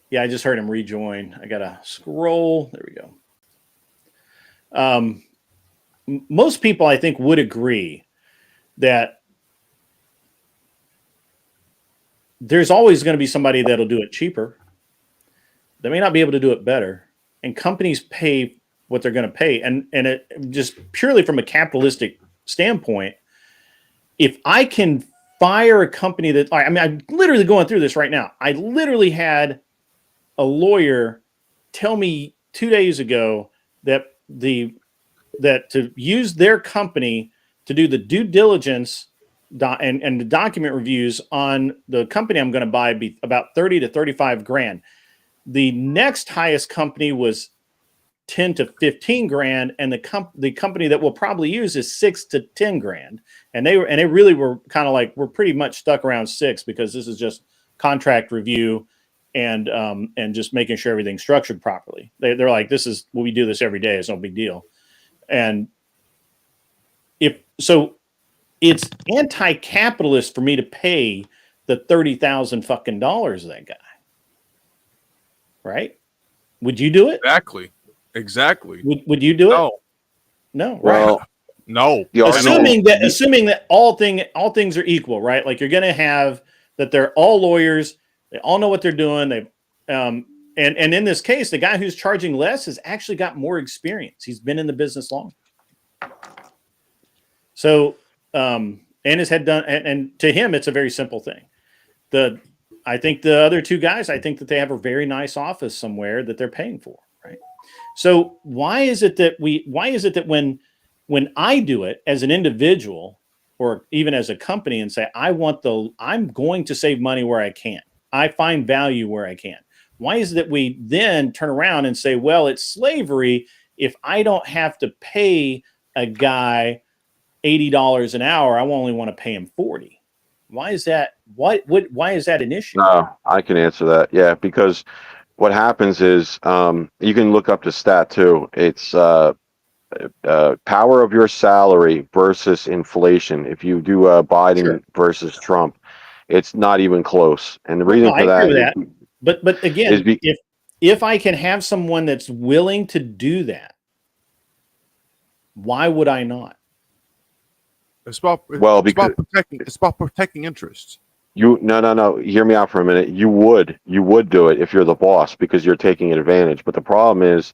Yeah, I just heard him rejoin. I got to scroll. There we go. Most people, I think, would agree that there's always going to be somebody that'll do it cheaper. They may not be able to do it better. And companies pay what they're going to pay. And it just purely from a capitalistic standpoint, if I can fire a company that, I mean, I'm literally going through this right now. I literally had a lawyer tell me 2 days ago that to use their company to do the due diligence and the document reviews on the company I'm going to buy be about 30 to 35 grand. The next highest company was 10 to 15 grand, and the company that we'll probably use is 6 to 10 grand. And they really were kind of like, we're pretty much stuck around 6 because this is just contract review and just making sure everything's structured properly. They're like, this is we do this every day. It's no big deal. And it's anti-capitalist for me to pay the $30,000 fucking dollars to that guy. Right? Would you do it? Exactly. Would you do it? No. Well, right. No. Assuming that all things are equal, right? Like you're going to have that they're all lawyers, they all know what they're doing. They and in this case, the guy who's charging less has actually got more experience. He's been in the business long. So and has had done and to him it's a very simple thing. I think the other two guys, I think that they have a very nice office somewhere that they're paying for, right? So why is it that when I do it as an individual or even as a company and say, I'm going to save money where I can. I find value where I can. Why is it that we then turn around and say, well, it's slavery if I don't have to pay a guy $80 an hour, I only want to pay him $40. Why is that? Why is that an issue? No, I can answer that. Yeah, because what happens is you can look up the stat too. It's power of your salary versus inflation. If you do Biden versus Trump, it's not even close. And the reason for that, but again, if I can have someone that's willing to do that, why would I not? It's about protecting interests. No. Hear me out for a minute. You would do it if you're the boss because you're taking advantage. But the problem is,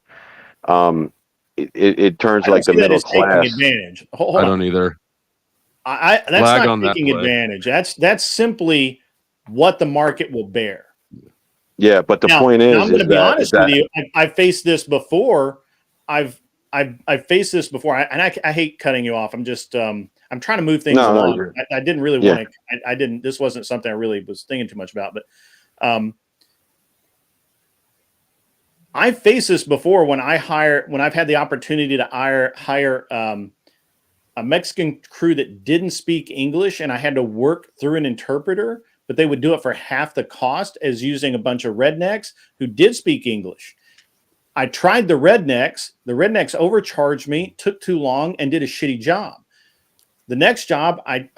it turns like the middle class. Advantage. I don't either. That's not taking advantage. That's simply what the market will bear. Yeah, but the point is, I'm going to be honest with you. I've faced this before. I've faced this before, and I hate cutting you off. I'm just I'm trying to move things along. I didn't really want to. I didn't. This wasn't something I really was thinking too much about. But I faced this before when I've had the opportunity to hire a Mexican crew that didn't speak English, and I had to work through an interpreter, but they would do it for half the cost as using a bunch of rednecks who did speak English. I tried the rednecks. The rednecks overcharged me, took too long, and did a shitty job. The next job, I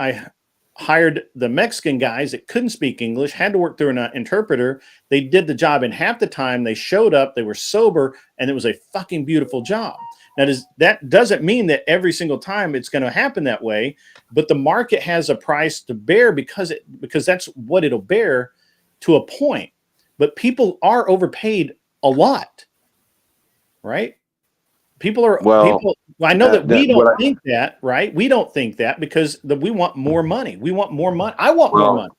hired the Mexican guys that couldn't speak English, had to work through an interpreter. They did the job in half the time. They showed up, they were sober, and it was a fucking beautiful job. Now, that doesn't mean that every single time it's going to happen that way, but the market has a price to bear because that's what it'll bear to a point. But people are overpaid a lot, right? People are I know that we don't think that, right? We don't think that because we want more money. We want more money. I want more money.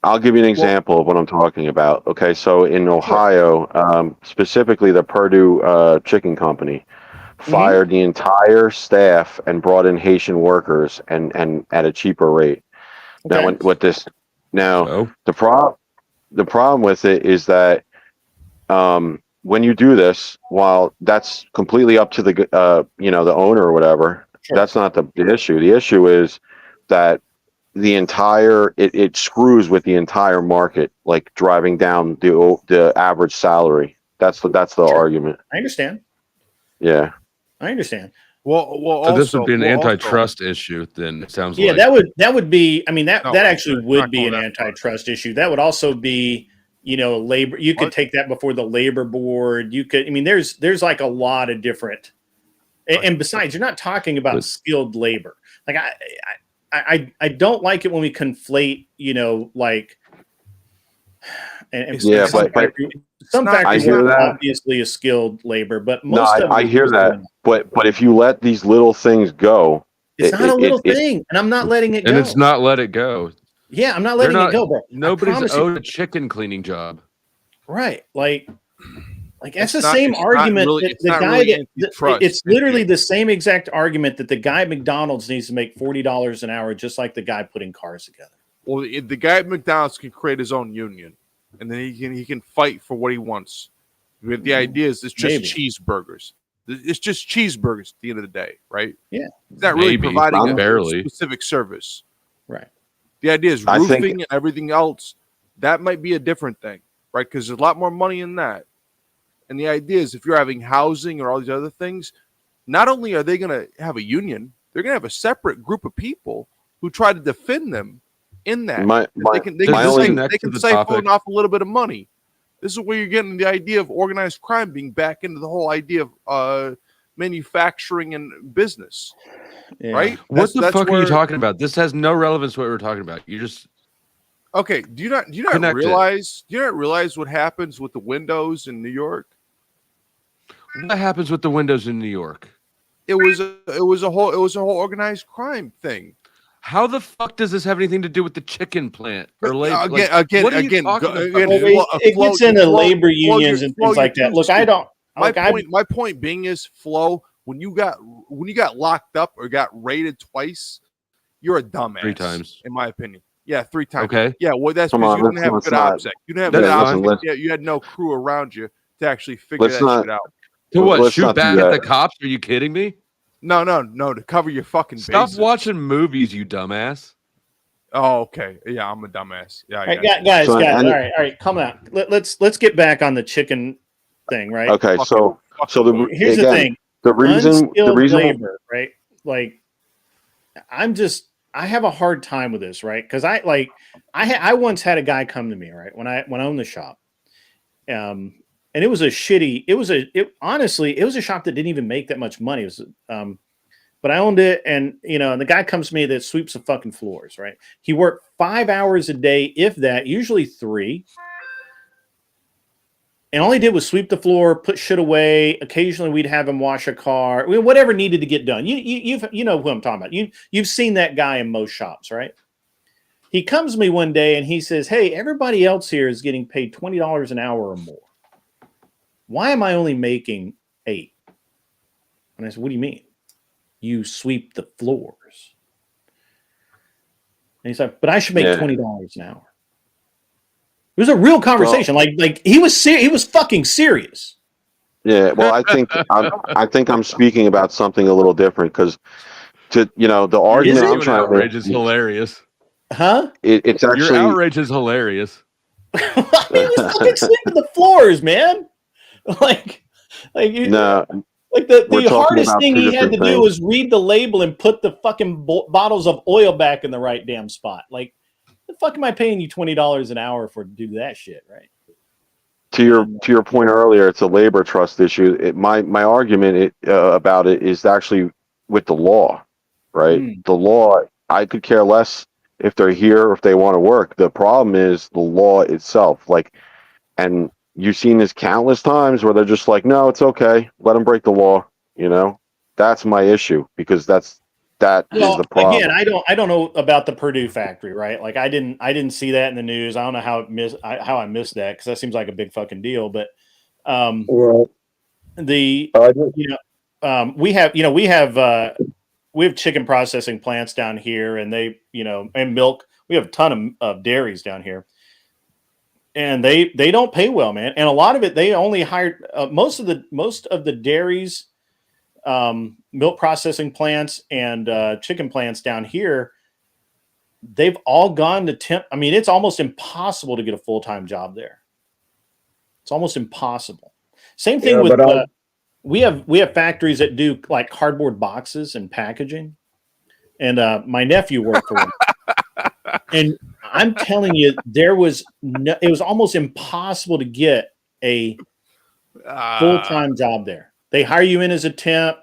I'll give you an example of what I'm talking about. Okay, so in Ohio, specifically the Purdue Chicken Company fired the entire staff and brought in Haitian workers and at a cheaper rate. Now, Okay. So? the problem with it is that when you do this, while that's completely up to the the owner or whatever, Sure. that's not the issue. The issue is that the entire it screws with the entire market, like driving down the average salary. That's the Sure. argument. I understand. Yeah. I understand. Well, So this also, would be an well, also- antitrust issue. Then it sounds Yeah, like that would be. I mean, that No, actually it's would not be going an that far. antitrust issue. That would also be, labor. You could What? take that before the labor board. You could. I mean, there's like a lot of different. And besides, you're not talking about skilled labor. Like I don't like it when we conflate. Like. And Yeah, some but factories hear that. obviously is skilled labor, but most of I it hear is that. But if you let these little things go, it's not a little thing, and I'm not letting it go. And it's not let it go. Yeah, I'm not letting it go, bro. Nobody's owed a chicken cleaning job. Right. Like that's the not- same it's not argument really- that it's the not guy really that antitrust. it's literally the same exact argument that the guy at McDonald's needs to make $40 an hour, just like the guy putting cars together. Well, the guy at McDonald's can create his own union, and then he can fight for what he wants. The idea is it's just cheeseburgers. It's just cheeseburgers at the end of the day, right? Yeah. It's not really Maybe, providing barely. a specific service. Right. The idea is I roofing think- and everything else. That might be a different thing, right? Because there's a lot more money in that. And the idea is if you're having housing or all these other things, not only are they going to have a union, they're going to have a separate group of people who try to defend them in that. They can siphon off a little bit of money. This is where you're getting the idea of organized crime being back into the whole idea of manufacturing and business, right? What the fuck are you talking about? This has no relevance to what we're talking about. You just okay. Do you not realize? Do you not realize what happens with the windows in New York? What happens with the windows in New York? It was a whole organized crime thing. How the fuck does this have anything to do with the chicken plant or labor? It gets into labor unions and things like that. Look, I don't. My point being is, Flo, when you got locked up or got raided twice, you're a dumbass. 3 times, in my opinion. Yeah, 3 times. Okay. Yeah, well, that's because you didn't have good OPSEC. You didn't have good OPSEC. Yeah, you had no crew around you to actually figure that shit out. To what? Shoot back at the cops? Are you kidding me? No, to cover your fucking Stop bases. watching movies, you dumbass. Oh, okay. Yeah, I'm a dumbass. Yeah, all right, guys. All right, come on. Let's get back on the chicken thing, right? Okay, here's the thing. The reason labor, right? Like, I have a hard time with this, right? Because I once had a guy come to me, right, when I owned the shop, and it was honestly, it was a shop that didn't even make that much money. It was, but I owned it, and and the guy comes to me that sweeps the fucking floors, right? He worked 5 hours a day, if that, usually 3. And all he did was sweep the floor, put shit away. Occasionally we'd have him wash a car, whatever needed to get done. You know who I'm talking about. You've seen that guy in most shops, right? He comes to me one day and he says, "Hey, everybody else here is getting paid $20 an hour or more. Why am I only making 8?" And I said, "What do you mean? You sweep the floors." And he's like, "But I should make $20 an hour." It was a real conversation. Like he was fucking serious. Yeah, well, I think I'm speaking about something a little different because the argument I'm trying to make is hilarious. Huh? It's actually your outrage is hilarious. He was fucking sweeping the floors, man. Like the hardest thing he had to do was read the label and put the fucking bottles of oil back in the right damn spot. Like, the fuck am I paying you $20 an hour for to do that shit, right? To your point earlier, it's a labor trust issue. My argument about it is actually with the law, right? The law, I could care less if they're here or if they want to work. The problem is the law itself. And you've seen this countless times where they're just like, no, it's okay, let them break the law. That's my issue because that is the problem. Again, I don't know about the Purdue factory, right? Like I didn't see that in the news. I don't know how I missed that because that seems like a big fucking deal. But we have chicken processing plants down here, and they and milk. we have a ton of dairies down here, and they don't pay well, man. And a lot of it, they only hired most of the dairies, milk processing plants, and chicken plants down here. They've all gone to temp. I mean, it's almost impossible to get a full-time job there. It's almost impossible. Same thing with we have factories that do like cardboard boxes and packaging, and my nephew worked for them. And I'm telling you, it was almost impossible to get a full-time job there. They hire you in as a temp.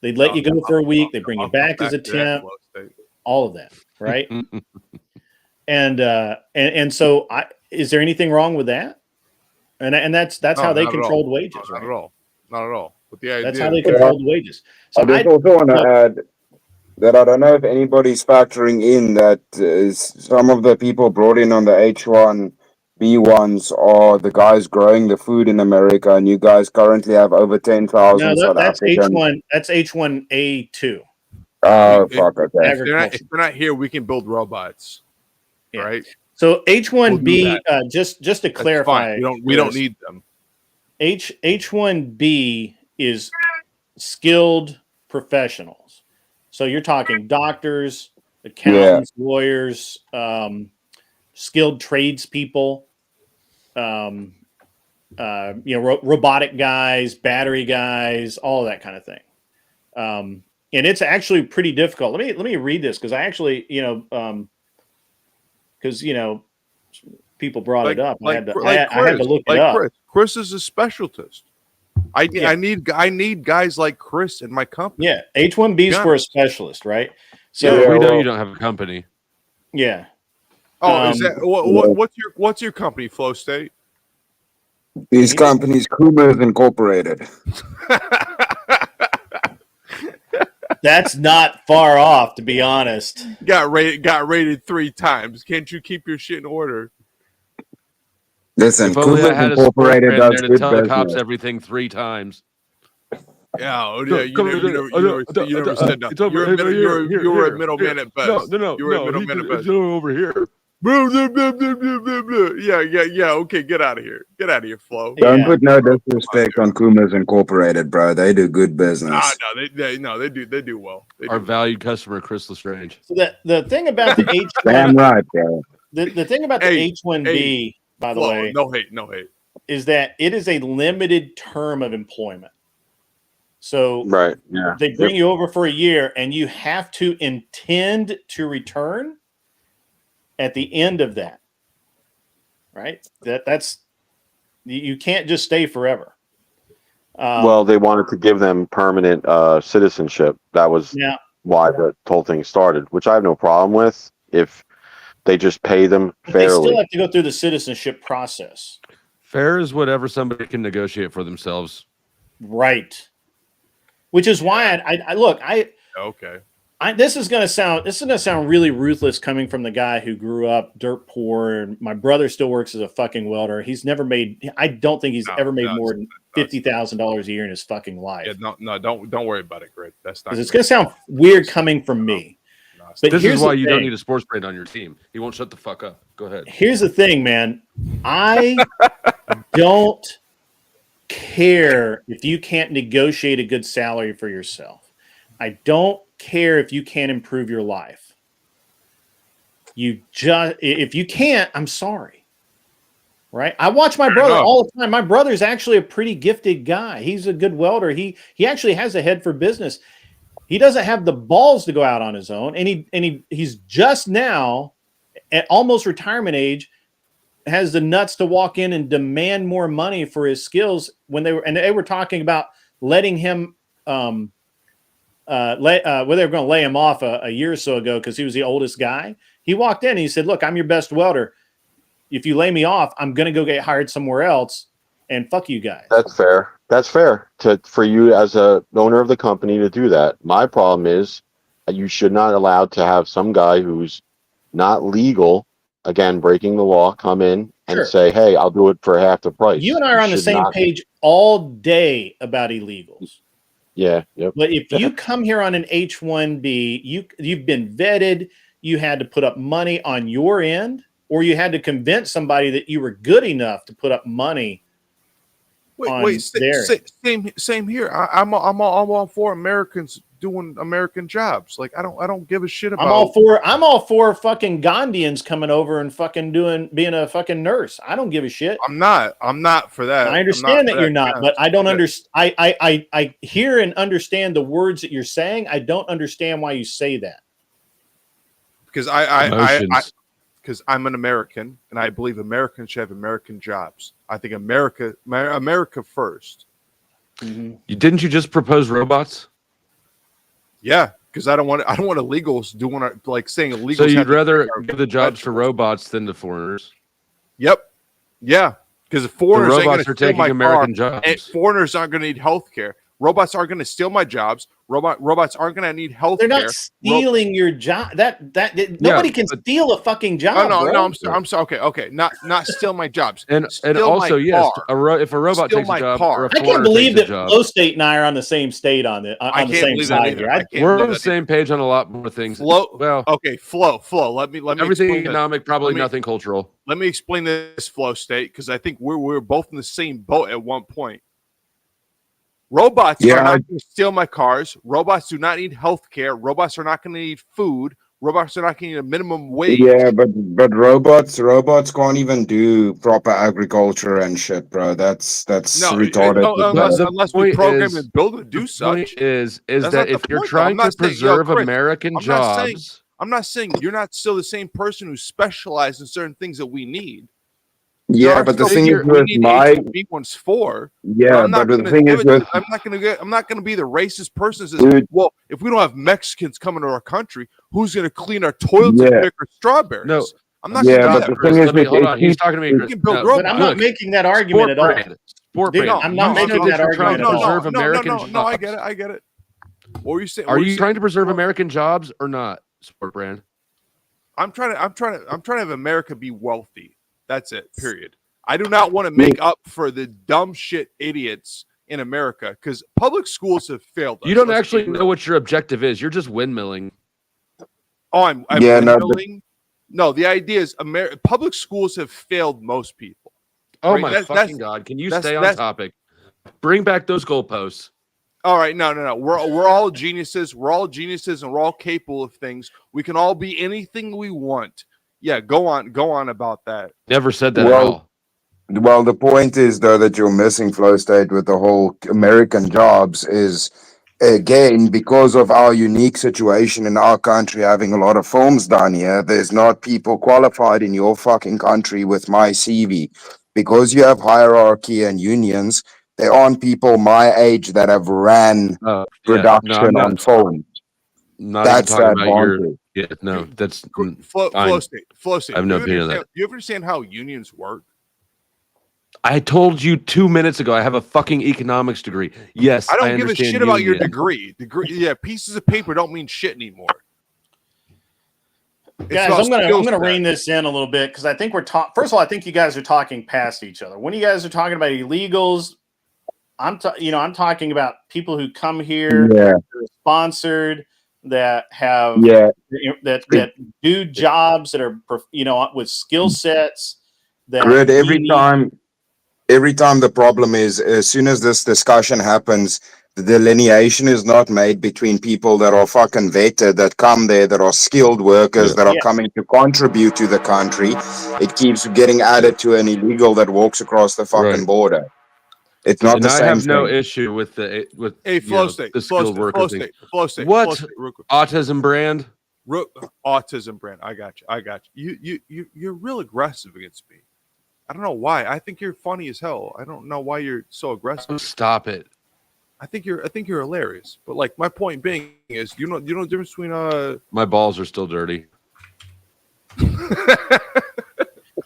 They'd let you go for a week. They bring you back as a temp. All of that, right? and so, is there anything wrong with that? And that's how they controlled wages, right? Not at all. Not at all. But the idea that's how they controlled wages. So I just also want to add that I don't know if anybody's factoring in that some of the people brought in on the H1B1s are the guys growing the food in America, and you guys currently have over 10,000 South that's African. H1. That's H1A2. Oh, fuck, okay. If they're not here, we can build robots, right? So H1B, just to clarify, we don't need them. H1B is skilled professionals. So you're talking doctors, accountants, lawyers, skilled tradespeople, robotic guys, battery guys, all of that kind of thing. And it's actually pretty difficult. Let me read this because I actually, because people brought it up. I had to look it up. Chris is a specialist. I need guys like Chris in my company. Yeah, H1B's for a specialist, right? So we know you don't have a company. Yeah. Oh, is that what's your company, Flow State? These companies, Kumers Incorporated. That's not far off, to be honest. Got rated 3 times. Can't you keep your shit in order? Listen, if only I had a Incorporated there does to good tell the cops business. everything 3 times. Yeah, you never said that. You were a middleman at best. No. You were a middleman at best. Over here. Yeah. Okay, get out of here. Get out of here, Flo. Don't put no disrespect on Kumers Incorporated, bro. They do good business. They do well. Our valued customer, Chris Lestrange. So the thing about the H1, damn right, bro. The thing about the H1B, by the way, no hate, is that it is a limited term of employment. So they bring you over for a year, and you have to intend to return at the end of that. Right? That's you can't just stay forever. Well, they wanted to give them permanent citizenship. That was why the whole thing started, which I have no problem with if they just pay them fairly. They still have to go through the citizenship process. Fair is whatever somebody can negotiate for themselves. Right. Which is why I look. Okay. This is gonna sound really ruthless coming from the guy who grew up dirt poor. And my brother still works as a fucking welder. He's never made. I don't think he's ever made more than $50,000 a year in his fucking life. Yeah, no, don't worry about it, Grit. That's not. It's gonna sound weird coming from me. But this is why you don't need a sports brain on your team. He won't shut the fuck up. Go ahead. Here's the thing, man. I don't care if you can't negotiate a good salary for yourself. I don't care if you can't improve your life. If you can't, I'm sorry. Right? I watch my brother all the time. My brother's actually a pretty gifted guy. He's a good welder. He actually has a head for business. He doesn't have the balls to go out on his own, and he's just now at almost retirement age has the nuts to walk in and demand more money for his skills when they were talking about letting him they were going to lay him off a year or so ago because he was the oldest guy. He walked in and he said, "Look, I'm your best welder. If you lay me off, I'm going to go get hired somewhere else, and fuck you guys." That's fair. That's fair for you as a owner of the company to do that. My problem is you should not allow to have some guy who's not legal, again, breaking the law, come in and say, "Hey, I'll do it for half the price." You and I are on the same page all day about illegals. Yeah. Yep. But if you come here on an H-1B, you've been vetted, you had to put up money on your end, or you had to convince somebody that you were good enough to put up money. Same here. I'm all for Americans doing American jobs. Like I don't give a shit about. I'm all for fucking Gandhians coming over and fucking being a fucking nurse. I don't give a shit. I'm not for that. I understand that you're not, but I don't understand. I hear and understand the words that you're saying. I don't understand why you say that. Because because I'm an American and I believe Americans should have American jobs. I think America first. Mm-hmm. Didn't you just propose robots? Yeah, because I don't want illegals doing like saying illegals. So you'd rather give the jobs to robots than to foreigners? Yep. Yeah, because foreigners the robots are taking American jobs. And foreigners aren't going to need health care. Robots aren't going to steal my jobs. Robots aren't going to need health care. They're not stealing your job. Nobody can steal a fucking job. No, I'm sorry. Okay. Not steal my jobs. And also, yes, if a robot takes a job, or a I can't believe that job, Flow State and I are on the same state on the same side here. We're on the same page on a lot more things. Flow. Let me everything economic, probably nothing cultural. Let me explain this, Flow State, because I think we're both in the same boat at one point. Robots are not going to steal my cars. Robots do not need health care. Robots are not going to need food. Robots are not going to need a minimum wage. Yeah, but robots can't even do proper agriculture and shit, bro. That's retarded. Unless we program and build to do such. The point is that if you're trying to preserve American jobs, I'm not saying you're not still the same person who specializes in certain things that we need. Yeah, but the thing is with one's for. Yeah, but the thing is with I'm not gonna be the racist person that says, well, if we don't have Mexicans coming to our country, who's gonna clean our toilets and pick our strawberries? No, I'm not gonna do that. Hold on, he's talking to me. Chris. But I'm not making that argument at all. I'm not making that argument at all. No, I get it. What were you saying? Are you trying to preserve American jobs or not, Sport Brand? I'm trying to have America be wealthy. That's it, period. I do not want to make up for the dumb shit idiots in America because public schools have failed us. You don't actually know what your objective is. You're just windmilling. Oh, I'm windmilling? No, the idea is public schools have failed most people. Oh, right? My fucking God. Can you stay on topic? Bring back those goalposts. All right, no. We're all geniuses. We're all geniuses and we're all capable of things. We can all be anything we want. Yeah, go on about that. Never said that at all. Well, the point is, though, that you're missing, Flow State, with the whole American jobs is, again, because of our unique situation in our country, having a lot of films done here, there's not people qualified in your fucking country with my CV. Because you have hierarchy and unions, there aren't people my age that have ran production on film. That's the advantage. Yeah, no, that's Flow State. I have no opinion on that. Do you understand how unions work? I told you 2 minutes ago I have a fucking economics degree. Yes, I don't give a shit about your degree. Yeah, pieces of paper don't mean shit anymore. Guys, I'm gonna rein this in a little bit because I think we're talking. First of all, I think you guys are talking past each other. When you guys are talking about illegals, I'm talking about people who come here, that are sponsored, that have that do jobs that are with skill sets. That every time the problem is, as soon as this discussion happens, the delineation is not made between people that are fucking vetted, that come there, that are skilled workers, that are coming to contribute to the country. It keeps getting added to an illegal that walks across the fucking border. It's not the same. I have thing. No issue with the Flow State, the skilled worker thing. Flow State. What autism brand? Autism brand. I got you. You're real aggressive against me. I don't know why. I think you're funny as hell. I don't know why you're so aggressive. Stop it. I think you're hilarious. But like my point being is you know the difference between my balls are still dirty.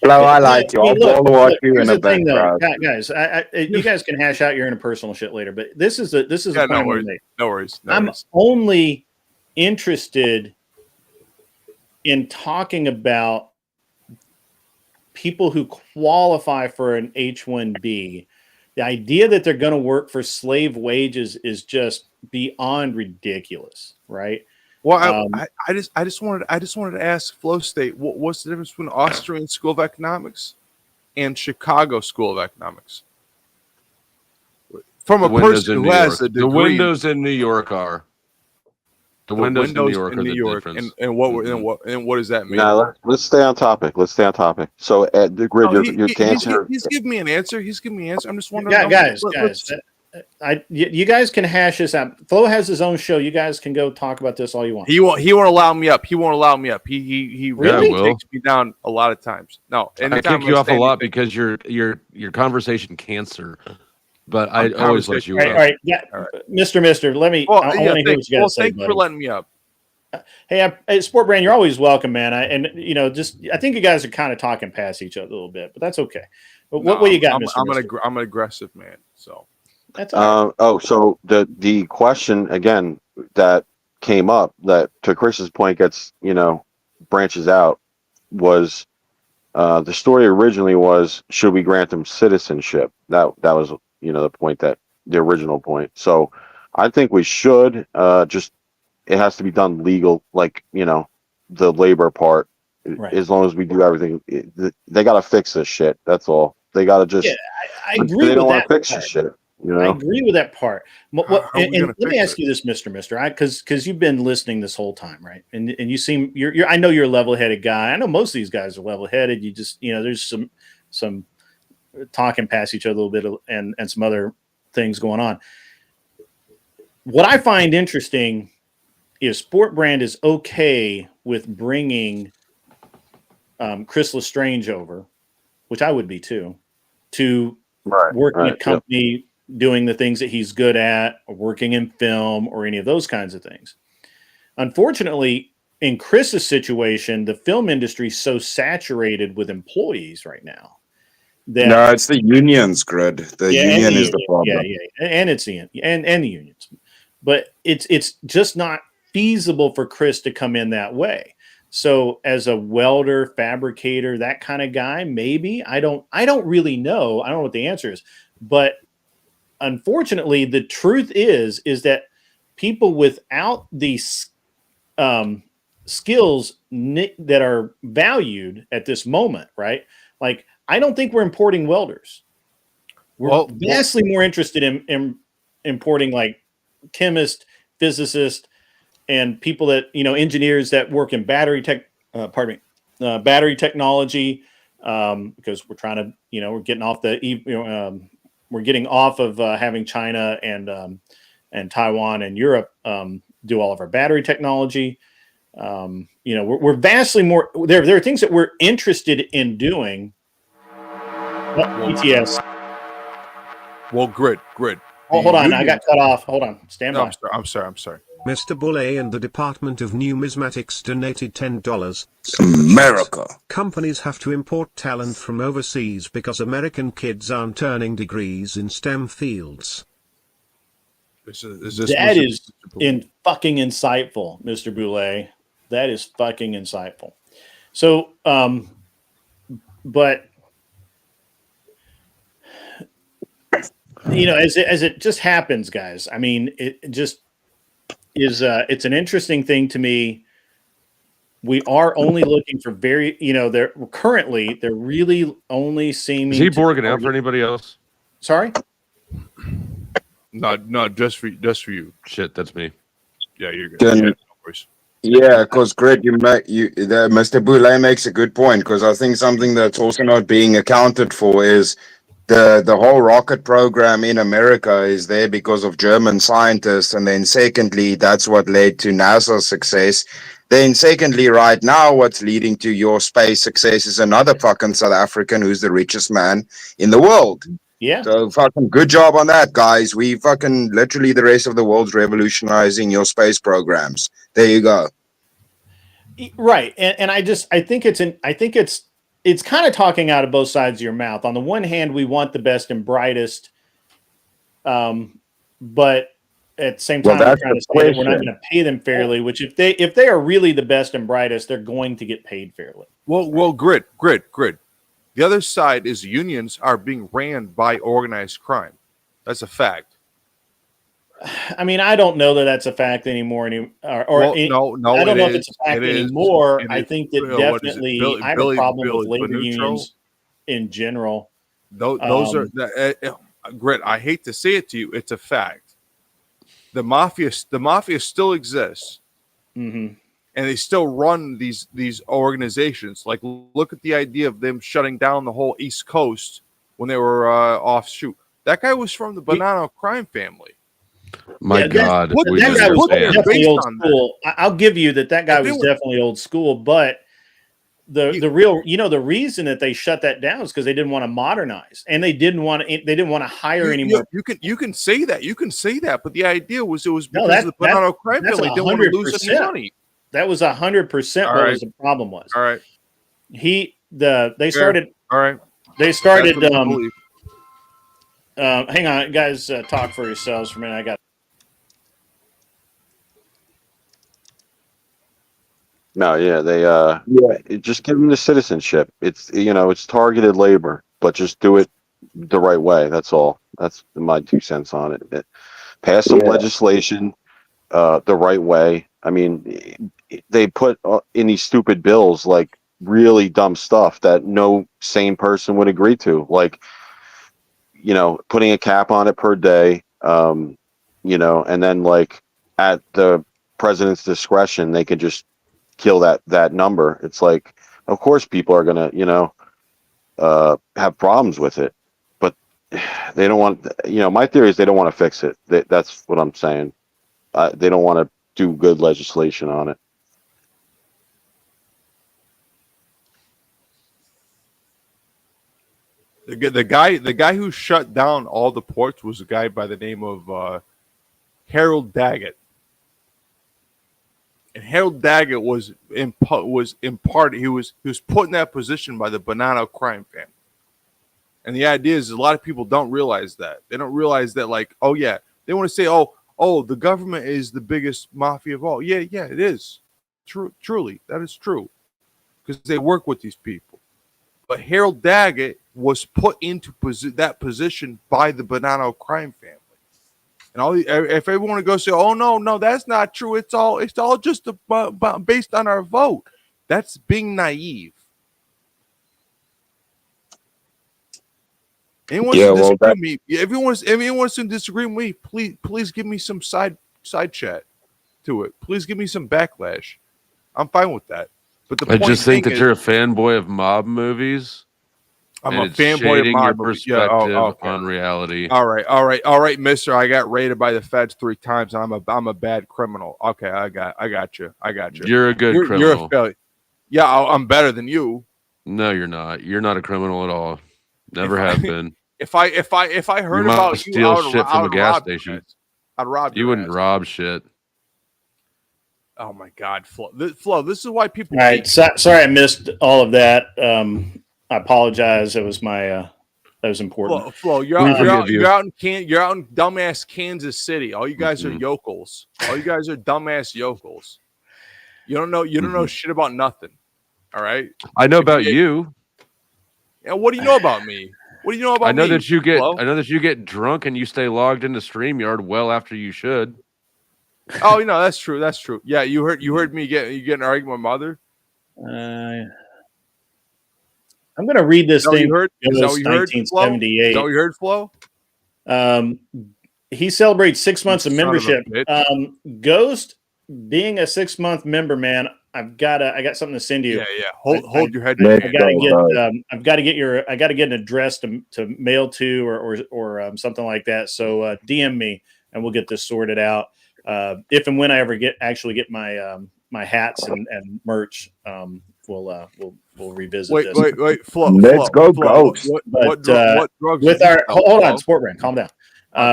Flo, I like you. I'll watch you in a thing, guys. You guys can hash out your interpersonal shit later, but this is a point no worries. I'm only interested in talking about people who qualify for an H-1B. The idea that they're going to work for slave wages is just beyond ridiculous, right? Well, I just wanted to ask Flow State, what's the difference between Austrian School of Economics and Chicago School of Economics? From a person who has a degree. The windows in New York are. The windows in New York are the difference. And what does that mean? Now let's stay on topic. So at the grid, your cancer. He's giving me an answer. I'm just wondering. Guys. You guys can hash this out. Flo has his own show. You guys can go talk about this all you want. He won't allow me up. He really takes me down a lot of times. No, I kick you off a lot because your conversation cancer. But I always let you. All right, yeah, all right. Mister. Let me. I want to hear what you got to say. Thanks for letting me up. Hey, Sport Brand, you're always welcome, man. I think you guys are kind of talking past each other a little bit, but that's okay. But what you got, Mister? I'm an aggressive man, so. That's all right. So the question again that came up that to Chris's point gets branches out was the story originally was, should we grant them citizenship? That was the point, that the original point. So I think we should just, it has to be done legal, like the labor part. Right. As long as we do everything, they got to fix this shit. That's all. They got to just. Yeah, I agree. They don't want to fix this shit. I agree with that part. And let me ask you this, Mister, because you've been listening this whole time, right? And you seem you're. I know you're a level-headed guy. I know most of these guys are level-headed. You just there's some talking past each other a little bit and some other things going on. What I find interesting is Sport Brand is okay with bringing Chris Lestrange over, which I would be too, to work in a company doing the things that he's good at, or working in film or any of those kinds of things. Unfortunately, in Chris's situation, the film industry is so saturated with employees right now. No, it's the unions, Grid. The union is the problem. Yeah, and it's the unions. But it's just not feasible for Chris to come in that way. So as a welder, fabricator, that kind of guy, maybe. I don't really know. I don't know what the answer is. But unfortunately, the truth is that people without these skills that are valued at this moment, right? Like, I don't think we're importing welders. We're vastly more interested in importing like chemists, physicists, and people that engineers that work in battery technology, because we're trying to we're getting off we're getting off of having China and Taiwan and Europe do all of our battery technology. We're vastly more. There are things that we're interested in doing. ETS. Well, grid. Oh, hold on. I got cut off. Hold on. Stand by. I'm sorry. Mr. Boulay and the Department of Numismatics donated $10. America. Companies have to import talent from overseas because American kids aren't earning degrees in STEM fields. That is fucking insightful, Mr. Boulay. That is fucking insightful. So, but as it just happens, guys. I mean, it just is. It's an interesting thing to me. We are only looking for they're really only seeming. Is he borging out for anybody else? Sorry. Not just for you. Shit, that's me. Yeah, you're good. Yeah, because Greg, Mr. Boulay makes a good point, because I think something that's also not being accounted for is the whole rocket program in America is there because of German scientists, and then secondly, that's what led to NASA's success. Then secondly, right now, what's leading to your space success is another fucking South African who's the richest man in the world. Yeah. So fucking good job on that, guys. We fucking literally the rest of the world's revolutionizing your space programs. There you go. Right. And I think it's kind of talking out of both sides of your mouth. On the one hand, we want the best and brightest, but at the same time, we're trying to say that we're not going to pay them fairly, which if they are really the best and brightest, they're going to get paid fairly. Well, grid. The other side is unions are being ran by organized crime. That's a fact. I mean, I don't know that that's a fact anymore. No, I don't know if it's a fact anymore. I think that What is it? definitely I have a problem with labor Benutro? unions in general. Those are Grit. I hate to say it to you, it's a fact. The mafia still exists, Mm-hmm. and they still run these organizations. Like, look at the idea of them shutting down the whole East Coast when they were offshoot. That guy was from the Bonanno crime family. My God, that guy was definitely old school. I'll give you that guy was definitely old school, but the real, the reason that they shut that down is because they didn't want to modernize, and they didn't want to hire anymore. You can say that, but the idea was it was because of the Bonanno crime family didn't want to lose any money. That was 100% what was the problem was. All right. They started. All right. They started. Hang on, guys. Talk for yourselves for a minute. I got. No, yeah, they just give them the citizenship. It's it's targeted labor, but just do it the right way. That's all. That's my 2 cents on it. Pass some legislation the right way. I mean, they put in these stupid bills like really dumb stuff that no sane person would agree to, like putting a cap on it per day, and then like at the president's discretion they could just kill that number. It's like, of course people are gonna have problems with it, but they don't want. My theory is they don't want to fix it. That's what I'm saying. They don't want to do good legislation on it. The guy who shut down all the ports was a guy by the name of Harold Daggett. And Harold Daggett was put in that position by the Bonanno crime family. And the idea is a lot of people don't realize that. They don't realize that, like, oh yeah, they want to say, oh, the government is the biggest mafia of all. Yeah, it is. Truly, that is true. Because they work with these people. But Harold Daggett was put into that position by the Bonanno crime family. And if everyone would go say, "Oh no, that's not true. It's all just based on our vote," that's being naive. Anyone wants to disagree with me? If anyone wants to disagree with me, please give me some side chat to it. Please give me some backlash. I'm fine with that. But I just think that you're a fanboy of mob movies. I'm a fanboy of mob movies. Perspective on reality. All right, mister. I got raided by the feds 3 times. I'm a bad criminal. Okay, I got you. You're a good criminal. You're a failure. Yeah, I'm better than you. No, you're not. You're not a criminal at all. Never have been. If I heard about you, steal shit from a gas station. I'd rob you. You wouldn't rob shit. Oh my God, Flo! This is why people. All right, sorry I missed all of that. I apologize. It was that was important. Flo, you're out in dumbass Kansas City. All you guys are yokels. All you guys are dumbass yokels. You don't know shit about nothing. All right. I know about you. Yeah. What do you know about me? What do you know about me? I know that you get drunk and you stay logged into StreamYard well after you should. Oh, that's true. That's true. Yeah, you heard me get an argument with my mother. I'm going to read this thing. Is that what you heard, Flo? Is that what you heard, Flo? He celebrates 6 months of membership. Ghost, being a 6-month member, man, I got something to send you. Yeah. Hold your head. I got to get an address to mail to or something like that. So DM me and we'll get this sorted out. If and when I ever get my my hats and merch, we'll revisit this. Wait, Flo. Let's go, Ghost. What drugs? With our hold on, Sport Brand, calm down.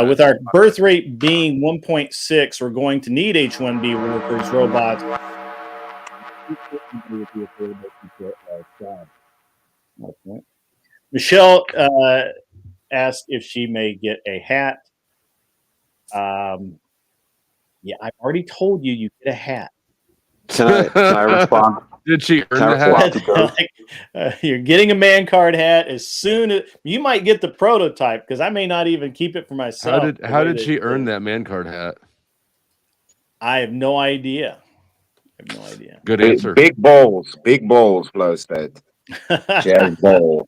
With our birth rate being 1.6, we're going to need H-1B workers, robots. Michelle asked if she may get a hat. Yeah, I've already told you get a hat. Can I respond? Did she earn the Terrible hat? optical. You're getting a man card hat as soon as you might get the prototype because I may not even keep it for myself. How did she earn that man card hat? I have no idea. Good Big, answer. big balls, Flo State. Jazz ball.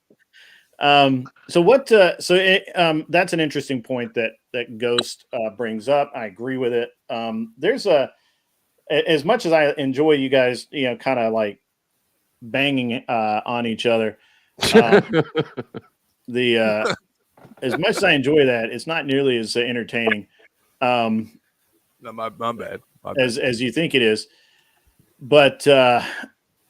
So what? That's an interesting point that Ghost brings up. I agree with it. There's as much as I enjoy you guys, kind of like banging on each other. As much as I enjoy that, it's not nearly as entertaining. No, my bad. As you think it is. But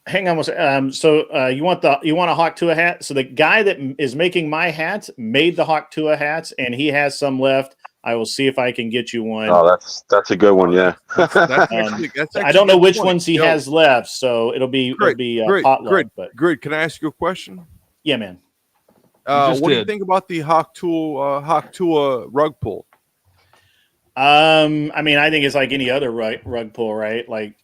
hang on one second. So you want a Hawk Tuah hat? So the guy that is making my hats made the Hawk Tuah hats, and he has some left. I will see if I can get you one. Oh, that's a good one. Yeah. That's actually I don't know which point. ones he has left, so it'll be potluck. But Grid, can I ask you a question? Yeah, man. What do you think about the Hawk Tuah rug pull? I mean, I think it's like any other rug pull, right? Like,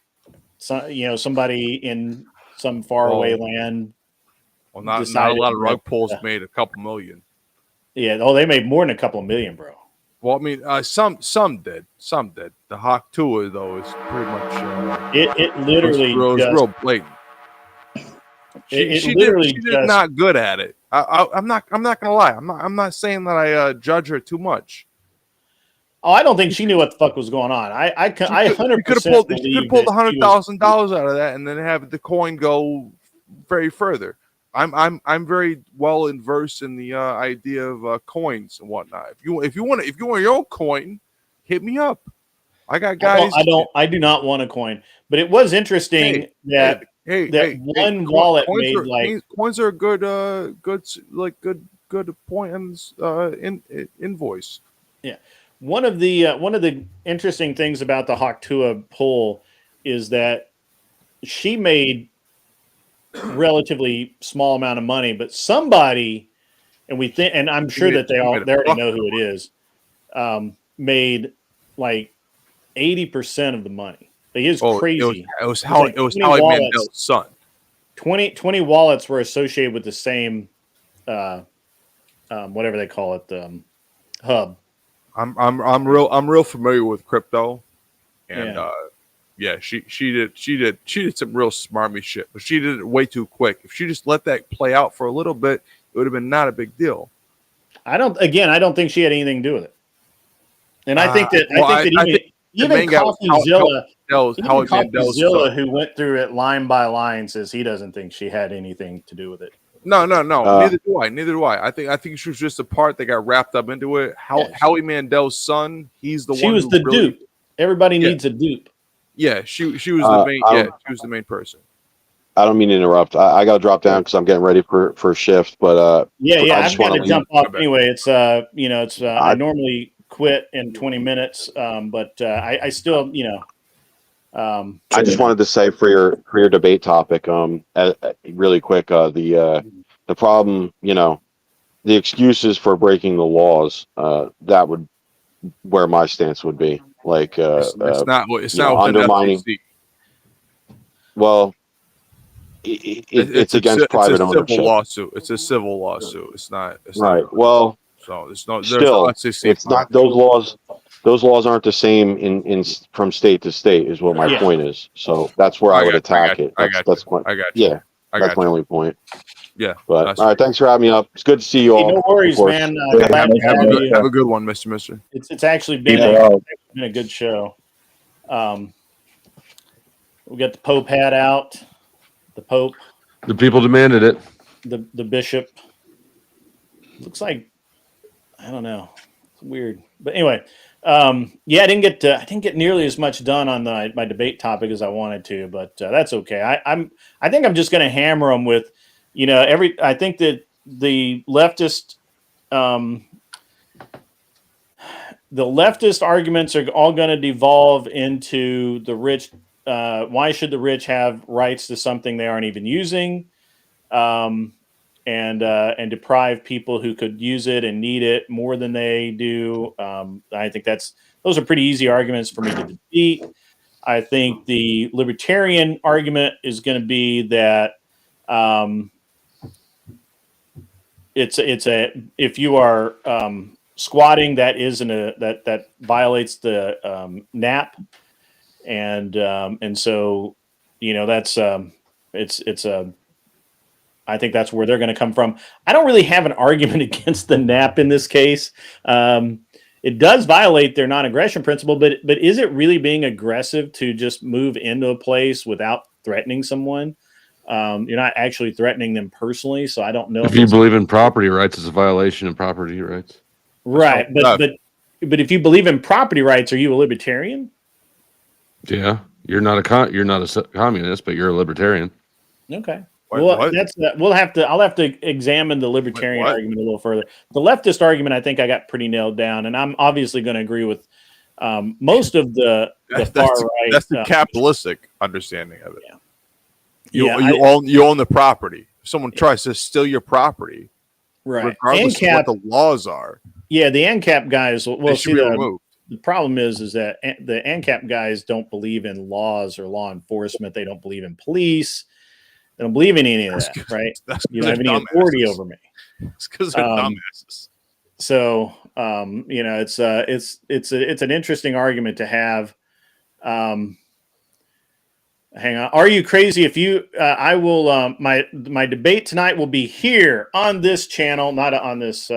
somebody in some faraway land. Well, not a lot of rug pulls made a couple million. Yeah. Oh, they made more than a couple million, bro. Well, I mean, some did. The Hawk Tuah though is pretty much it literally was real blatant. She did not good at it. I'm not gonna lie. I'm not saying that I judge her too much. Oh, I don't think she knew what the fuck was going on. I 100% could have pulled $100,000 out of that and then have the coin go very further. I'm very well versed in the idea of coins and whatnot. If you want your own coin, hit me up. I got guys. I do not want a coin, but it was interesting that wallet made like coins are a good point invoice. Yeah. One of the interesting things about the Hawk Tuah pull is that she made relatively small amount of money, but somebody, and I'm sure that they already know who it is, made like 80% of the money. Like, it was crazy. It was Howie Mandel's son. 20 wallets were associated with the same, whatever they call it, hub. I'm real familiar with crypto, and she did some real smarmy shit, but she did it way too quick. If she just let that play out for a little bit, it would have been not a big deal. I don't think she had anything to do with it, and I think that even CoffeeZilla, who went through it line by line, says he doesn't think she had anything to do with it. No. Neither do I. I think she was just a part that got wrapped up into it. Howie Mandel's son, he's the one. She was the dupe. Everybody needs a dupe. Yeah, she was the main. She was the main person. I don't mean to interrupt. I got to drop down because I'm getting ready for shift. But I just want to jump off anyway. It's I normally quit in 20 minutes, but I still I just wanted to say for your debate topic, really quick, the problem, the excuses for breaking the laws, that would where my stance would be. Like, it's not undermining. Well, it's against private ownership. Civil lawsuit. It's a civil lawsuit. It's not right. Well, so it's no. Still, it's not those laws. Those laws aren't the same in from state to state. Is what my point is. So that's where I would attack it. That's my only point. Yeah. But all right, thanks for having me up. It's good to see you all. No worries, man. Have a good one, Mr. It's actually been a good show. We got the Pope hat out. The Pope. The people demanded it. The bishop. Looks like, I don't know. It's weird, but anyway, I didn't get nearly as much done on my debate topic as I wanted to, but that's okay. I think I'm just going to hammer them with, I think that the leftist arguments are all going to devolve into the rich. Why should the rich have rights to something they aren't even using? And deprive people who could use it and need it more than they do. I think those are pretty easy arguments for me to defeat. I think the libertarian argument is going to be that if you are squatting, that violates the NAP, and so that's it's a. I think that's where they're going to come from. I don't really have an argument against the NAP in this case. It does violate their non-aggression principle, but is it really being aggressive to just move into a place without threatening someone? You're not actually threatening them personally, so I don't know if you believe in property rights, it's a violation of property rights. Right, but if you believe in property rights, are you a libertarian? Yeah, you're not a communist, but you're a libertarian. Okay. Well, I'll have to examine the libertarian argument a little further. The leftist argument, I think I got pretty nailed down, and I'm obviously going to agree with most of the far right. That's the capitalistic understanding of it. Yeah. You own the property. If someone tries to steal your property, right, regardless of what the laws are. Yeah, the ANCAP guys. Well, should be removed. The problem is that the ANCAP guys don't believe in laws or law enforcement. They don't believe in police. They don't believe in any of that, right? You don't have any authority over me. It's because they're dumbasses. So, it's an interesting argument to have. Hang on. Are you crazy? If you, I will. My debate tonight will be here on this channel, not on this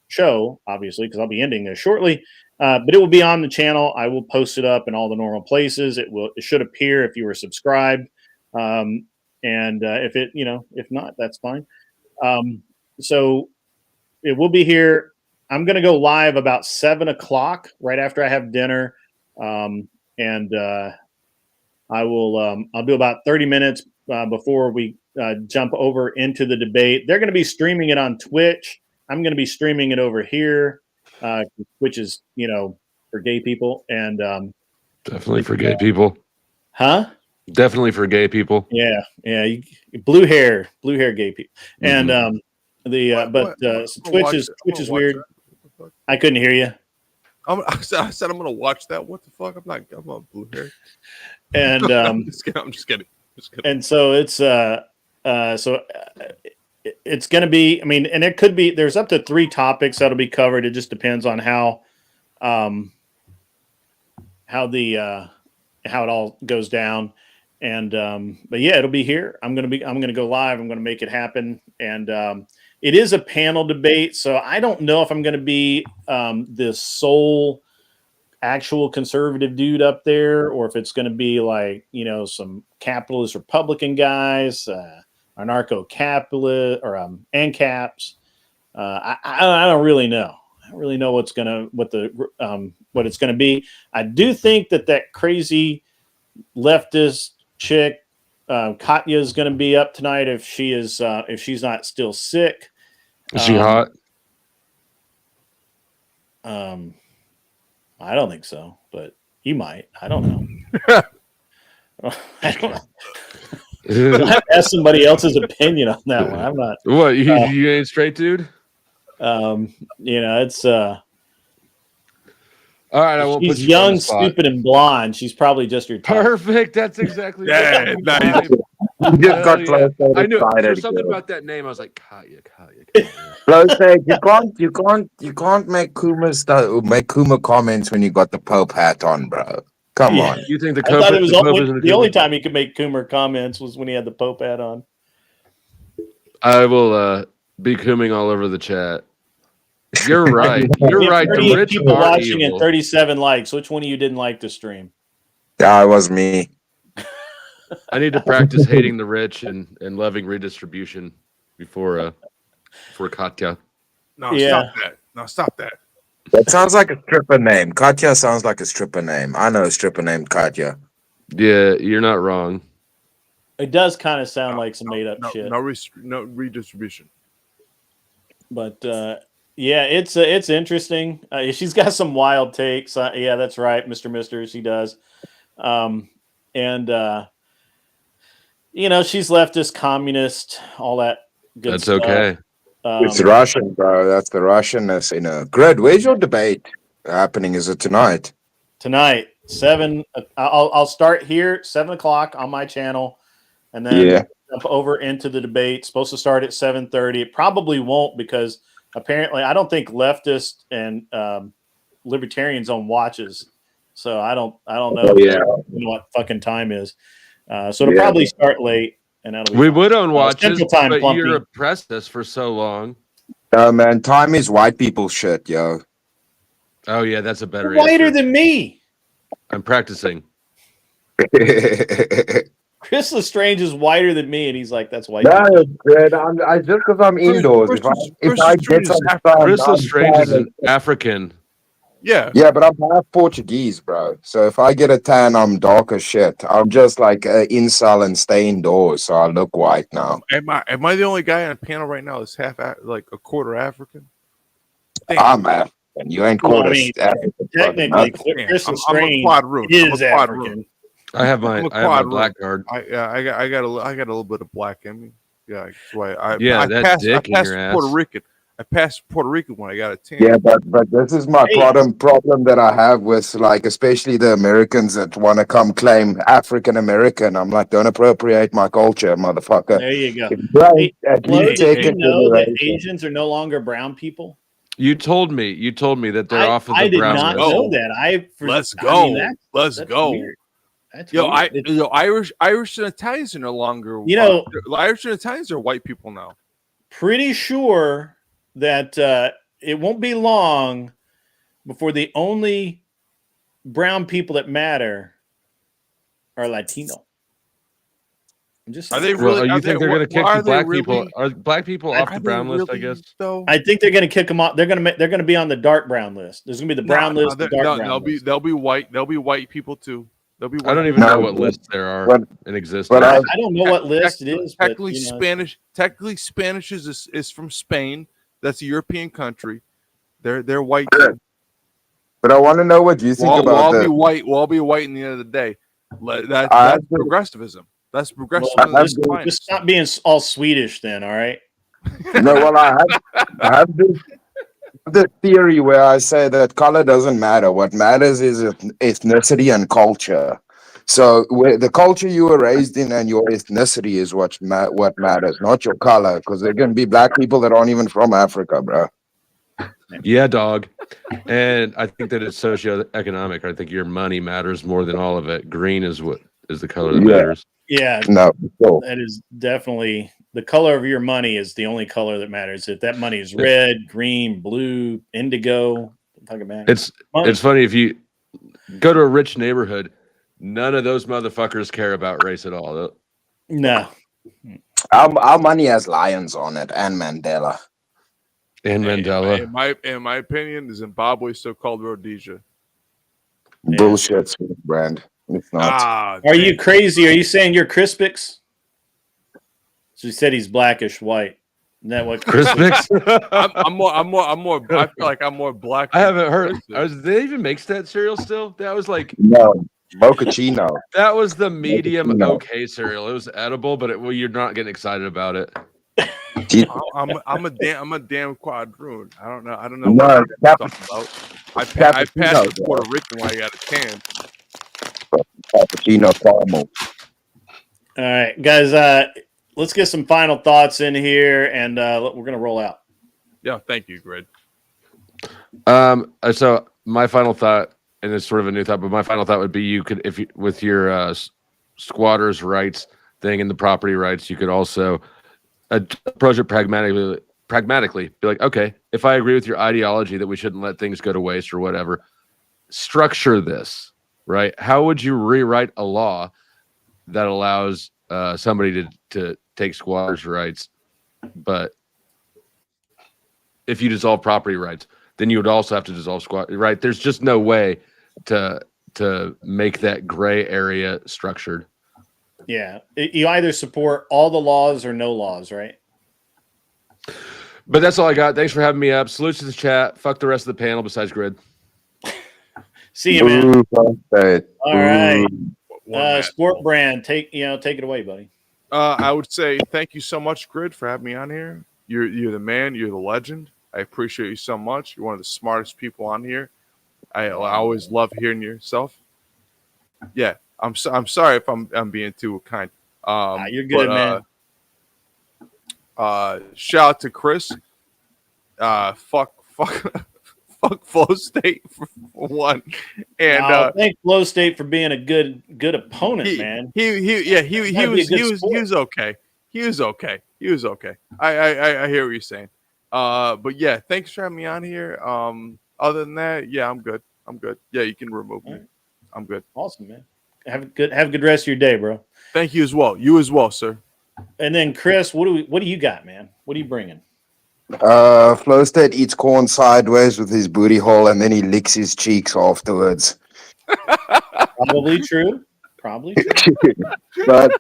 show, obviously, because I'll be ending this shortly. But it will be on the channel. I will post it up in all the normal places. It should appear if you were subscribed. And if not, that's fine. So it will be here. I'm going to go live about 7:00 right after I have dinner. I'll do about 30 minutes before we jump over into the debate. They're going to be streaming it on Twitch. I'm going to be streaming it over here, which is, for gay people. And definitely for gay people. Huh? Definitely for gay people. Yeah. Blue hair gay people. And Twitch is weird. I couldn't hear you. I said I'm gonna watch that. What the fuck? I'm on blue hair. And I'm just kidding. And so it's it's gonna be. I mean, and it could be. There's up to 3 topics that'll be covered. It just depends on how it all goes down. And but yeah, it'll be here. I'm gonna go live. I'm gonna make it happen. And it is a panel debate, so I don't know if I'm gonna be the sole actual conservative dude up there, or if it's gonna be like some capitalist Republican guys, anarcho-capitalist or ANCAPs. I don't really know. I don't really know what it's gonna be. I do think that crazy leftist chick Katya is going to be up tonight if she's not still sick. Is she hot? I don't think so, but you might. I don't know. I don't know. I'll have to ask somebody else's opinion on that one. I'm not. What you ain't straight, dude? It's all right, I won't she's put you young, on the spot. stupid, and blonde. She's probably just your type. Perfect. That's exactly right. Nice. You just got close. I knew there's something about that name. I was like, Katya. Close. You can't make Kuma comments when you got the Pope hat on, bro. Come on. You think I thought it was the only time he could make Coomer comments was when he had the Pope hat on. I will be cooming all over the chat. You're right. You're right. The rich people are watching evil. and 37 likes. Which one of you didn't like the stream? Yeah, it was me. I need to practice hating the rich and loving redistribution before Katya. No, stop that. No, stop that. That sounds like a stripper name. Katya sounds like a stripper name. I know a stripper named Katya. Yeah, you're not wrong. It does kind of sound like some made up shit. No redistribution. But yeah, it's interesting. She's got some wild takes. Yeah, that's right, Mr. She does. She's leftist, communist, all that good That's stuff. okay. It's Russian, bro. That's the Russianness. Grid, where's your debate happening? Is it tonight? Tonight, 7. I'll start here 7 o'clock on my channel, and then jump over into the debate. It's supposed to start at 7:30. It probably won't because apparently I don't think leftists and libertarians own watches, so I don't know what fucking time is. So it'll probably start late, and that'll be We fine. would own watches, Central Time, but Plumpy. you repressed us for so long. Man, time is white people shit, yo. Oh yeah, that's a better You're whiter answer. than me. I'm practicing. Chris Lestrange is whiter than me, and he's like, "That's white." No, Fred, I just because I'm indoors. If I get some Chris Lestrange is an African. Yeah. Yeah, but I'm half Portuguese, bro. So if I get a tan, I'm dark as shit. I'm just like an incel and stay indoors, so I look white now. Am I the only guy on the panel right now that's like a quarter African? I'm African. You ain't quarter African. Technically, Chris Lestrange is African. I have my black card. I got a little bit of black in me. Yeah, that's why I passed in your ass. Puerto Rican. I passed Puerto Rican when I got a tan. Yeah, but this is my problem that I have with, like, especially the Americans that want to come claim African American. I'm like, don't appropriate my culture, motherfucker. There you go. Right, Did you know that Asians are no longer brown people? You told me that they're off of the brown list. I did not know that. Let's go. Let's go. Weird. That's weird. Irish and Italians are no longer. Irish and Italians are white people now. Pretty sure that it won't be long before the only brown people that matter are Latino. I'm just saying. Are they really? You think they're going to kick the black people? Really, are black people off the brown list? I guess. Though? I think they're going to kick them off. They're going to be on the dark brown list. There's going to be the brown list. The dark brown list. They'll be white. They'll be white people too. I don't even know what lists there are in existence. But I don't know what list it is. Technically, Spanish. Technically, Spanish is from Spain. That's a European country. They're white. But I want to know what you think about that. We'll all be white in the end of the day. That's progressivism. That's progressivism. Just stop being all Swedish, then. All right. No, well, I have the theory where I say that color doesn't matter. What matters is ethnicity and culture. So the culture you were raised in and your ethnicity is what matters, not your color, because there can be black people that aren't even from Africa, bro. Yeah, dog. And I think that it's socioeconomic. I think your money matters more than all of it. Green is the color that matters. Yeah. No, that is definitely the color of your money is the only color that matters. If that money is red, green, blue, indigo, fucking matters. It's funny if you go to a rich neighborhood, none of those motherfuckers care about race at all. No. Our money has lions on it and Mandela. And Mandela. In my opinion, Zimbabwe still called Rhodesia. Bullshit, brand. It's not. Are you crazy? Are you saying you're Crispix? So he said he's blackish white. Isn't that what Crispix? I'm more. I feel like I'm more black. I haven't heard. Did they even make that cereal still? That was like no mochaccino. That was the medium okay cereal. It was edible, but you're not getting excited about it. I'm a damn quadroon. I don't know what I'm talking about. I passed the Puerto Rican when I got a tan. Cappuccino caramel. All right, guys. Let's get some final thoughts in here, and we're gonna roll out. Yeah, thank you, Grid. So my final thought, and it's sort of a new thought, but my final thought would be you could, with your squatters' rights thing and the property rights, you could also approach it pragmatically. Be like, okay, if I agree with your ideology that we shouldn't let things go to waste or whatever, structure this, right? How would you rewrite a law that allows somebody to take squatters' rights, but if you dissolve property rights, then you would also have to dissolve squatters, right? There's just no way to make that gray area structured. Yeah, you either support all the laws or no laws, right? But that's all I got. Thanks for having me up. Salutes to the chat. Fuck the rest of the panel besides Grid. See you, man. All right. Man. Sport Brand, take it away, buddy. I would say thank you so much, Grid, for having me on here. You're the man. You're the legend. I appreciate you so much. You're one of the smartest people on here. I always love hearing yourself. Yeah, I'm sorry if I'm being too kind. You're good, man. Shout out to Chris. Fuck Flow State for one, and thank Flow State for being a good opponent, man. He was okay. He was okay. I hear what you're saying. But yeah, thanks for having me on here. Other than that, yeah, I'm good. Yeah, you can remove me. Right. I'm good. Awesome, man. Have a good rest of your day, bro. Thank you as well. You as well, sir. And then Chris, what do you got, man? What are you bringing? Flow State eats corn sideways with his booty hole, and then he licks his cheeks afterwards. Probably true. But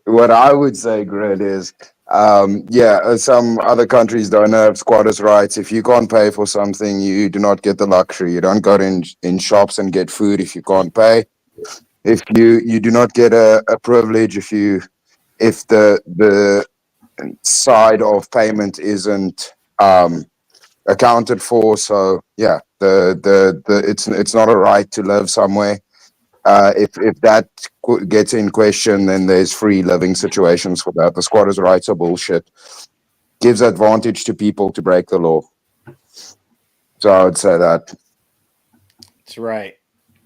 what I would say, Grid, is some other countries don't have squatters' rights. If you can't pay for something, you do not get the luxury. You don't go in shops and get food if you can't pay. If you do not get a privilege if the side of payment isn't accounted for. So yeah, it's not a right to live somewhere. If that gets in question, then there's free living situations for that. The squatters' rights are bullshit. Gives advantage to people to break the law. So I would say that. That's right.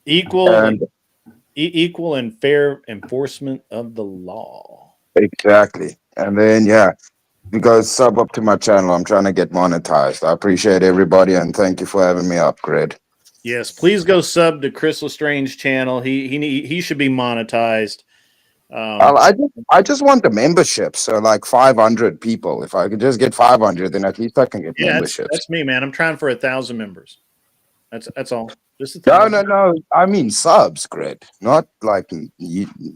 Equal and fair enforcement of the law. Exactly. And then you guys sub up to my channel. I'm trying to get monetized. I appreciate everybody, and thank you for having me up, Grid. Yes, please go sub to Chris Lestrange's channel. He should be monetized. I just want the membership. So like 500 people. If I could just get 500, then at least I can get memberships. That's me, man. I'm trying for 1,000 members. That's all. Just 1,000. No. I mean subs, Grid, not like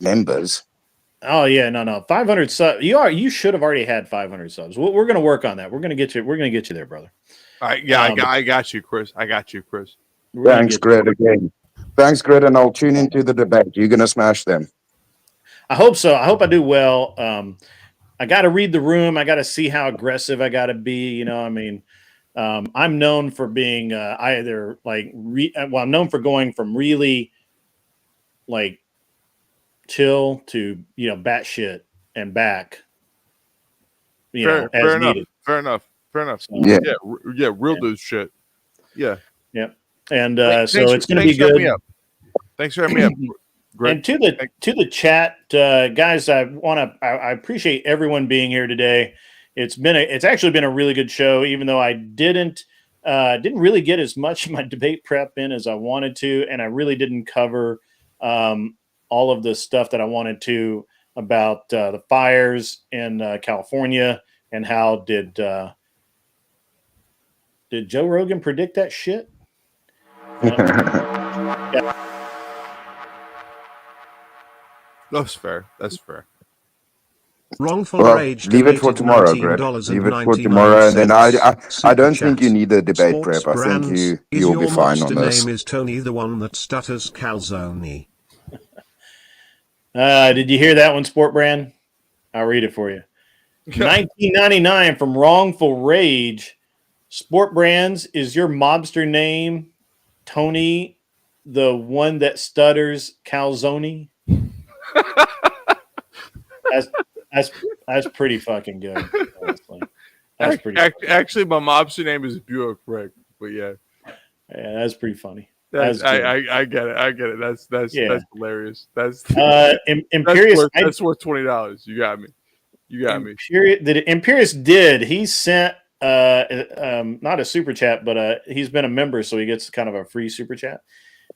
members. Oh yeah, no. 500 subs. You should have already had 500 subs. We're gonna work on that. We're gonna get you there, brother. All right, yeah, I got you, Chris. Thanks, Grid, again. Thanks, Grid, and I'll tune into the debate. You're gonna smash them. I hope so. I hope I do well. I got to read the room. I got to see how aggressive I got to be. I'm known for being either like I'm known for going from really like chill to batshit and back. Fair enough. So, yeah, real dude shit. Yeah. And so it's going to be good. Thanks for having me up. Great. And to the chat, guys, I appreciate everyone being here today. It's actually been a really good show, even though I didn't really get as much of my debate prep in as I wanted to, and I really didn't cover all of the stuff that I wanted to about the fires in California and how did Joe Rogan predict that shit? Yeah. That's fair. Wrongful Rage leave it for tomorrow, Greg. Leave it for tomorrow, and then I don't think you need a debate prep. I think you'll be fine on this. Your name is Tony, the one that stutters calzone. Did you hear that one, Sport Brand? I'll read it for you. 1999 from Wrongful Rage. Sport Brands, is your mobster name Tony, the one that stutters calzone? That's pretty fucking good. Honestly. That's pretty. Actually, my mobster name is Buick Rick, but yeah, that's pretty funny. I get it. That's hilarious. That's Imperious. That's worth $20. You got me. Imperious did. He sent not a super chat, but he's been a member, so he gets kind of a free super chat.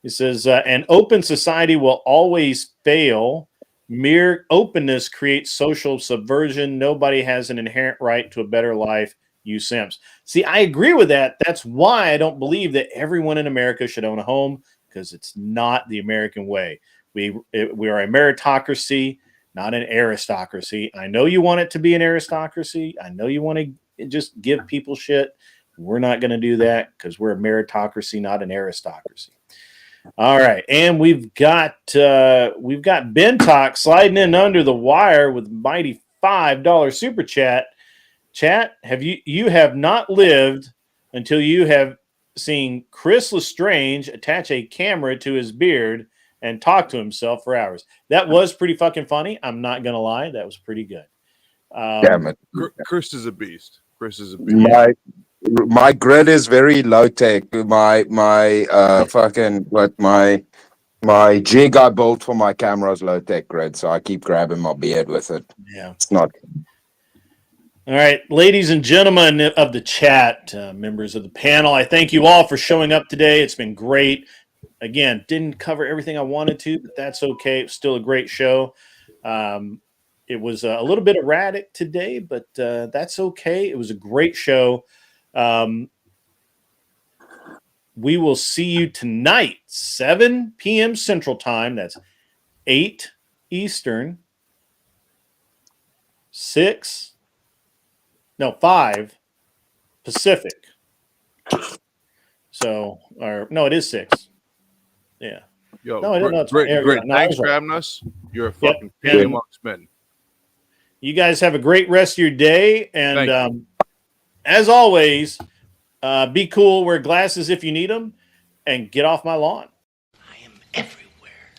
He says, "An open society will always fail. Mere openness creates social subversion. Nobody has an inherent right to a better life. You simps." See, I agree with that. That's why I don't believe that everyone in America should own a home, because it's not the American way. We are a meritocracy, not an aristocracy. I know you want it to be an aristocracy. I know you want to just give people shit. We're not going to do that because we're a meritocracy, not an aristocracy. All right, and we've got Ben Talk sliding in under the wire with mighty $5 super chat. Chat, you have not lived until you have seeing Chris Lestrange attach a camera to his beard and talk to himself for hours. That was pretty fucking funny. I'm not gonna lie, that was pretty good. Damn it. Chris is a beast. Chris is a beast. My grid is very low tech. My fucking my jig I built for my camera is low tech grid, so I keep grabbing my beard with it. Yeah, it's not. All right, ladies and gentlemen of the chat, members of the panel, I thank you all for showing up today. It's been great. Again, didn't cover everything I wanted to, but that's okay. It was still a great show. It was a little bit erratic today, but that's okay. It was a great show. We will see you tonight, 7 p.m. Central Time. That's 8 Eastern, 5 Pacific. So, no, it is 6. Yeah. Yo, no, I didn't know. great. Thanks for having us. You're a fucking pain amongst men. You guys have a great rest of your day. And as always, be cool, wear glasses if you need them, and get off my lawn. I am everywhere.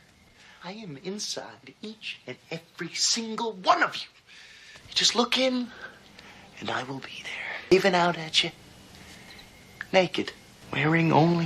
I am inside each and every single one of you. You just look in, and I will be there. Waving out at you. Naked. Wearing only